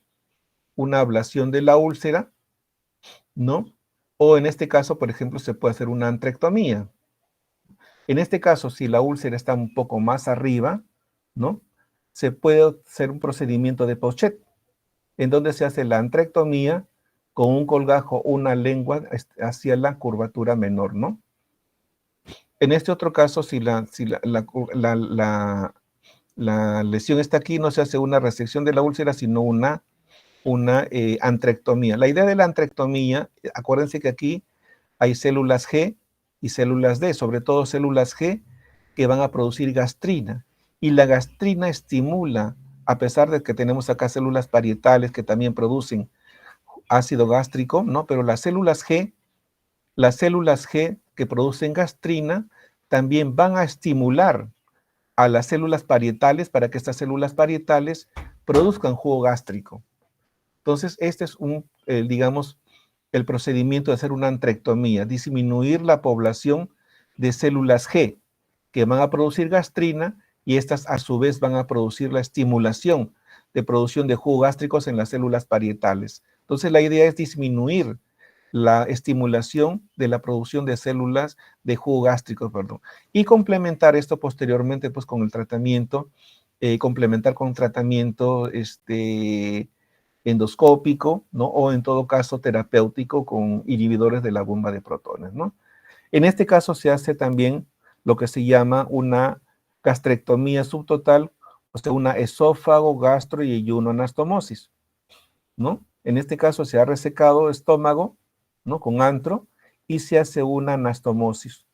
¿no? O en este caso, por ejemplo, se puede hacer una antrectomía. En este caso, si la úlcera está un poco más arriba, ¿no? Se puede hacer un procedimiento de Pauchet, en donde se hace la antrectomía con un colgajo, una lengua hacia la curvatura menor, ¿no? En este otro caso, si la lesión está aquí, no se hace una resección de la úlcera, sino una antrectomía. La idea de la antrectomía, acuérdense que aquí hay células G y células D, sobre todo células G que van a producir gastrina. Y la gastrina estimula, a pesar de que tenemos acá células parietales que también producen ácido gástrico, ¿no? Pero las células G que producen gastrina también van a estimular a las células parietales para que estas células parietales produzcan jugo gástrico. Entonces, este es digamos, el procedimiento de hacer una antrectomía, disminuir la población de células G que van a producir gastrina y estas a su vez van a producir la estimulación de producción de jugo gástricos en las células parietales. Entonces, la idea es disminuir la estimulación de la producción de células de jugo gástrico, perdón, y complementar esto posteriormente pues con el tratamiento, complementar con tratamiento endoscópico, ¿no? O en todo caso terapéutico con inhibidores de la bomba de protones, ¿no? En este caso se hace también lo que se llama una gastrectomía subtotal, o sea, una esófago, gastro y anastomosis, ¿no? En este caso se ha resecado estómago, ¿no? Con antro y se hace una anastomosis.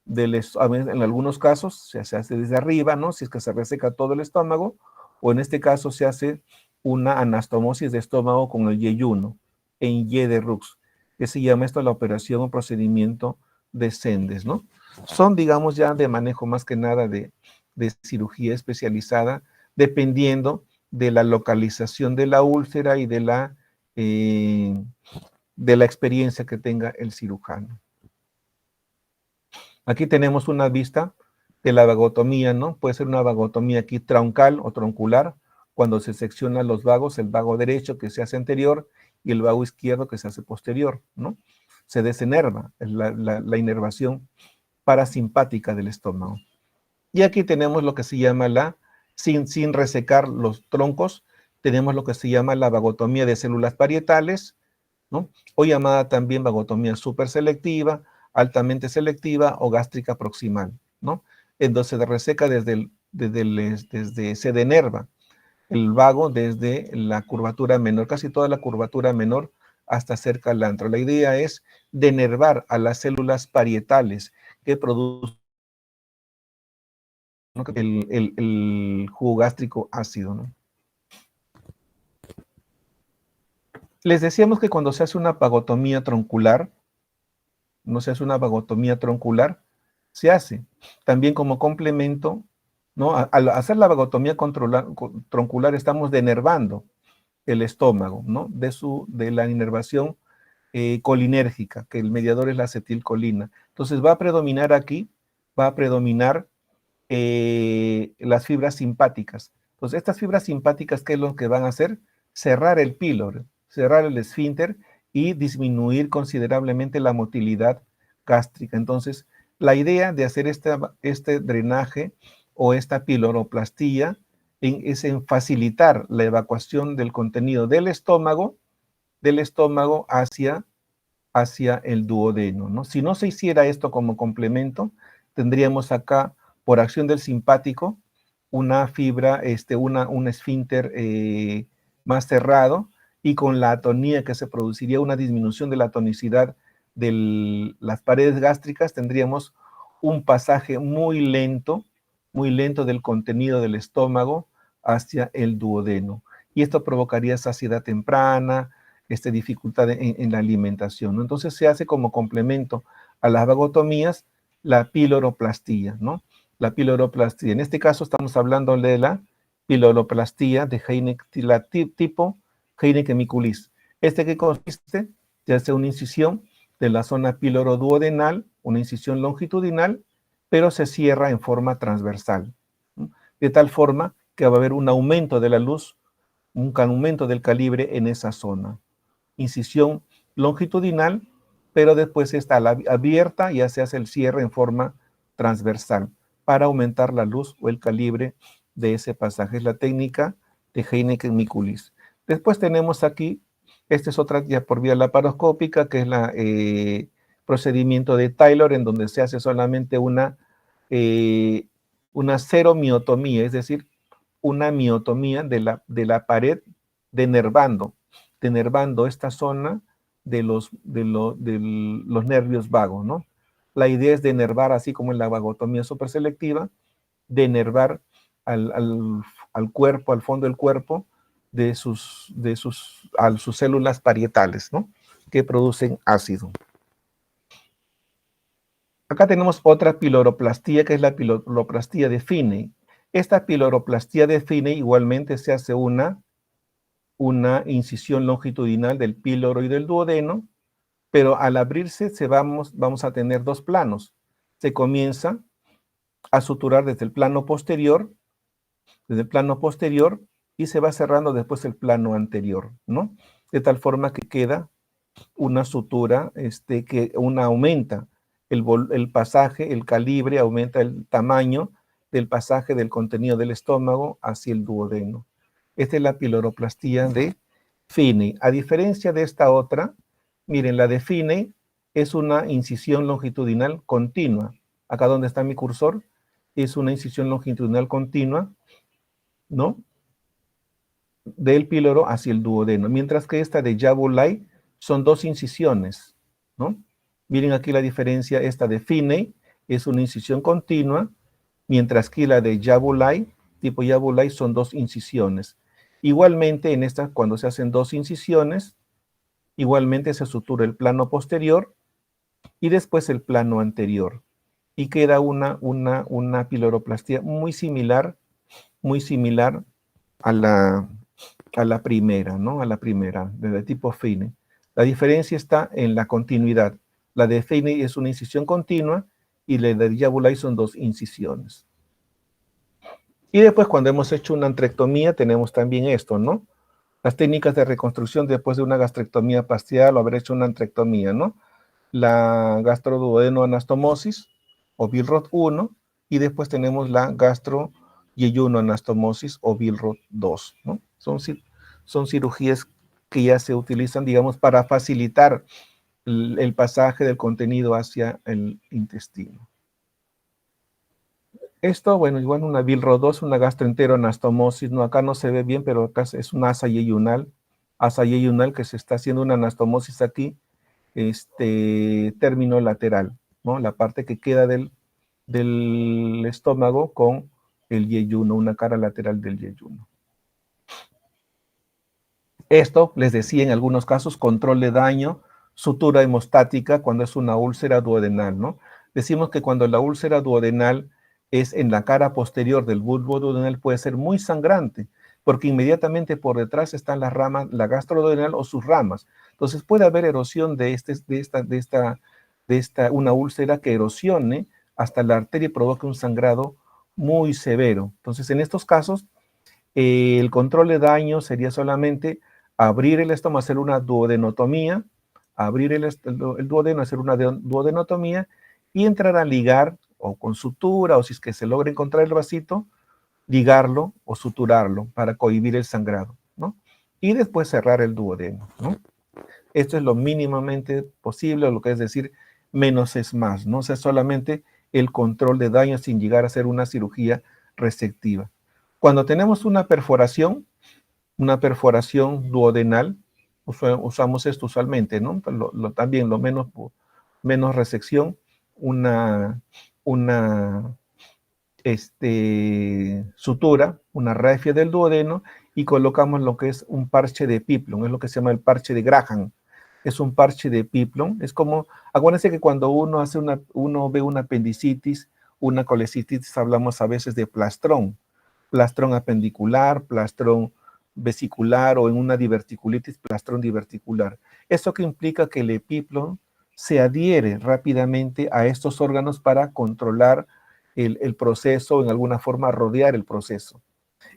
En algunos casos se hace desde arriba, ¿no? Si es que se reseca todo el estómago, o en este caso se hace una anastomosis de estómago con el yeyuno, en Y de Rux, que se llama esto la operación o procedimiento de Sendes, ¿no? Son, digamos, ya de manejo más que nada de cirugía especializada, dependiendo de la localización de la úlcera y de la experiencia que tenga el cirujano. Aquí tenemos una vista de la vagotomía, ¿no? Puede ser una vagotomía aquí troncal o troncular, cuando se seccionan los vagos, el vago derecho que se hace anterior y el vago izquierdo que se hace posterior, ¿no? Se desenerva, la inervación parasimpática del estómago. Y aquí tenemos lo que se llama sin resecar los troncos, tenemos lo que se llama la vagotomía de células parietales, ¿no? O llamada también vagotomía superselectiva, altamente selectiva o gástrica proximal, ¿no? Entonces se reseca se denerva el vago desde la curvatura menor, casi toda la curvatura menor hasta cerca al antro. La idea es denervar a las células parietales que producen, ¿no? el jugo gástrico ácido, ¿no? Les decíamos que cuando se hace una vagotomía troncular, no se hace una vagotomía troncular, se hace también como complemento, ¿no? Al hacer la vagotomía troncular estamos denervando el estómago, ¿no? De la inervación colinérgica, que el mediador es la acetilcolina. Entonces va a predominar aquí, va a predominar las fibras simpáticas. Entonces estas fibras simpáticas, ¿qué es lo que van a hacer? Cerrar el píloro, cerrar el esfínter y disminuir considerablemente la motilidad gástrica. Entonces, la idea de hacer este drenaje o esta piloroplastia es en facilitar la evacuación del contenido del estómago hacia el duodeno, ¿no? Si no se hiciera esto como complemento, tendríamos acá, por acción del simpático, una fibra, un esfínter más cerrado, y con la atonía que se produciría, una disminución de la tonicidad de las paredes gástricas, tendríamos un pasaje muy lento del contenido del estómago hacia el duodeno. Y esto provocaría saciedad temprana, dificultad en la alimentación, ¿no? Entonces se hace como complemento a las vagotomías la piloroplastía, ¿no? La piloroplastía. En este caso estamos hablando de la piloroplastía de tipo Heineken Miculis. ¿Qué consiste? Se hace una incisión de la zona piloroduodenal, una incisión longitudinal, pero se cierra en forma transversal, ¿no? De tal forma que va a haber un aumento de la luz, un aumento del calibre en esa zona. Incisión longitudinal, pero después está abierta y ya se hace el cierre en forma transversal para aumentar la luz o el calibre de ese pasaje. Es la técnica de Heineken Miculis. Después tenemos aquí, esta es otra ya por vía laparoscópica, que es el procedimiento de Taylor, en donde se hace solamente una seromiotomía, es decir, una miotomía de la pared denervando esta zona de los nervios vagos, ¿no? La idea es denervar, así como en la vagotomía superselectiva, denervar al cuerpo, al fondo del cuerpo, de sus células parietales, ¿no? Que producen ácido. Acá tenemos otra piloroplastía, que es la piloroplastía de Finney. Esta piloroplastía de Finney igualmente se hace una incisión longitudinal del píloro y del duodeno, pero al abrirse vamos a tener dos planos. Se comienza a suturar desde el plano posterior, y se va cerrando después el plano anterior, ¿no? De tal forma que queda una sutura que aumenta el pasaje, el calibre, aumenta el tamaño del pasaje del contenido del estómago hacia el duodeno. Esta es la piloroplastia de Finney. A diferencia de esta otra, miren, la de Finney es una incisión longitudinal continua. Acá donde está mi cursor, es una incisión longitudinal continua, ¿no? Del píloro hacia el duodeno, mientras que esta de Jabulai son dos incisiones, ¿no? Miren aquí la diferencia, esta de Finney es una incisión continua, mientras que la de Jabulai, tipo Jabulai, son dos incisiones. Igualmente, en esta, cuando se hacen dos incisiones, igualmente se sutura el plano posterior y después el plano anterior. Y queda una piloroplastia muy similar a la primera, ¿no? A la primera, de tipo Finney. La diferencia está en la continuidad. La de Finney es una incisión continua y la de Jabulai son dos incisiones. Y después, cuando hemos hecho una antrectomía, tenemos también esto, ¿no? Las técnicas de reconstrucción después de una gastrectomía parcial o haber hecho una antrectomía, ¿no? La gastroduodenoanastomosis o Billroth 1 y después tenemos la gastroyeyunoanastomosis o Billroth 2, ¿no? Son cirugías que ya se utilizan, digamos, para facilitar el pasaje del contenido hacia el intestino. Esto, bueno, igual una Billroth 2, una gastroenteroanastomosis, no, acá no se ve bien, pero acá es una asa yeyunal que se está haciendo una anastomosis aquí, término lateral, ¿no? La parte que queda del estómago con el yeyuno, una cara lateral del yeyuno. Esto, les decía, en algunos casos, control de daño, sutura hemostática cuando es una úlcera duodenal, ¿no? Decimos que cuando la úlcera duodenal es en la cara posterior del bulbo duodenal puede ser muy sangrante, porque inmediatamente por detrás están las ramas, la gastroduodenal o sus ramas. Entonces puede haber erosión de una úlcera que erosione hasta la arteria y provoque un sangrado muy severo. Entonces, en estos casos, el control de daño sería solamente abrir el estómago, hacer una duodenotomía, abrir el duodeno, hacer una duodenotomía y entrar a ligar o con sutura o si es que se logra encontrar el vasito, ligarlo o suturarlo para cohibir el sangrado, ¿no? Y después cerrar el duodeno, ¿no? Esto es lo mínimamente posible, lo que es decir, menos es más, ¿no? O sea, solamente el control de daño sin llegar a hacer una cirugía resectiva. Cuando tenemos una perforación duodenal, usamos esto usualmente, ¿no? También lo menos resección, una sutura, una rafia del duodeno y colocamos lo que es un parche de Piplon, es lo que se llama el parche de Graham. Es un parche de Piplon, es como, acuérdense que cuando uno ve una apendicitis, una colecitis, hablamos a veces de plastrón apendicular, plastrón vesicular o en una diverticulitis, plastrón diverticular. Eso que implica que el epiplon se adhiere rápidamente a estos órganos para controlar el proceso, en alguna forma rodear el proceso.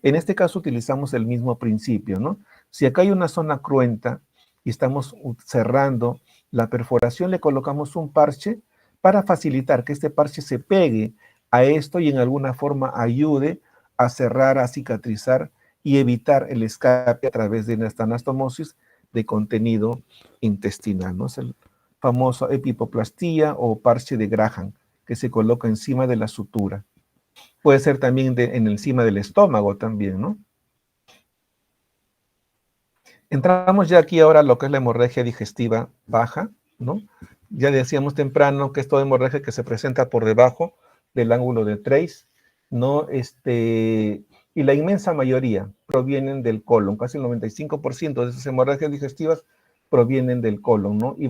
En este caso utilizamos el mismo principio, ¿no? Si acá hay una zona cruenta y estamos cerrando la perforación, le colocamos un parche para facilitar que este parche se pegue a esto y en alguna forma ayude a cerrar, a cicatrizar y evitar el escape a través de esta anastomosis de contenido intestinal, ¿no? Es el famoso epipoplastía o parche de Graham, que se coloca encima de la sutura. Puede ser también encima del estómago también, ¿no? Entramos ya aquí ahora a lo que es la hemorragia digestiva baja, ¿no? Ya decíamos temprano que es toda hemorragia que se presenta por debajo del ángulo de Treis, ¿no? Y la inmensa mayoría provienen del colon, casi el 95% de esas hemorragias digestivas provienen del colon, ¿no? Y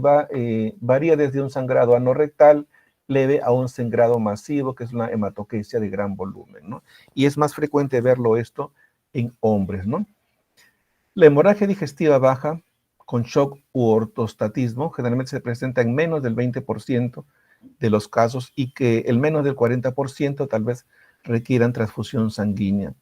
varía desde un sangrado anorrectal leve a un sangrado masivo, que es una hematoquesia de gran volumen, ¿no? Y es más frecuente verlo esto en hombres, ¿no? La hemorragia digestiva baja con shock u ortostatismo generalmente se presenta en menos del 20% de los casos y que el menos del 40% tal vez requieran transfusión sanguínea.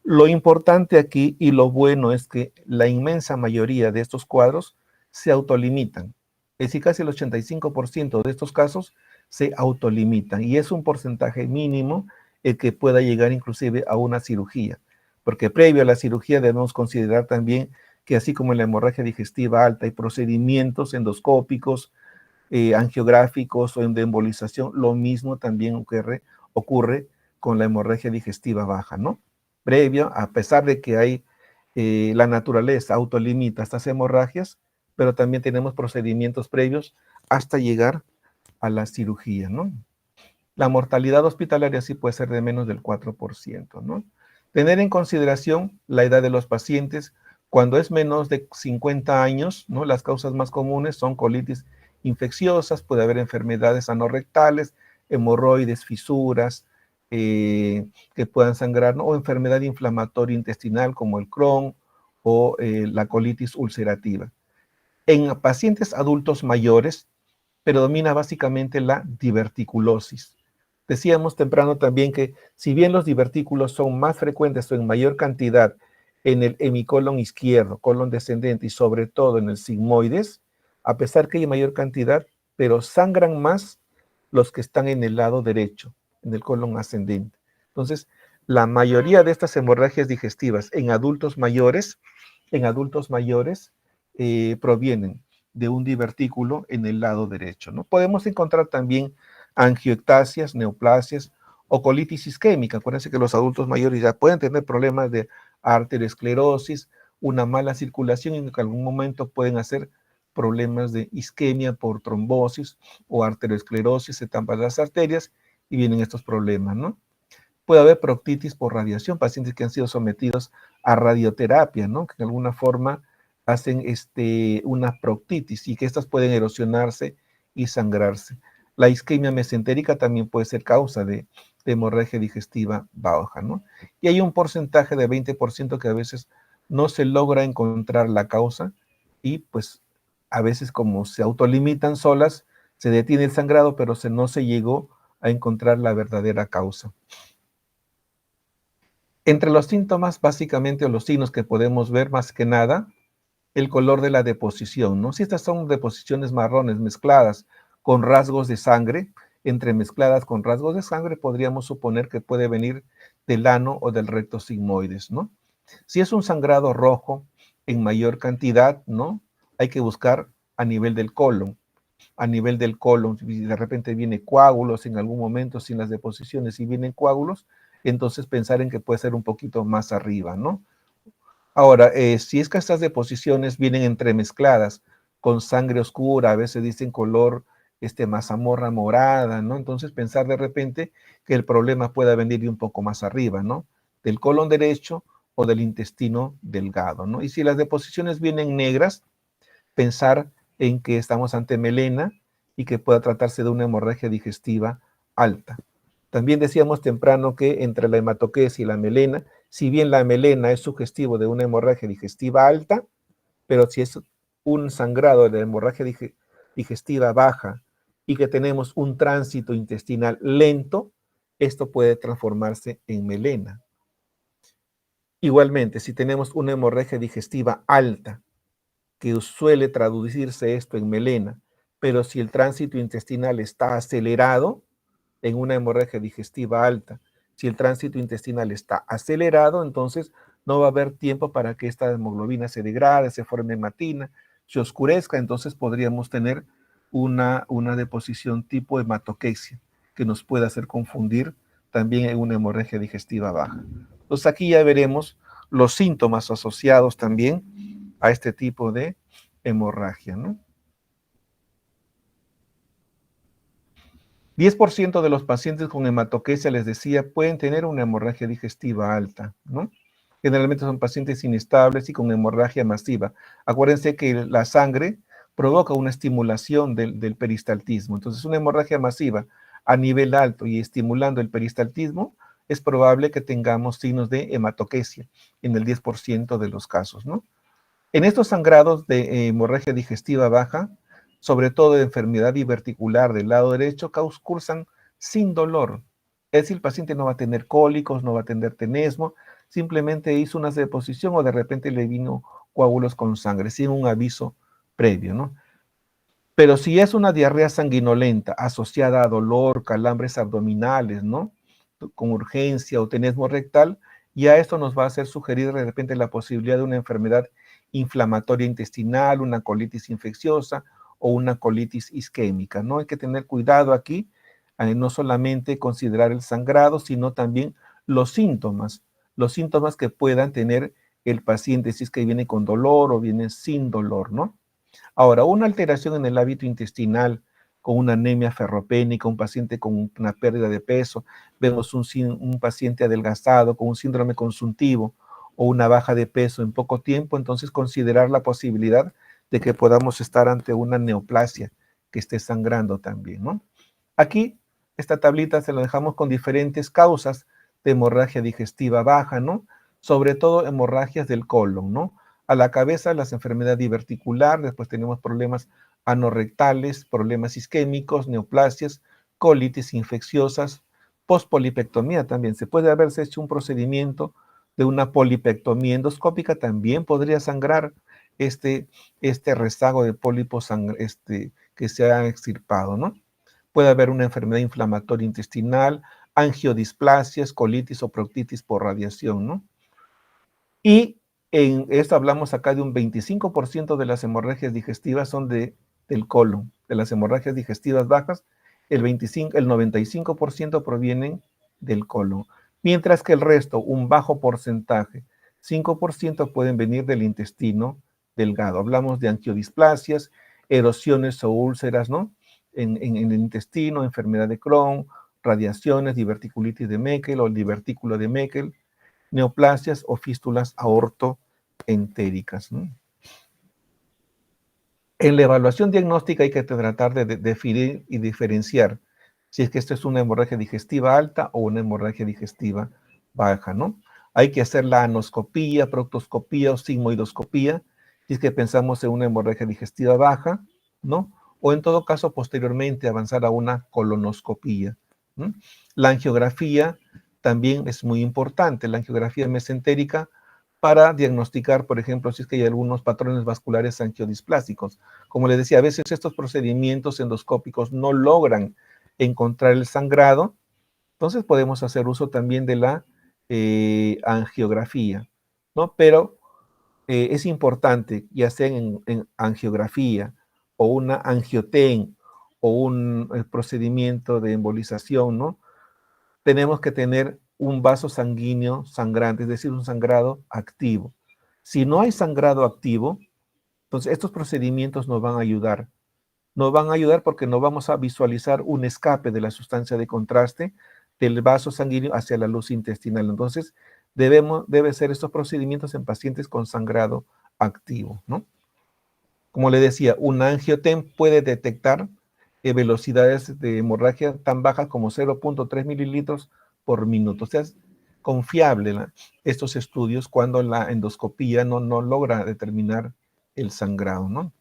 Lo importante aquí y lo bueno es que la inmensa mayoría de estos cuadros se autolimitan. Es decir, casi el 85% de estos casos se autolimitan y es un porcentaje mínimo el que pueda llegar inclusive a una cirugía, porque previo a la cirugía debemos considerar también que así como en la hemorragia digestiva alta hay procedimientos endoscópicos, angiográficos o de embolización, lo mismo también ocurre con la hemorragia digestiva baja, ¿no? Previo, a pesar de que hay la naturaleza autolimita estas hemorragias, pero también tenemos procedimientos previos hasta llegar a la cirugía, ¿no? La mortalidad hospitalaria sí puede ser de menos del 4%, ¿no? Tener en consideración la edad de los pacientes. Cuando es menos de 50 años, ¿no? Las causas más comunes son colitis infecciosas, puede haber enfermedades anorrectales, hemorroides, fisuras, que puedan sangrar, ¿no? O enfermedad inflamatoria intestinal como el Crohn o la colitis ulcerativa. En pacientes adultos mayores predomina básicamente la diverticulosis. Decíamos temprano también que si bien los divertículos son más frecuentes o en mayor cantidad en el hemicolon izquierdo, colon descendente y sobre todo en el sigmoides, a pesar que hay mayor cantidad, pero sangran más los que están en el lado derecho, en el colon ascendente. Entonces, la mayoría de estas hemorragias digestivas en adultos mayores provienen de un divertículo en el lado derecho, ¿no? Podemos encontrar también angioectasias, neoplasias o colitis isquémica. Acuérdense que los adultos mayores ya pueden tener problemas de arteriosclerosis, una mala circulación y en algún momento pueden hacer problemas de isquemia por trombosis o arteriosclerosis, se tampan las arterias y vienen estos problemas, ¿no? Puede haber proctitis por radiación, pacientes que han sido sometidos a radioterapia, ¿no? Que de alguna forma hacen una proctitis y que estas pueden erosionarse y sangrarse. La isquemia mesentérica también puede ser causa de hemorragia digestiva baja, ¿no? Y hay un porcentaje de 20% que a veces no se logra encontrar la causa y pues a veces como se autolimitan solas, se detiene el sangrado, pero no se llegó a encontrar la verdadera causa. Entre los síntomas, básicamente, o los signos que podemos ver más que nada, el color de la deposición, ¿no? Si estas son deposiciones marrones mezcladas con rasgos de sangre, entremezcladas con rasgos de sangre, podríamos suponer que puede venir del ano o del recto sigmoides, ¿no? Si es un sangrado rojo en mayor cantidad, ¿no? Hay que buscar a nivel del colon. A nivel del colon, si de repente viene coágulos en algún momento sin las deposiciones, si vienen coágulos, entonces pensar en que puede ser un poquito más arriba, ¿no? Ahora, si es que estas deposiciones vienen entremezcladas con sangre oscura, a veces dicen color mazamorra morada, ¿no? Entonces pensar de repente que el problema pueda venir de un poco más arriba, ¿no? Del colon derecho o del intestino delgado, ¿no? Y si las deposiciones vienen negras, pensar en que estamos ante melena y que pueda tratarse de una hemorragia digestiva alta. También decíamos temprano que entre la hematoquesia y la melena, si bien la melena es sugestivo de una hemorragia digestiva alta, pero si es un sangrado de hemorragia digestiva baja y que tenemos un tránsito intestinal lento, esto puede transformarse en melena. Igualmente, si tenemos una hemorragia digestiva alta, que suele traducirse esto en melena, pero si el tránsito intestinal está acelerado, en una hemorragia digestiva alta, si el tránsito intestinal está acelerado, entonces no va a haber tiempo para que esta hemoglobina se degrade, se forme hematina, se oscurezca, entonces podríamos tener una deposición tipo hematoquesia, que nos puede hacer confundir también en una hemorragia digestiva baja. Entonces aquí ya veremos los síntomas asociados también a este tipo de hemorragia, ¿no? 10% de los pacientes con hematoquesia, les decía, pueden tener una hemorragia digestiva alta, ¿no? Generalmente son pacientes inestables y con hemorragia masiva. Acuérdense que la sangre provoca una estimulación del peristaltismo. Entonces, una hemorragia masiva a nivel alto y estimulando el peristaltismo, es probable que tengamos signos de hematoquesia en el 10% de los casos, ¿no? En estos sangrados de hemorragia digestiva baja, sobre todo de enfermedad diverticular del lado derecho, cursan sin dolor. Es decir, el paciente no va a tener cólicos, no va a tener tenesmo, simplemente hizo una deposición o de repente le vino coágulos con sangre, sin un aviso previo, ¿no? Pero si es una diarrea sanguinolenta asociada a dolor, calambres abdominales, ¿no? Con urgencia o tenesmo rectal, ya esto nos va a hacer sugerir de repente la posibilidad de una enfermedad inflamatoria intestinal, una colitis infecciosa o una colitis isquémica, ¿no? Hay que tener cuidado aquí, no solamente considerar el sangrado, sino también los síntomas que puedan tener el paciente, si es que viene con dolor o viene sin dolor, ¿no? Ahora, una alteración en el hábito intestinal con una anemia ferropénica, un paciente con una pérdida de peso, vemos un paciente adelgazado con un síndrome consuntivo o una baja de peso en poco tiempo, entonces considerar la posibilidad de que podamos estar ante una neoplasia que esté sangrando también, ¿no? Aquí, esta tablita se la dejamos con diferentes causas de hemorragia digestiva baja, ¿no? Sobre todo hemorragias del colon, ¿no? A la cabeza, las enfermedades diverticular, después tenemos problemas anorrectales, problemas isquémicos, neoplasias, colitis infecciosas, pospolipectomía también. Se puede haberse hecho un procedimiento de una polipectomía endoscópica, también podría sangrar este rezago de pólipos que se han extirpado, ¿no? Puede haber una enfermedad inflamatoria intestinal, angiodisplasias, colitis o proctitis por radiación, ¿no? Y en esto hablamos acá de un 25% de las hemorragias digestivas son del colon, de las hemorragias digestivas bajas, el 95% provienen del colon, mientras que el resto, un bajo porcentaje, 5% pueden venir del intestino delgado. Hablamos de angiodisplasias, erosiones o úlceras, ¿no? En el intestino, enfermedad de Crohn, radiaciones, diverticulitis de Meckel o el divertículo de Meckel, neoplasias o fístulas aortoentéricas, ¿no? En la evaluación diagnóstica hay que tratar de definir y diferenciar si es que esto es una hemorragia digestiva alta o una hemorragia digestiva baja, ¿no? Hay que hacer la anoscopía, proctoscopía o sigmoidoscopía si es que pensamos en una hemorragia digestiva baja, ¿no? O en todo caso, posteriormente avanzar a una colonoscopía, ¿no? La angiografía también es muy importante, la angiografía mesentérica para diagnosticar, por ejemplo, si es que hay algunos patrones vasculares angiodisplásicos. Como les decía, a veces estos procedimientos endoscópicos no logran encontrar el sangrado, entonces podemos hacer uso también de la angiografía, ¿no? Pero es importante, ya sea en angiografía o una angioten o un procedimiento de embolización, ¿no? Tenemos que tener un vaso sanguíneo sangrante, es decir, un sangrado activo. Si no hay sangrado activo, entonces estos procedimientos nos van a ayudar. Nos van a ayudar porque no vamos a visualizar un escape de la sustancia de contraste del vaso sanguíneo hacia la luz intestinal. Entonces, debe ser estos procedimientos en pacientes con sangrado activo, ¿no? Como le decía, un angioten puede detectar velocidades de hemorragia tan bajas como 0.3 mililitros por minuto. O sea, es confiable estos estudios cuando la endoscopía no logra determinar el sangrado, ¿no?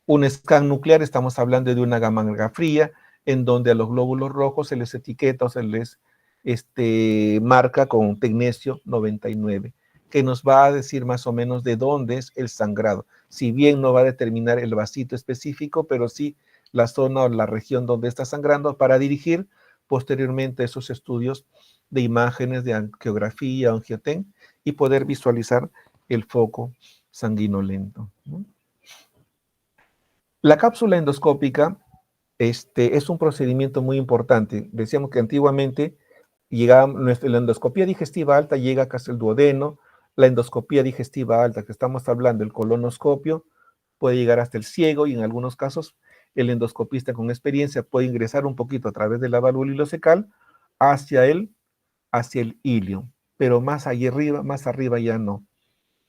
Un scan nuclear, estamos hablando de una gamma fría, en donde a los glóbulos rojos se les etiqueta o se les marca con tecnesio 99, que nos va a decir más o menos de dónde es el sangrado. Si bien no va a determinar el vasito específico, pero sí la zona o la región donde está sangrando para dirigir posteriormente esos estudios de imágenes de angiografía, angioten, y poder visualizar el foco sanguinolento, ¿no? La cápsula endoscópica es un procedimiento muy importante. Decíamos que antiguamente la endoscopía digestiva alta llega casi al duodeno, la endoscopía digestiva alta, que estamos hablando, el colonoscopio, puede llegar hasta el ciego y en algunos casos el endoscopista con experiencia puede ingresar un poquito a través de la válvula ileocecal hacia el ilio, pero más arriba ya no.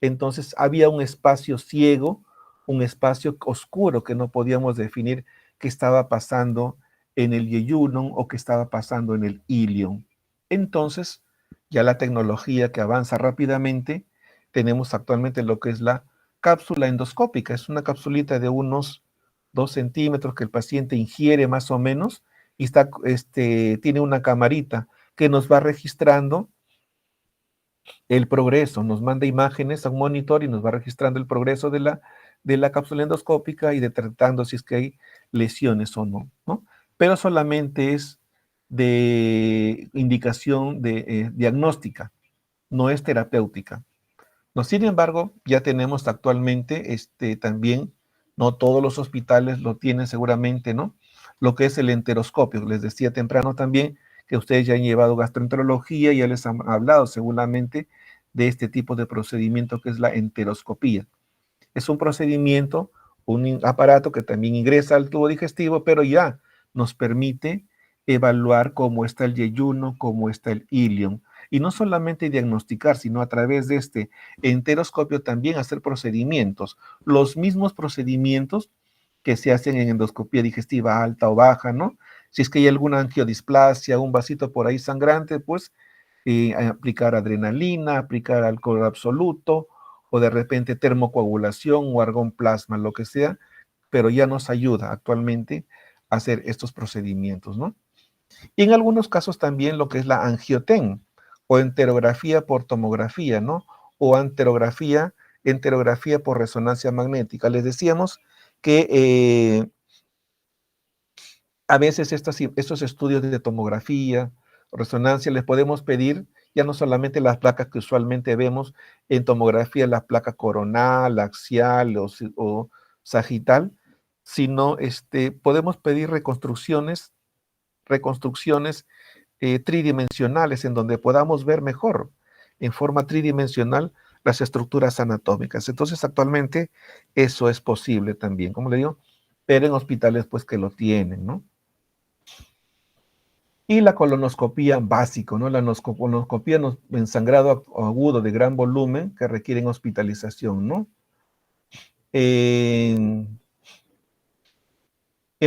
Entonces había un espacio ciego, un espacio oscuro que no podíamos definir qué estaba pasando en el yeyunum o qué estaba pasando en el ilium. Entonces, ya la tecnología que avanza rápidamente, tenemos actualmente lo que es la cápsula endoscópica. Es una capsulita de unos 2 centímetros que el paciente ingiere más o menos y tiene una camarita que nos va registrando el progreso, nos manda imágenes a un monitor y nos va registrando el progreso de de la cápsula endoscópica y detectando si es que hay lesiones o no, ¿no? Pero solamente es de indicación de diagnóstica, no es terapéutica. No, sin embargo, ya tenemos actualmente también, no todos los hospitales lo tienen seguramente, ¿no? Lo que es el enteroscopio. Les decía temprano también que ustedes ya han llevado gastroenterología, ya les han hablado seguramente de este tipo de procedimiento que es la enteroscopía. Es un procedimiento, un aparato que también ingresa al tubo digestivo, pero ya nos permite evaluar cómo está el yeyuno, cómo está el ilion. Y no solamente diagnosticar, sino a través de este enteroscopio también hacer procedimientos. Los mismos procedimientos que se hacen en endoscopía digestiva alta o baja, ¿no? Si es que hay alguna angiodisplasia, un vasito por ahí sangrante, pues aplicar adrenalina, aplicar alcohol absoluto, o de repente termocoagulación o argón plasma, lo que sea, pero ya nos ayuda actualmente a hacer estos procedimientos, ¿no? Y en algunos casos también lo que es la angioten o enterografía por tomografía, ¿no? O enterografía por resonancia magnética. Les decíamos que a veces estos estudios de tomografía, resonancia, les podemos pedir ya no solamente las placas que usualmente vemos en tomografía, la placa coronal, axial o sagital, sino podemos pedir reconstrucciones tridimensionales en donde podamos ver mejor en forma tridimensional las estructuras anatómicas. Entonces, actualmente eso es posible también, como le digo, pero en hospitales pues que lo tienen, ¿no? Y la colonoscopía básico, ¿no? La colonoscopía en sangrado agudo de gran volumen que requieren hospitalización, ¿no? En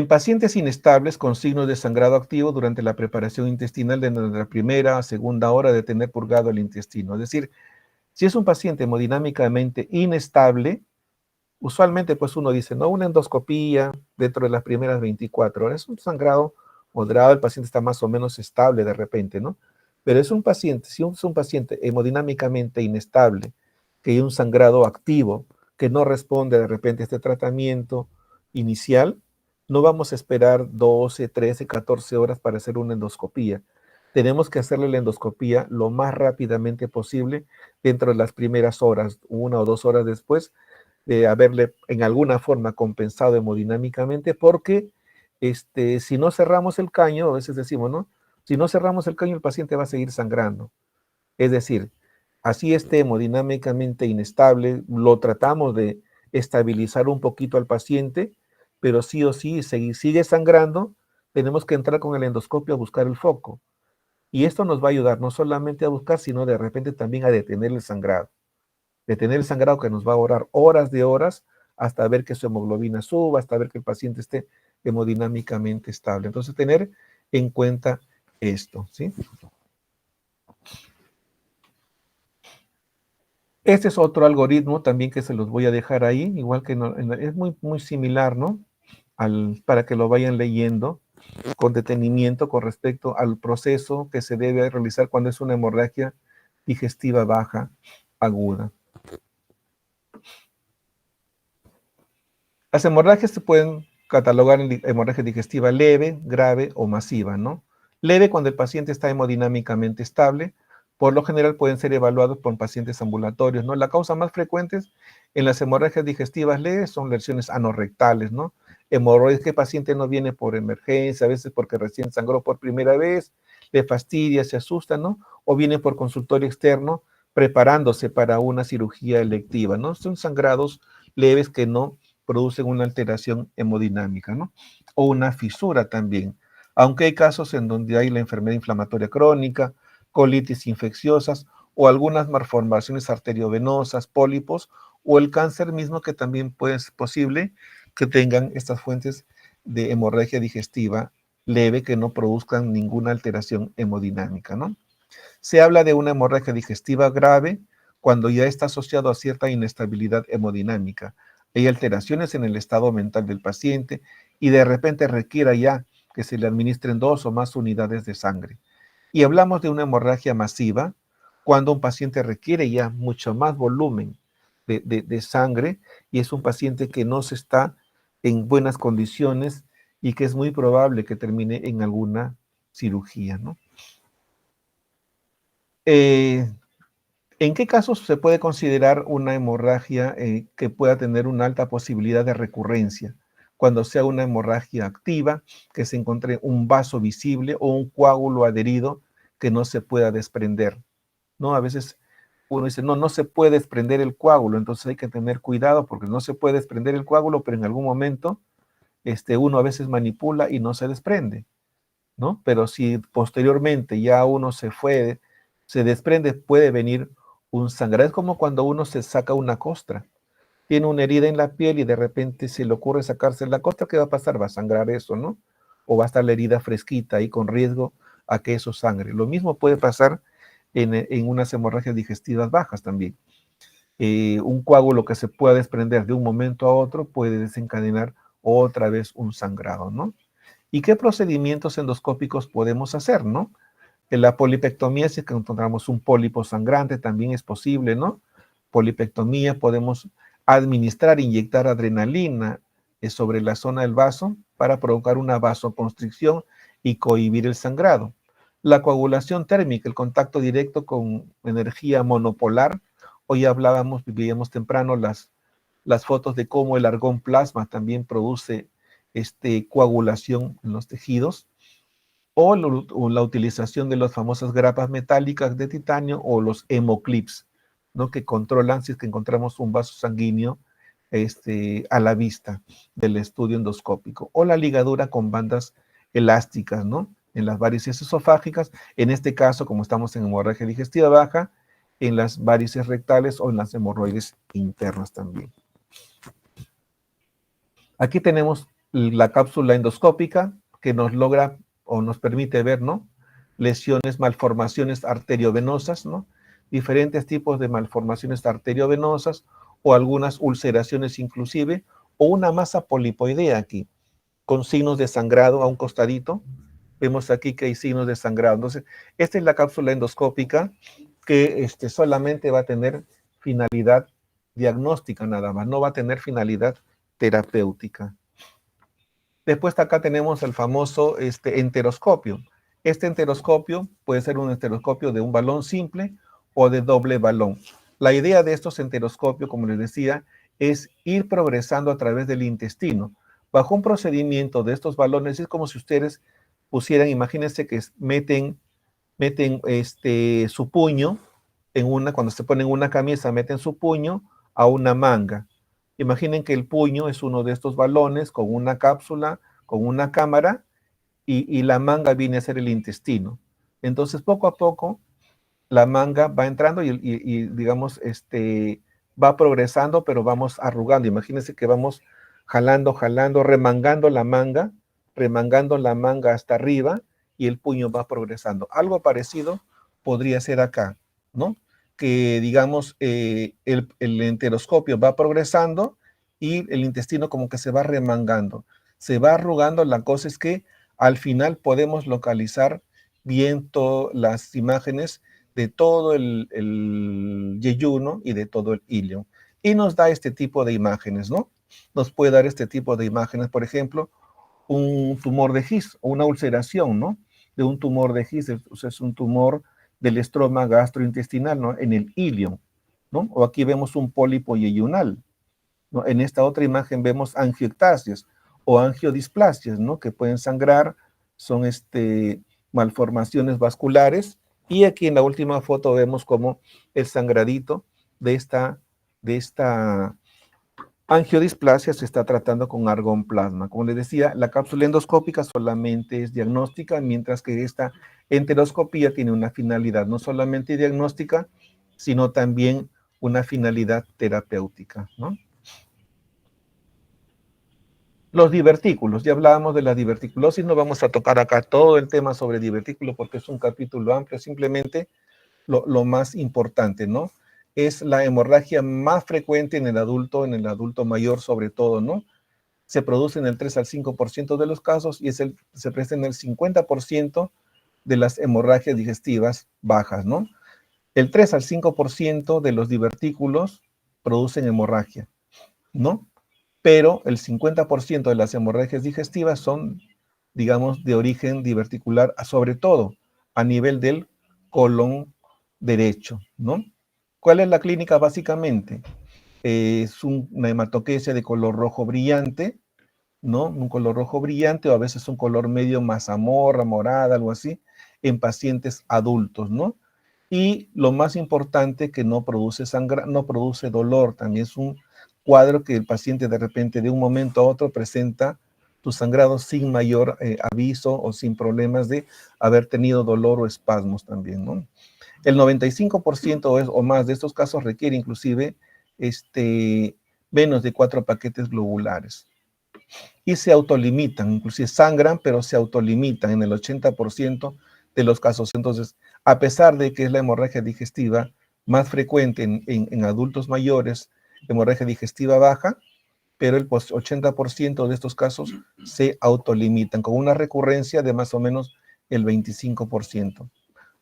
pacientes inestables con signos de sangrado activo durante la preparación intestinal de la primera a segunda hora de tener purgado el intestino. Es decir, si es un paciente hemodinámicamente inestable, usualmente pues uno dice, no, una endoscopía dentro de las primeras 24 horas, es un sangrado moderado, el paciente está más o menos estable de repente, ¿no? Pero es un paciente, si es un paciente hemodinámicamente inestable, que hay un sangrado activo, que no responde de repente a este tratamiento inicial, no vamos a esperar 12, 13, 14 horas para hacer una endoscopía. Tenemos que hacerle la endoscopía lo más rápidamente posible dentro de las primeras horas, 1 o 2 horas después, de haberle en alguna forma compensado hemodinámicamente, porque si no cerramos el caño, a veces decimos, ¿no? Si no cerramos el caño, el paciente va a seguir sangrando. Es decir, así esté hemodinámicamente inestable, lo tratamos de estabilizar un poquito al paciente, pero sí o sí, sigue sangrando, tenemos que entrar con el endoscopio a buscar el foco. Y esto nos va a ayudar no solamente a buscar, sino de repente también a detener el sangrado. Detener el sangrado que nos va a ahorrar horas de horas hasta ver que su hemoglobina suba, hasta ver que el paciente esté hemodinámicamente estable. Entonces, tener en cuenta esto, ¿sí? Este es otro algoritmo también que se los voy a dejar ahí, igual que es muy similar, ¿no? Para que lo vayan leyendo con detenimiento con respecto al proceso que se debe realizar cuando es una hemorragia digestiva baja aguda. Las hemorragias se pueden catalogar en hemorragia digestiva leve, grave o masiva, ¿no? Leve cuando el paciente está hemodinámicamente estable, por lo general pueden ser evaluados por pacientes ambulatorios, ¿no? La causa más frecuente en las hemorragias digestivas leves son lesiones anorrectales, ¿no? Hemorroides que el paciente no viene por emergencia, a veces porque recién sangró por primera vez, le fastidia, se asusta, ¿no? O viene por consultorio externo preparándose para una cirugía electiva, ¿no? Son sangrados leves que no producen una alteración hemodinámica, ¿no? O una fisura también. Aunque hay casos en donde hay la enfermedad inflamatoria crónica, colitis infecciosas o algunas malformaciones arteriovenosas, pólipos o el cáncer mismo que también puede ser posible que tengan estas fuentes de hemorragia digestiva leve que no produzcan ninguna alteración hemodinámica, ¿no? Se habla de una hemorragia digestiva grave cuando ya está asociado a cierta inestabilidad hemodinámica. Hay alteraciones en el estado mental del paciente y de repente requiera ya que se le administren 2 o más unidades de sangre. Y hablamos de una hemorragia masiva cuando un paciente requiere ya mucho más volumen de sangre, y es un paciente que no se está en buenas condiciones y que es muy probable que termine en alguna cirugía, ¿no? ¿En qué casos se puede considerar una hemorragia que pueda tener una alta posibilidad de recurrencia? Cuando sea una hemorragia activa, que se encuentre un vaso visible o un coágulo adherido que no se pueda desprender, ¿no? A veces uno dice, no se puede desprender el coágulo, entonces hay que tener cuidado porque no se puede desprender el coágulo, pero en algún momento uno a veces manipula y no se desprende, ¿no? Pero si posteriormente ya uno se desprende, puede venir un sangrado. Es como cuando uno se saca una costra. Tiene una herida en la piel y de repente se le ocurre sacarse la costra, ¿qué va a pasar? Va a sangrar eso, ¿no? O va a estar la herida fresquita ahí con riesgo a que eso sangre. Lo mismo puede pasar en unas hemorragias digestivas bajas también. Un coágulo que se pueda desprender de un momento a otro puede desencadenar otra vez un sangrado, ¿no? ¿Y qué procedimientos endoscópicos podemos hacer, no? En la polipectomía, si encontramos un pólipo sangrante, también es posible, ¿no? Polipectomía, podemos administrar, inyectar adrenalina sobre la zona del vaso para provocar una vasoconstricción y cohibir el sangrado. La coagulación térmica, el contacto directo con energía monopolar. Hoy vivíamos temprano las fotos de cómo el argón plasma también produce coagulación en los tejidos, o la utilización de las famosas grapas metálicas de titanio o los hemoclips, ¿no? Que controlan si es que encontramos un vaso sanguíneo a la vista del estudio endoscópico, o la ligadura con bandas elásticas, ¿no? En las varices esofágicas, en este caso, como estamos en hemorragia digestiva baja, en las varices rectales o en las hemorroides internas también. Aquí tenemos la cápsula endoscópica que nos logra o nos permite ver, ¿no? Lesiones, malformaciones arteriovenosas, ¿no? Diferentes tipos de malformaciones arteriovenosas o algunas ulceraciones inclusive, o una masa polipoidea aquí, con signos de sangrado a un costadito. Vemos aquí que hay signos de sangrado. Entonces, esta es la cápsula endoscópica que solamente va a tener finalidad diagnóstica nada más, no va a tener finalidad terapéutica. Después acá tenemos el famoso enteroscopio. Este enteroscopio puede ser un enteroscopio de un balón simple o de doble balón. La idea de estos enteroscopios, como les decía, es ir progresando a través del intestino. Bajo un procedimiento de estos balones, es como si ustedes pusieran, imagínense que meten su puño cuando se ponen una camisa, meten su puño a una manga. Imaginen que el puño es uno de estos balones con una cápsula, con una cámara, y la manga viene a ser el intestino. Entonces, poco a poco, la manga va entrando y digamos, va progresando, pero vamos arrugando. Imagínense que vamos jalando, remangando la manga hasta arriba, y el puño va progresando. Algo parecido podría ser acá, ¿no? Que digamos, el enteroscopio va progresando y el intestino como que se va remangando, se va arrugando. La cosa es que al final podemos localizar bien todas las imágenes de todo el yeyuno y de todo el ilion. Y nos da este tipo de imágenes, ¿no? Nos puede dar este tipo de imágenes, por ejemplo, un tumor de His o una ulceración, ¿no? De un tumor de His, o sea, es un tumor del estroma gastrointestinal, ¿no? En el ilion, ¿no? O aquí vemos un pólipo yeyunal, ¿no? En esta otra imagen vemos angioectasias o angiodisplasias, ¿no? Que pueden sangrar, son malformaciones vasculares, y aquí en la última foto vemos como el sangradito de esta angiodisplasia se está tratando con argón plasma. Como les decía, la cápsula endoscópica solamente es diagnóstica, mientras que esta enteroscopía tiene una finalidad no solamente diagnóstica, sino también una finalidad terapéutica, ¿no? Los divertículos, ya hablábamos de la diverticulosis, no vamos a tocar acá todo el tema sobre divertículos porque es un capítulo amplio, simplemente lo más importante, ¿no? Es la hemorragia más frecuente en el adulto mayor sobre todo, ¿no? Se produce en el 3 al 5% de los casos y se presenta en el 50% de las hemorragias digestivas bajas, ¿no? El 3 al 5% de los divertículos producen hemorragia, ¿no? Pero el 50% de las hemorragias digestivas son, digamos, de origen diverticular, sobre todo a nivel del colon derecho, ¿no? ¿Cuál es la clínica básicamente? Es una hematoquesia de color rojo brillante, ¿no? Un color rojo brillante o a veces un color medio mazamorra, morada, algo así, en pacientes adultos, ¿no? Y lo más importante, que no produce sangre, no produce dolor, también es un cuadro que el paciente de repente de un momento a otro presenta tu sangrado sin mayor aviso o sin problemas de haber tenido dolor o espasmos también, ¿no? El 95% o más de estos casos requiere inclusive menos de 4 paquetes globulares. Y se autolimitan, inclusive sangran, pero se autolimitan en el 80% de los casos. Entonces, a pesar de que es la hemorragia digestiva más frecuente en adultos mayores, hemorragia digestiva baja, pero el 80% de estos casos se autolimitan, con una recurrencia de más o menos el 25%.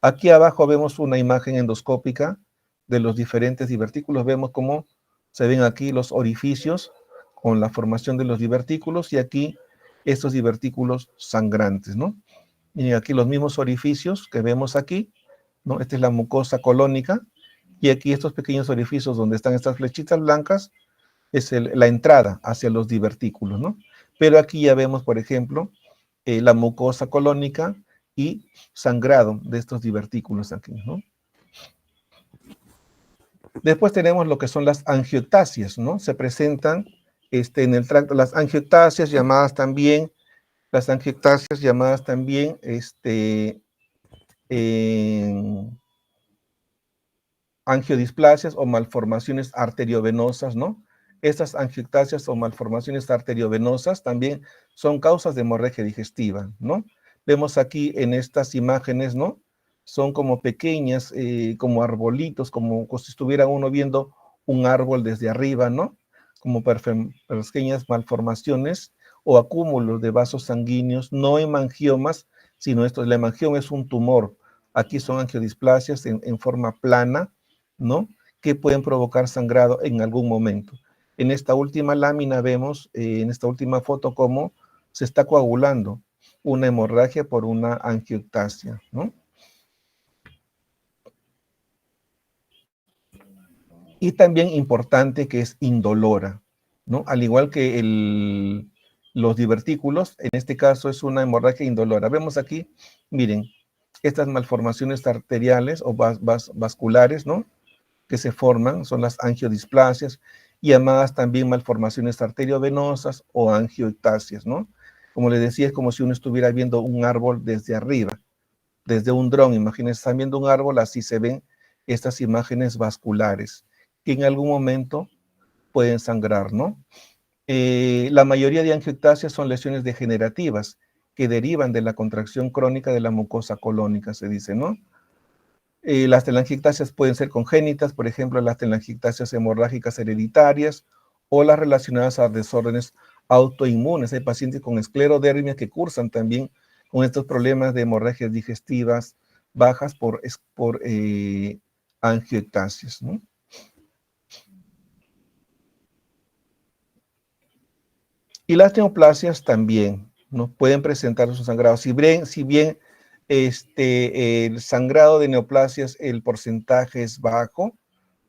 Aquí abajo vemos una imagen endoscópica de los diferentes divertículos. Vemos cómo se ven aquí los orificios con la formación de los divertículos y aquí estos divertículos sangrantes, ¿no? Miren aquí los mismos orificios que vemos aquí, ¿no? Esta es la mucosa colónica y aquí estos pequeños orificios donde están estas flechitas blancas es la entrada hacia los divertículos, ¿no? Pero aquí ya vemos, por ejemplo, la mucosa colónica y sangrado de estos divertículos aquí, ¿no? Después tenemos lo que son las angiectasias, ¿no? Se presentan en el tracto, las angiectasias llamadas también, angiodisplasias o malformaciones arteriovenosas, ¿no? Estas angiectasias o malformaciones arteriovenosas también son causas de hemorragia digestiva, ¿no? Vemos aquí en estas imágenes, ¿no? Son como pequeñas, como arbolitos, como si estuviera uno viendo un árbol desde arriba, ¿no? Como pequeñas malformaciones o acúmulos de vasos sanguíneos, no hemangiomas, sino esto, el hemangioma es un tumor. Aquí son angiodisplasias en forma plana, ¿no? Que pueden provocar sangrado en algún momento. En esta última lámina vemos, en esta última foto, cómo se está coagulando una hemorragia por una angiectasia, ¿no? Y también importante que es indolora, ¿no? Al igual que los divertículos, en este caso es una hemorragia indolora. Vemos aquí, miren, estas malformaciones arteriales o vasculares, ¿no? Que se forman son las angiodisplasias, llamadas también malformaciones arteriovenosas o angioectasias, ¿no? Como les decía, es como si uno estuviera viendo un árbol desde arriba, desde un dron. Imagínense, están viendo un árbol, así se ven estas imágenes vasculares, que en algún momento pueden sangrar, ¿no? La mayoría de angioectasias son lesiones degenerativas que derivan de la contracción crónica de la mucosa colónica, se dice, ¿no? Las telangiectasias pueden ser congénitas, por ejemplo, las telangiectasias hemorrágicas hereditarias o las relacionadas a desórdenes autoinmunes. Hay pacientes con esclerodermia que cursan también con estos problemas de hemorragias digestivas bajas por angioectasias, ¿no? Y las neoplasias también, ¿no? Pueden presentar su sangrado. Si bien el sangrado de neoplasias, el porcentaje es bajo,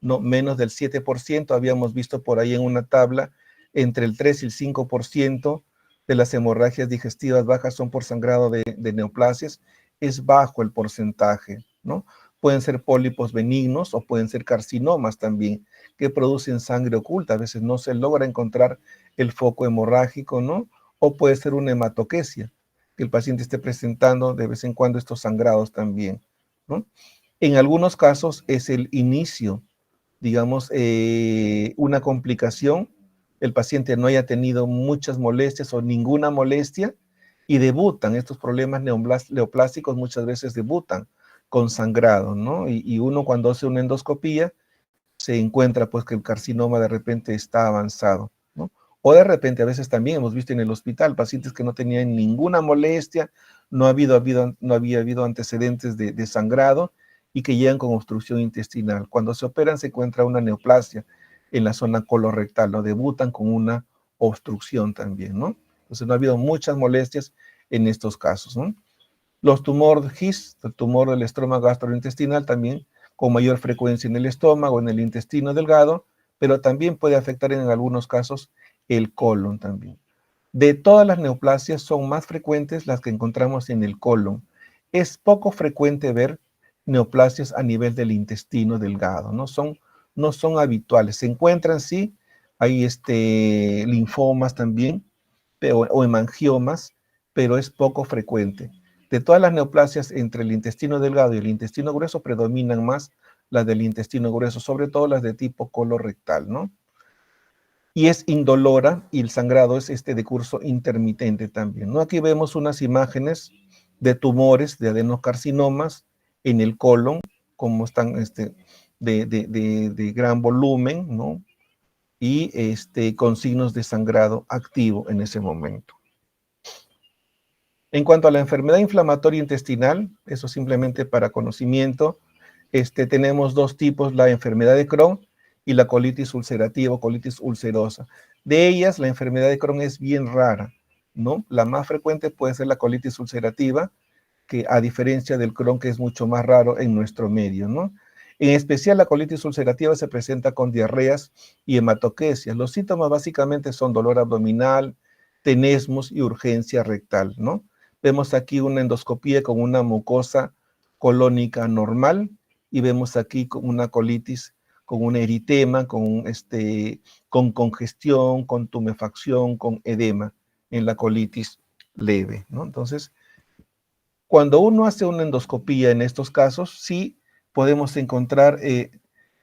no menos del 7%, habíamos visto por ahí en una tabla, entre el 3 y el 5% de las hemorragias digestivas bajas son por sangrado de neoplasias, es bajo el porcentaje, ¿no? Pueden ser pólipos benignos o pueden ser carcinomas también, que producen sangre oculta, a veces no se logra encontrar el foco hemorrágico, ¿no? O puede ser una hematoquesia, que el paciente esté presentando de vez en cuando estos sangrados también, ¿no? En algunos casos es el inicio, digamos, una complicación, el paciente no haya tenido muchas molestias o ninguna molestia y debutan, estos problemas neoplásicos muchas veces debutan con sangrado, ¿no? Y uno cuando hace una endoscopía se encuentra pues que el carcinoma de repente está avanzado, ¿no? O de repente a veces también hemos visto en el hospital pacientes que no tenían ninguna molestia, no había habido antecedentes de sangrado y que llegan con obstrucción intestinal. Cuando se operan se encuentra una neoplasia en la zona colorectal, ¿no? Debutan con una obstrucción también, ¿no? Entonces no ha habido muchas molestias en estos casos, ¿no? Los tumores GIST, el tumor del estroma gastrointestinal, también con mayor frecuencia en el estómago, en el intestino delgado, pero también puede afectar en algunos casos el colon también. De todas las neoplasias son más frecuentes las que encontramos en el colon. Es poco frecuente ver neoplasias a nivel del intestino delgado, no son habituales. Se encuentran, sí, hay linfomas también, o hemangiomas, pero es poco frecuente. De todas las neoplasias entre el intestino delgado y el intestino grueso predominan más las del intestino grueso, sobre todo las de tipo colorectal, ¿no? Y es indolora y el sangrado es de curso intermitente también, ¿no? Aquí vemos unas imágenes de tumores, de adenocarcinomas en el colon, como están de gran volumen, ¿no? Y con signos de sangrado activo en ese momento. En cuanto a la enfermedad inflamatoria intestinal, eso simplemente para conocimiento, tenemos dos tipos, la enfermedad de Crohn y la colitis ulcerativa o colitis ulcerosa. De ellas, la enfermedad de Crohn es bien rara, ¿no? La más frecuente puede ser la colitis ulcerativa, que a diferencia del Crohn, que es mucho más raro en nuestro medio, ¿no? En especial, la colitis ulcerativa se presenta con diarreas y hematoquesias. Los síntomas básicamente son dolor abdominal, tenesmus y urgencia rectal, ¿no? Vemos aquí una endoscopía con una mucosa colónica normal y vemos aquí una colitis con un eritema, con congestión, con tumefacción, con edema en la colitis leve, ¿no? Entonces, cuando uno hace una endoscopía en estos casos, sí podemos encontrar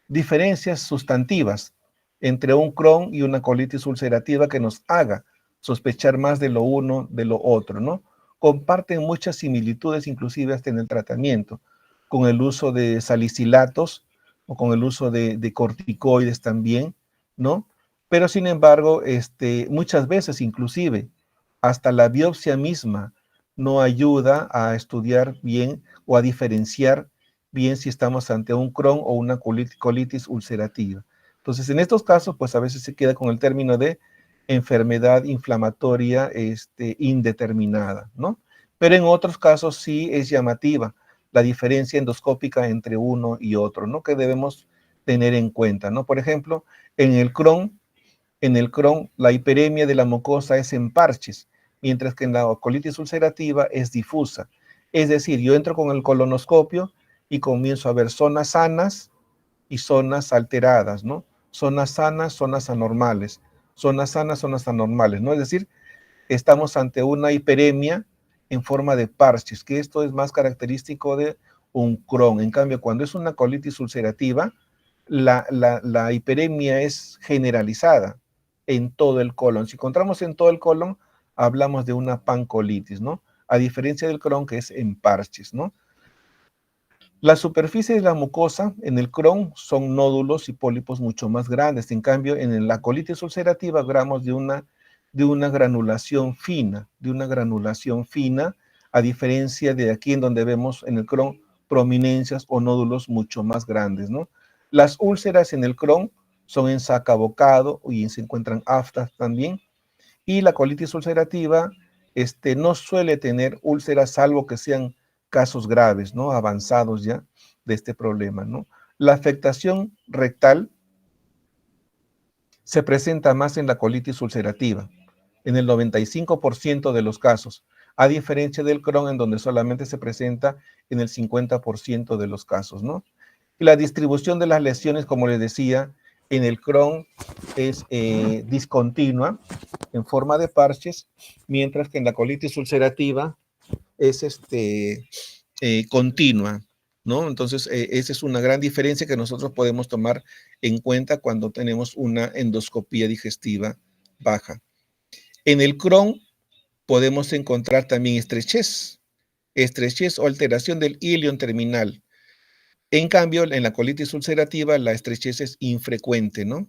diferencias sustantivas entre un Crohn y una colitis ulcerativa que nos haga sospechar más de lo uno de lo otro, ¿no? Comparten muchas similitudes, inclusive hasta en el tratamiento, con el uso de salicilatos o con el uso de corticoides también, ¿no? Pero sin embargo, muchas veces inclusive hasta la biopsia misma no ayuda a estudiar bien o a diferenciar bien si estamos ante un Crohn o una colitis ulcerativa. Entonces, en estos casos, pues a veces se queda con el término de enfermedad inflamatoria indeterminada, ¿no? Pero en otros casos sí es llamativa la diferencia endoscópica entre uno y otro, ¿no? Que debemos tener en cuenta, ¿no? Por ejemplo, en el Crohn, la hiperemia de la mucosa es en parches, mientras que en la colitis ulcerativa es difusa. Es decir, yo entro con el colonoscopio y comienzo a ver zonas sanas y zonas alteradas, ¿no? Zonas sanas, zonas anormales, zonas sanas, zonas anormales, ¿no? Es decir, estamos ante una hiperemia en forma de parches, que esto es más característico de un Crohn. En cambio, cuando es una colitis ulcerativa, la hiperemia es generalizada en todo el colon. Si encontramos en todo el colon, hablamos de una pancolitis, ¿no? A diferencia del Crohn, que es en parches, ¿no? La superficie de la mucosa en el Crohn son nódulos y pólipos mucho más grandes. En cambio, en la colitis ulcerativa hablamos de una granulación fina, a diferencia de aquí en donde vemos en el Crohn prominencias o nódulos mucho más grandes, ¿no? Las úlceras en el Crohn son en saca bocado y se encuentran aftas también. Y la colitis ulcerativa no suele tener úlceras salvo que sean casos graves, ¿no? Avanzados ya de este problema, ¿no? La afectación rectal se presenta más en la colitis ulcerativa, en el 95% de los casos, a diferencia del Crohn, en donde solamente se presenta en el 50% de los casos, ¿no? Y la distribución de las lesiones, como les decía, en el Crohn es discontinua, en forma de parches, mientras que en la colitis ulcerativa es continua, ¿no? Entonces, esa es una gran diferencia que nosotros podemos tomar en cuenta cuando tenemos una endoscopía digestiva baja. En el Crohn podemos encontrar también estrechez o alteración del ilion terminal. En cambio, en la colitis ulcerativa la estrechez es infrecuente, ¿no?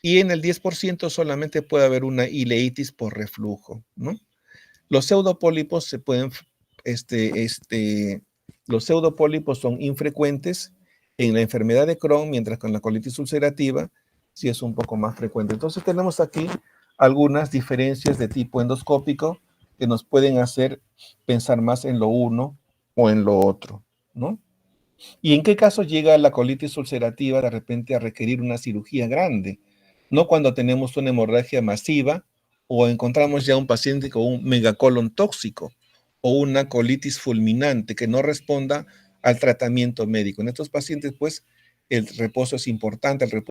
Y en el 10% solamente puede haber una ileitis por reflujo, ¿no? Los pseudopólipos los pseudopólipos son infrecuentes en la enfermedad de Crohn, mientras que en la colitis ulcerativa sí es un poco más frecuente. Entonces tenemos aquí algunas diferencias de tipo endoscópico que nos pueden hacer pensar más en lo uno o en lo otro, ¿no? ¿Y en qué caso llega la colitis ulcerativa de repente a requerir una cirugía grande? No cuando tenemos una hemorragia masiva o encontramos ya un paciente con un megacolon tóxico o una colitis fulminante que no responda al tratamiento médico. En estos pacientes, pues, el reposo es importante, el reposo